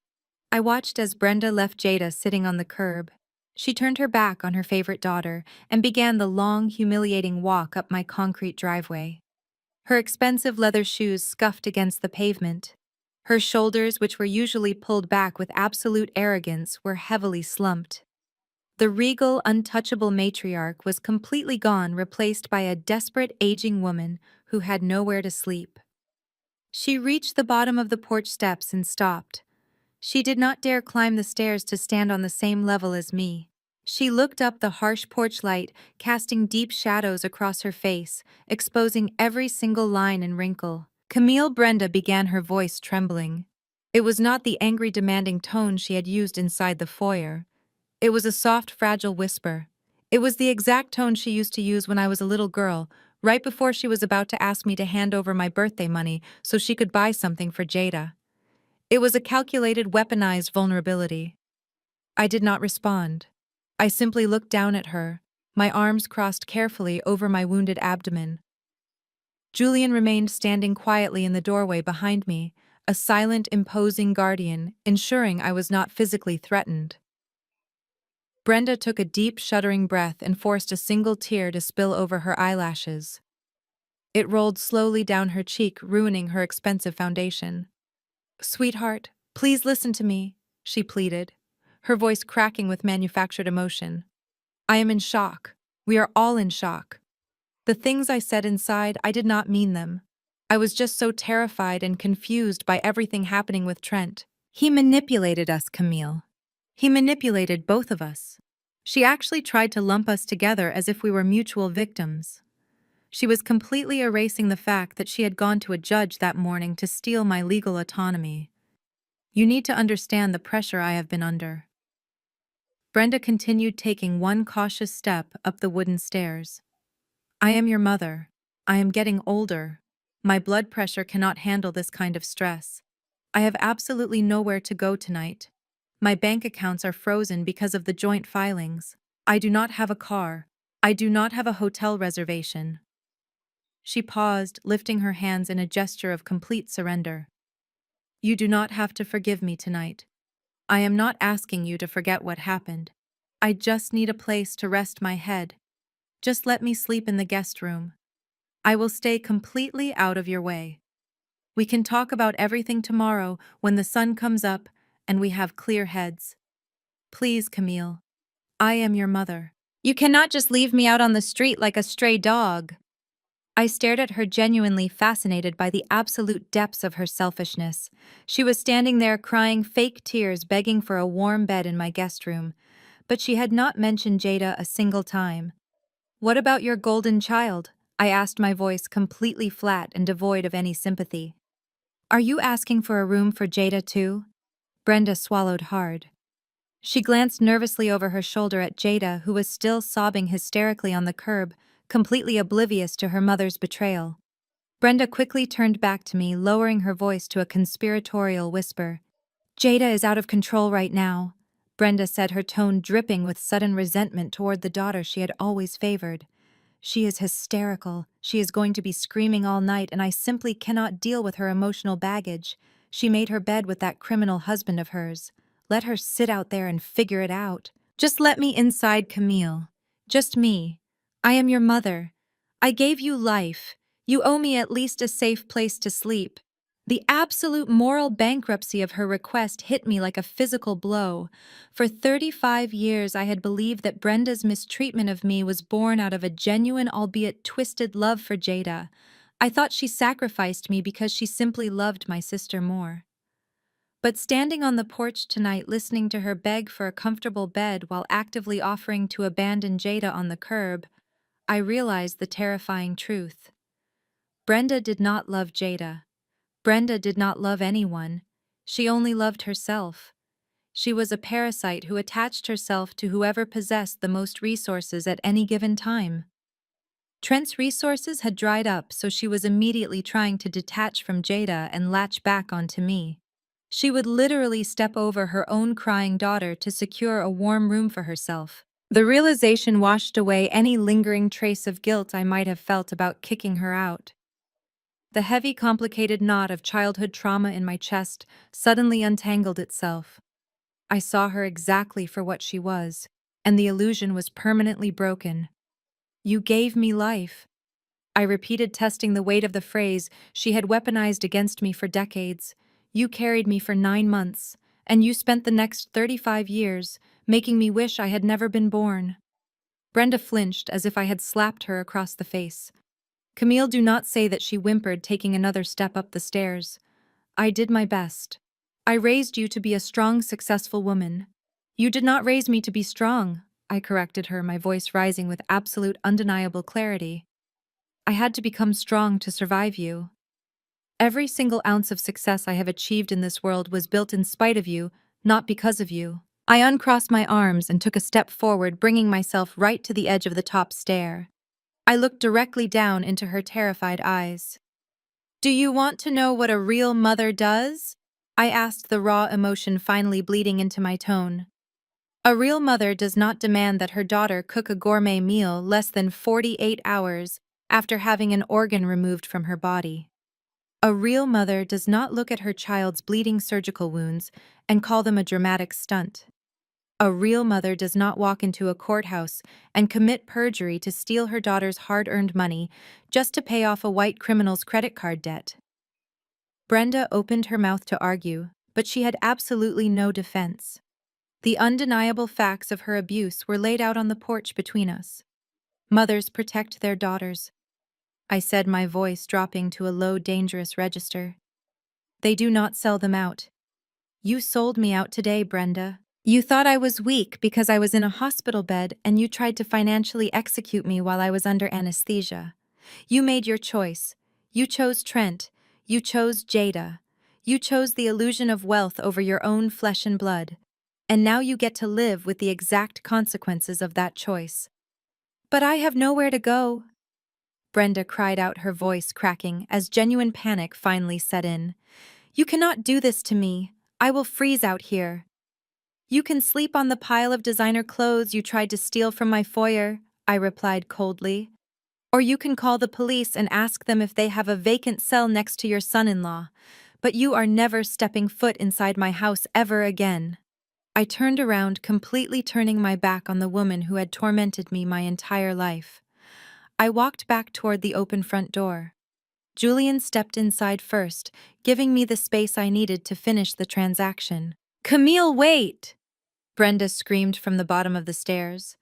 I watched as Brenda left Jada sitting on the curb. She turned her back on her favorite daughter and began the long, humiliating walk up my concrete driveway. Her expensive leather shoes scuffed against the pavement. Her shoulders, which were usually pulled back with absolute arrogance, were heavily slumped. The regal, untouchable matriarch was completely gone, replaced by a desperate, aging woman who had nowhere to sleep. She reached the bottom of the porch steps and stopped. She did not dare climb the stairs to stand on the same level as me. She looked up the harsh porch light, casting deep shadows across her face, exposing every single line and wrinkle. Camille, Brenda began, her voice trembling. It was not the angry, demanding tone she had used inside the foyer. It was a soft, fragile whisper. It was the exact tone she used to use when I was a little girl, right before she was about to ask me to hand over my birthday money so she could buy something for Jada. It was a calculated, weaponized vulnerability. I did not respond. I simply looked down at her, my arms crossed carefully over my wounded abdomen. Julian remained standing quietly in the doorway behind me, a silent, imposing guardian, ensuring I was not physically threatened. Brenda took a deep, shuddering breath and forced a single tear to spill over her eyelashes. It rolled slowly down her cheek, ruining her expensive foundation. "Sweetheart, please listen to me," she pleaded, her voice cracking with manufactured emotion. "I am in shock. We are all in shock. The things I said inside, I did not mean them. I was just so terrified and confused by everything happening with Trent. He manipulated us, Camille. He manipulated both of us. She actually tried to lump us together as if we were mutual victims. She was completely erasing the fact that she had gone to a judge that morning to steal my legal autonomy. You need to understand the pressure I have been under." Brenda continued, taking one cautious step up the wooden stairs. "I am your mother. I am getting older. My blood pressure cannot handle this kind of stress. I have absolutely nowhere to go tonight. My bank accounts are frozen because of the joint filings. I do not have a car. I do not have a hotel reservation. She paused, lifting her hands in a gesture of complete surrender. You do not have to forgive me tonight. I am not asking you to forget what happened. I just need a place to rest my head. Just let me sleep in the guest room. I will stay completely out of your way. We can talk about everything tomorrow when the sun comes up and we have clear heads. Please, Camille. I am your mother. You cannot just leave me out on the street like a stray dog. I stared at her, genuinely fascinated by the absolute depths of her selfishness. She was standing there crying fake tears, begging for a warm bed in my guest room. But she had not mentioned Jada a single time. What about your golden child? I asked, my voice completely flat and devoid of any sympathy. Are you asking for a room for Jada too? Brenda swallowed hard. She glanced nervously over her shoulder at Jada, who was still sobbing hysterically on the curb, completely oblivious to her mother's betrayal. Brenda quickly turned back to me, lowering her voice to a conspiratorial whisper. Jada is out of control right now, Brenda said, her tone dripping with sudden resentment toward the daughter she had always favored. She is hysterical. She is going to be screaming all night, and I simply cannot deal with her emotional baggage. She made her bed with that criminal husband of hers. Let her sit out there and figure it out. Just let me inside, Camille. Just me. I am your mother. I gave you life. You owe me at least a safe place to sleep. The absolute moral bankruptcy of her request hit me like a physical blow. For 35 years, I had believed that Brenda's mistreatment of me was born out of a genuine, albeit twisted, love for Jada. I thought she sacrificed me because she simply loved my sister more. But standing on the porch tonight, listening to her beg for a comfortable bed while actively offering to abandon Jada on the curb, I realized the terrifying truth. Brenda did not love Jada. Brenda did not love anyone. She only loved herself. She was a parasite who attached herself to whoever possessed the most resources at any given time. Trent's resources had dried up, so she was immediately trying to detach from Jada and latch back onto me. She would literally step over her own crying daughter to secure a warm room for herself. The realization washed away any lingering trace of guilt I might have felt about kicking her out. The heavy, complicated knot of childhood trauma in my chest suddenly untangled itself. I saw her exactly for what she was, and the illusion was permanently broken. You gave me life. I repeated, testing the weight of the phrase she had weaponized against me for decades. You carried me for 9 months, and you spent the next 35 years making me wish I had never been born. Brenda flinched as if I had slapped her across the face. Camille, do not say that, she whimpered, taking another step up the stairs. I did my best. I raised you to be a strong, successful woman. You did not raise me to be strong, I corrected her, my voice rising with absolute, undeniable clarity. I had to become strong to survive you. Every single ounce of success I have achieved in this world was built in spite of you, not because of you. I uncrossed my arms and took a step forward, bringing myself right to the edge of the top stair. I looked directly down into her terrified eyes. Do you want to know what a real mother does? I asked, the raw emotion finally bleeding into my tone. A real mother does not demand that her daughter cook a gourmet meal less than 48 hours after having an organ removed from her body. A real mother does not look at her child's bleeding surgical wounds and call them a dramatic stunt. A real mother does not walk into a courthouse and commit perjury to steal her daughter's hard-earned money just to pay off a white criminal's credit card debt. Brenda opened her mouth to argue, but she had absolutely no defense. The undeniable facts of her abuse were laid out on the porch between us. Mothers protect their daughters, I said, my voice dropping to a low, dangerous register. They do not sell them out. You sold me out today, Brenda. You thought I was weak because I was in a hospital bed, and you tried to financially execute me while I was under anesthesia. You made your choice. You chose Trent. You chose Jada. You chose the illusion of wealth over your own flesh and blood. And now you get to live with the exact consequences of that choice. But I have nowhere to go, Brenda cried out, her voice cracking as genuine panic finally set in. You cannot do this to me. I will freeze out here. You can sleep on the pile of designer clothes you tried to steal from my foyer, I replied coldly. Or you can call the police and ask them if they have a vacant cell next to your son-in-law. But you are never stepping foot inside my house ever again. I turned around, completely turning my back on the woman who had tormented me my entire life. I walked back toward the open front door. Julian stepped inside first, giving me the space I needed to finish the transaction. "Camille, wait!" Brenda screamed from the bottom of the stairs,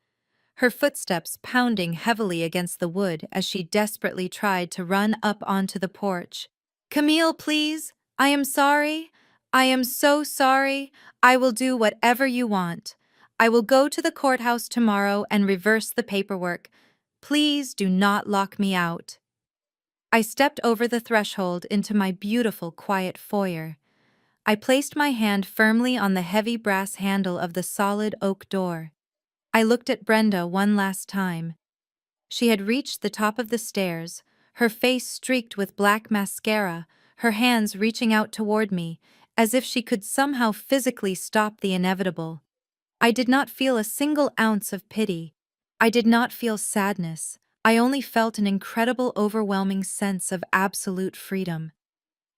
her footsteps pounding heavily against the wood as she desperately tried to run up onto the porch. "Camille, please! I am sorry. I am so sorry. I will do whatever you want. I will go to the courthouse tomorrow and reverse the paperwork. Please do not lock me out." I stepped over the threshold into my beautiful, quiet foyer. I placed my hand firmly on the heavy brass handle of the solid oak door. I looked at Brenda one last time. She had reached the top of the stairs, her face streaked with black mascara, her hands reaching out toward me, as if she could somehow physically stop the inevitable. I did not feel a single ounce of pity. I did not feel sadness. I only felt an incredible, overwhelming sense of absolute freedom.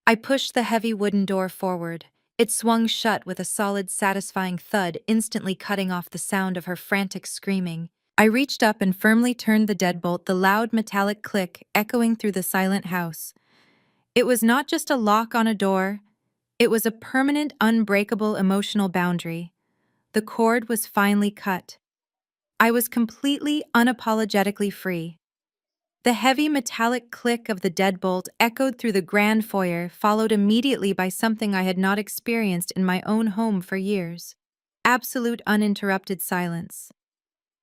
I pushed the heavy wooden door forward. It swung shut with a solid, satisfying thud, instantly cutting off the sound of her frantic screaming. I reached up and firmly turned the deadbolt, the loud metallic click echoing through the silent house. It was not just a lock on a door, it was a permanent, unbreakable emotional boundary. The cord was finally cut. I was completely, unapologetically free. The heavy metallic click of the deadbolt echoed through the grand foyer, followed immediately by something I had not experienced in my own home for years. Absolute uninterrupted silence.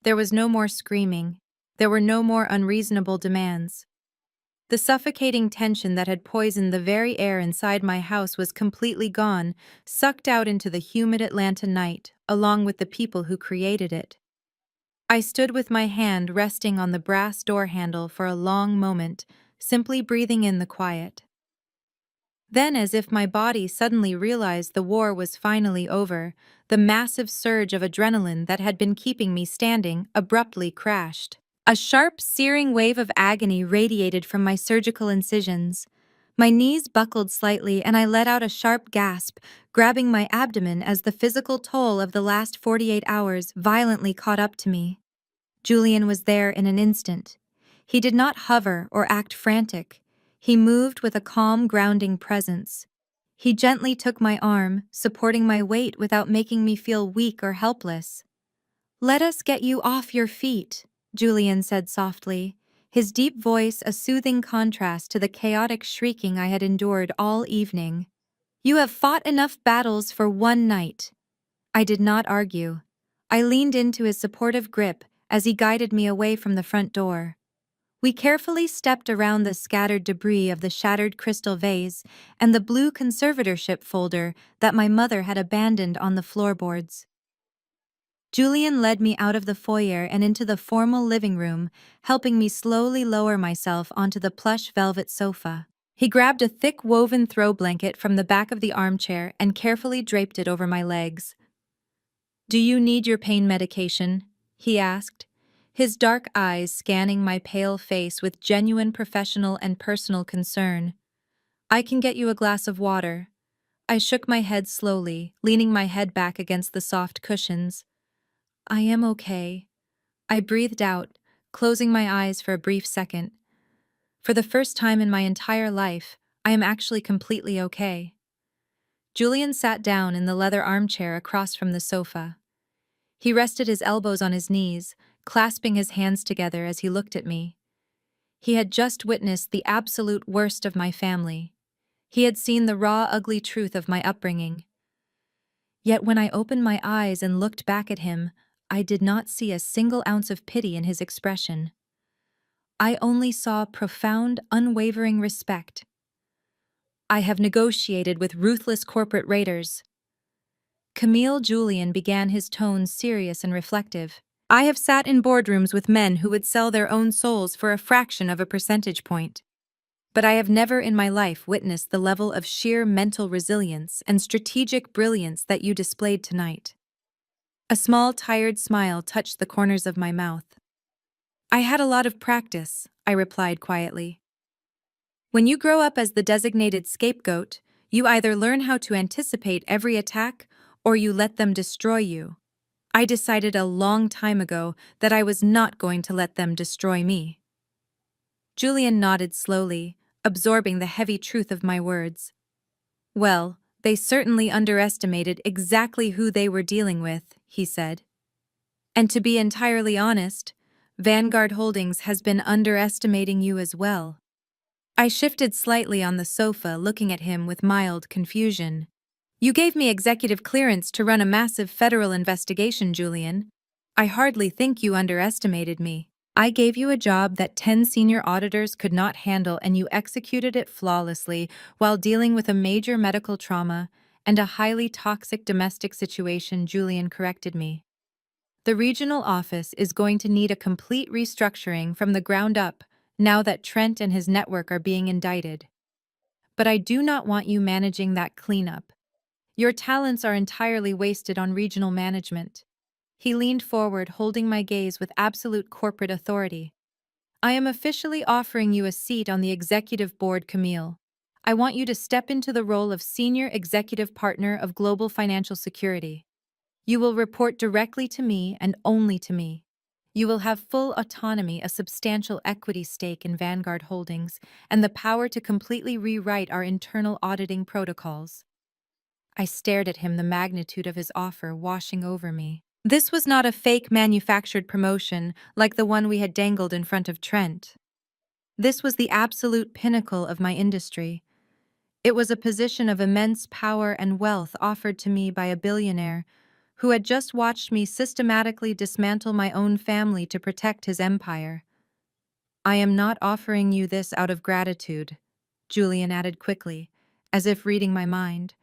There was no more screaming. There were no more unreasonable demands. The suffocating tension that had poisoned the very air inside my house was completely gone, sucked out into the humid Atlanta night, along with the people who created it. I stood with my hand resting on the brass door handle for a long moment, simply breathing in the quiet. Then, as if my body suddenly realized the war was finally over, the massive surge of adrenaline that had been keeping me standing abruptly crashed. A sharp, searing wave of agony radiated from my surgical incisions. My knees buckled slightly and I let out a sharp gasp, grabbing my abdomen as the physical toll of the last 48 hours violently caught up to me. Julian was there in an instant. He did not hover or act frantic. He moved with a calm, grounding presence. He gently took my arm, supporting my weight without making me feel weak or helpless. "Let us get you off your feet," Julian said softly, his deep voice a soothing contrast to the chaotic shrieking I had endured all evening. "You have fought enough battles for one night." I did not argue. I leaned into his supportive grip as he guided me away from the front door. We carefully stepped around the scattered debris of the shattered crystal vase and the blue conservatorship folder that my mother had abandoned on the floorboards. Julian led me out of the foyer and into the formal living room, helping me slowly lower myself onto the plush velvet sofa. He grabbed a thick woven throw blanket from the back of the armchair and carefully draped it over my legs. "Do you need your pain medication?" he asked, his dark eyes scanning my pale face with genuine professional and personal concern. "I can get you a glass of water." I shook my head slowly, leaning my head back against the soft cushions. "I am okay," I breathed out, closing my eyes for a brief second. For the first time in my entire life, I am actually completely okay. Julian sat down in the leather armchair across from the sofa. He rested his elbows on his knees, clasping his hands together as he looked at me. He had just witnessed the absolute worst of my family. He had seen the raw, ugly truth of my upbringing. Yet when I opened my eyes and looked back at him, I did not see a single ounce of pity in his expression. I only saw profound, unwavering respect. "I have negotiated with ruthless corporate raiders." Camille Julian began, his tone serious and reflective. "I have sat in boardrooms with men who would sell their own souls for a fraction of a percentage point. but I have never in my life witnessed the level of sheer mental resilience and strategic brilliance that you displayed tonight. A small, tired smile touched the corners of my mouth. I had a lot of practice, I replied quietly. When you grow up as the designated scapegoat, you either learn how to anticipate every attack or you let them destroy you. I decided a long time ago that I was not going to let them destroy me. Julian nodded slowly, absorbing the heavy truth of my words. Well, they certainly underestimated exactly who they were dealing with, he said. And to be entirely honest, Vanguard Holdings has been underestimating you as well. I shifted slightly on the sofa, looking at him with mild confusion. You gave me executive clearance to run a massive federal investigation, Julian. I hardly think you underestimated me. I gave you a job that 10 senior auditors could not handle, and you executed it flawlessly while dealing with a major medical trauma and a highly toxic domestic situation, Julian corrected me. The regional office is going to need a complete restructuring from the ground up now that Trent and his network are being indicted. But I do not want you managing that cleanup. Your talents are entirely wasted on regional management. He leaned forward, holding my gaze with absolute corporate authority. I am officially offering you a seat on the executive board, Camille. I want you to step into the role of senior executive partner of Global Financial Security. You will report directly to me and only to me. You will have full autonomy, a substantial equity stake in Vanguard Holdings, and the power to completely rewrite our internal auditing protocols. I stared at him, the magnitude of his offer washing over me. This was not a fake manufactured promotion like the one we had dangled in front of Trent. This was the absolute pinnacle of my industry. It was a position of immense power and wealth offered to me by a billionaire who had just watched me systematically dismantle my own family to protect his empire. I am not offering you this out of gratitude, Julian added quickly, as if reading my mind.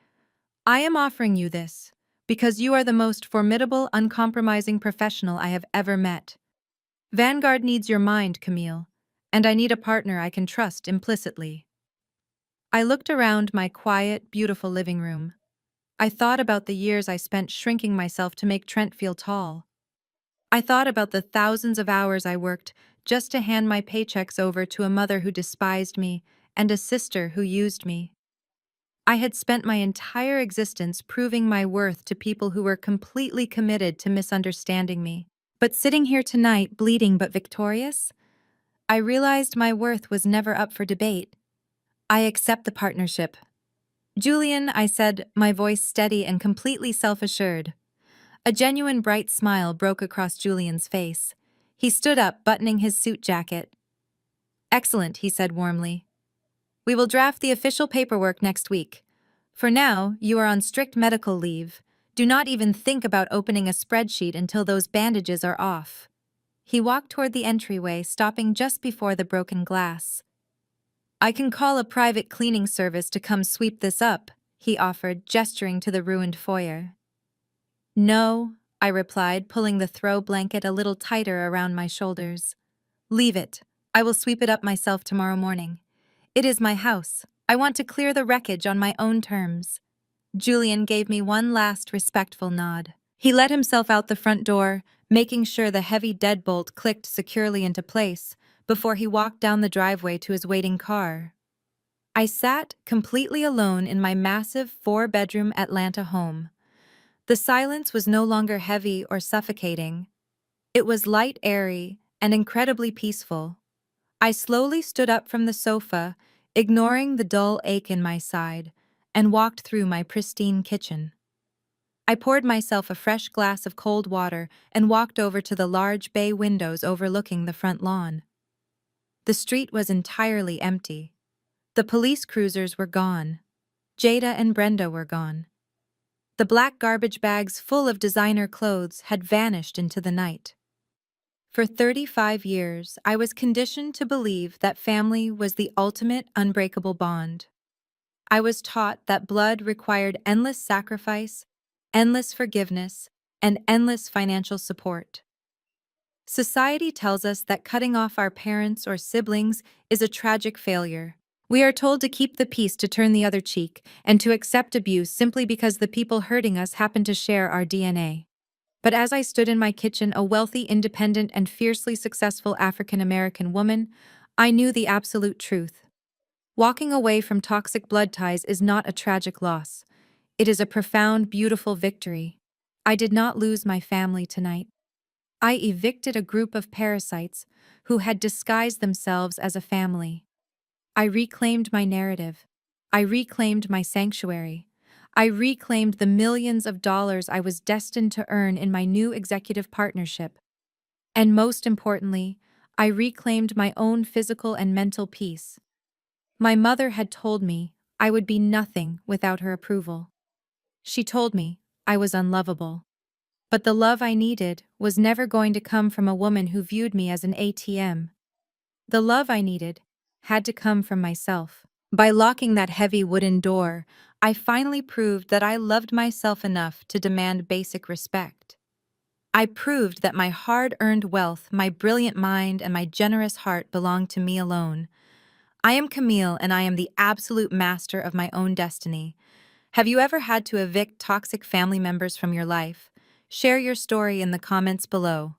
I am offering you this because you are the most formidable, uncompromising professional I have ever met. Vanguard needs your mind, Camille, and I need a partner I can trust implicitly. I looked around my quiet, beautiful living room. I thought about the years I spent shrinking myself to make Trent feel tall. I thought about the thousands of hours I worked just to hand my paychecks over to a mother who despised me and a sister who used me. I had spent my entire existence proving my worth to people who were completely committed to misunderstanding me. But sitting here tonight, bleeding but victorious, I realized my worth was never up for debate. I accept the partnership. Julian, I said, my voice steady and completely self-assured. A genuine bright smile broke across Julian's face. He stood up, buttoning his suit jacket. Excellent, he said warmly. We will draft the official paperwork next week. For now, you are on strict medical leave. Do not even think about opening a spreadsheet until those bandages are off. He walked toward the entryway, stopping just before the broken glass. I can call a private cleaning service to come sweep this up, he offered, gesturing to the ruined foyer. No, I replied, pulling the throw blanket a little tighter around my shoulders. Leave it. I will sweep it up myself tomorrow morning. It is my house. I want to clear the wreckage on my own terms. Julian gave me one last respectful nod. He let himself out the front door, making sure the heavy deadbolt clicked securely into place before he walked down the driveway to his waiting car. I sat completely alone in my massive 4-bedroom Atlanta home. The silence was no longer heavy or suffocating. It was light, airy, and incredibly peaceful. I slowly stood up from the sofa, ignoring the dull ache in my side, and walked through my pristine kitchen. I poured myself a fresh glass of cold water and walked over to the large bay windows overlooking the front lawn. The street was entirely empty. The police cruisers were gone. Jada and Brenda were gone. The black garbage bags full of designer clothes had vanished into the night. For 35 years, I was conditioned to believe that family was the ultimate unbreakable bond. I was taught that blood required endless sacrifice, endless forgiveness, and endless financial support. Society tells us that cutting off our parents or siblings is a tragic failure. We are told to keep the peace to turn the other cheek, and to accept abuse simply because the people hurting us happen to share our DNA. But as I stood in my kitchen, a wealthy, independent, and fiercely successful African American woman, I knew the absolute truth. Walking away from toxic blood ties is not a tragic loss. It is a profound, beautiful victory. I did not lose my family tonight. I evicted a group of parasites who had disguised themselves as a family. I reclaimed my narrative. I reclaimed my sanctuary. I reclaimed the millions of dollars I was destined to earn in my new executive partnership. And most importantly, I reclaimed my own physical and mental peace. My mother had told me I would be nothing without her approval. She told me I was unlovable. But the love I needed was never going to come from a woman who viewed me as an ATM. The love I needed had to come from myself. By locking that heavy wooden door, I finally proved that I loved myself enough to demand basic respect. I proved that my hard-earned wealth, my brilliant mind, and my generous heart belonged to me alone. I am Camille, and I am the absolute master of my own destiny. Have you ever had to evict toxic family members from your life? Share your story in the comments below.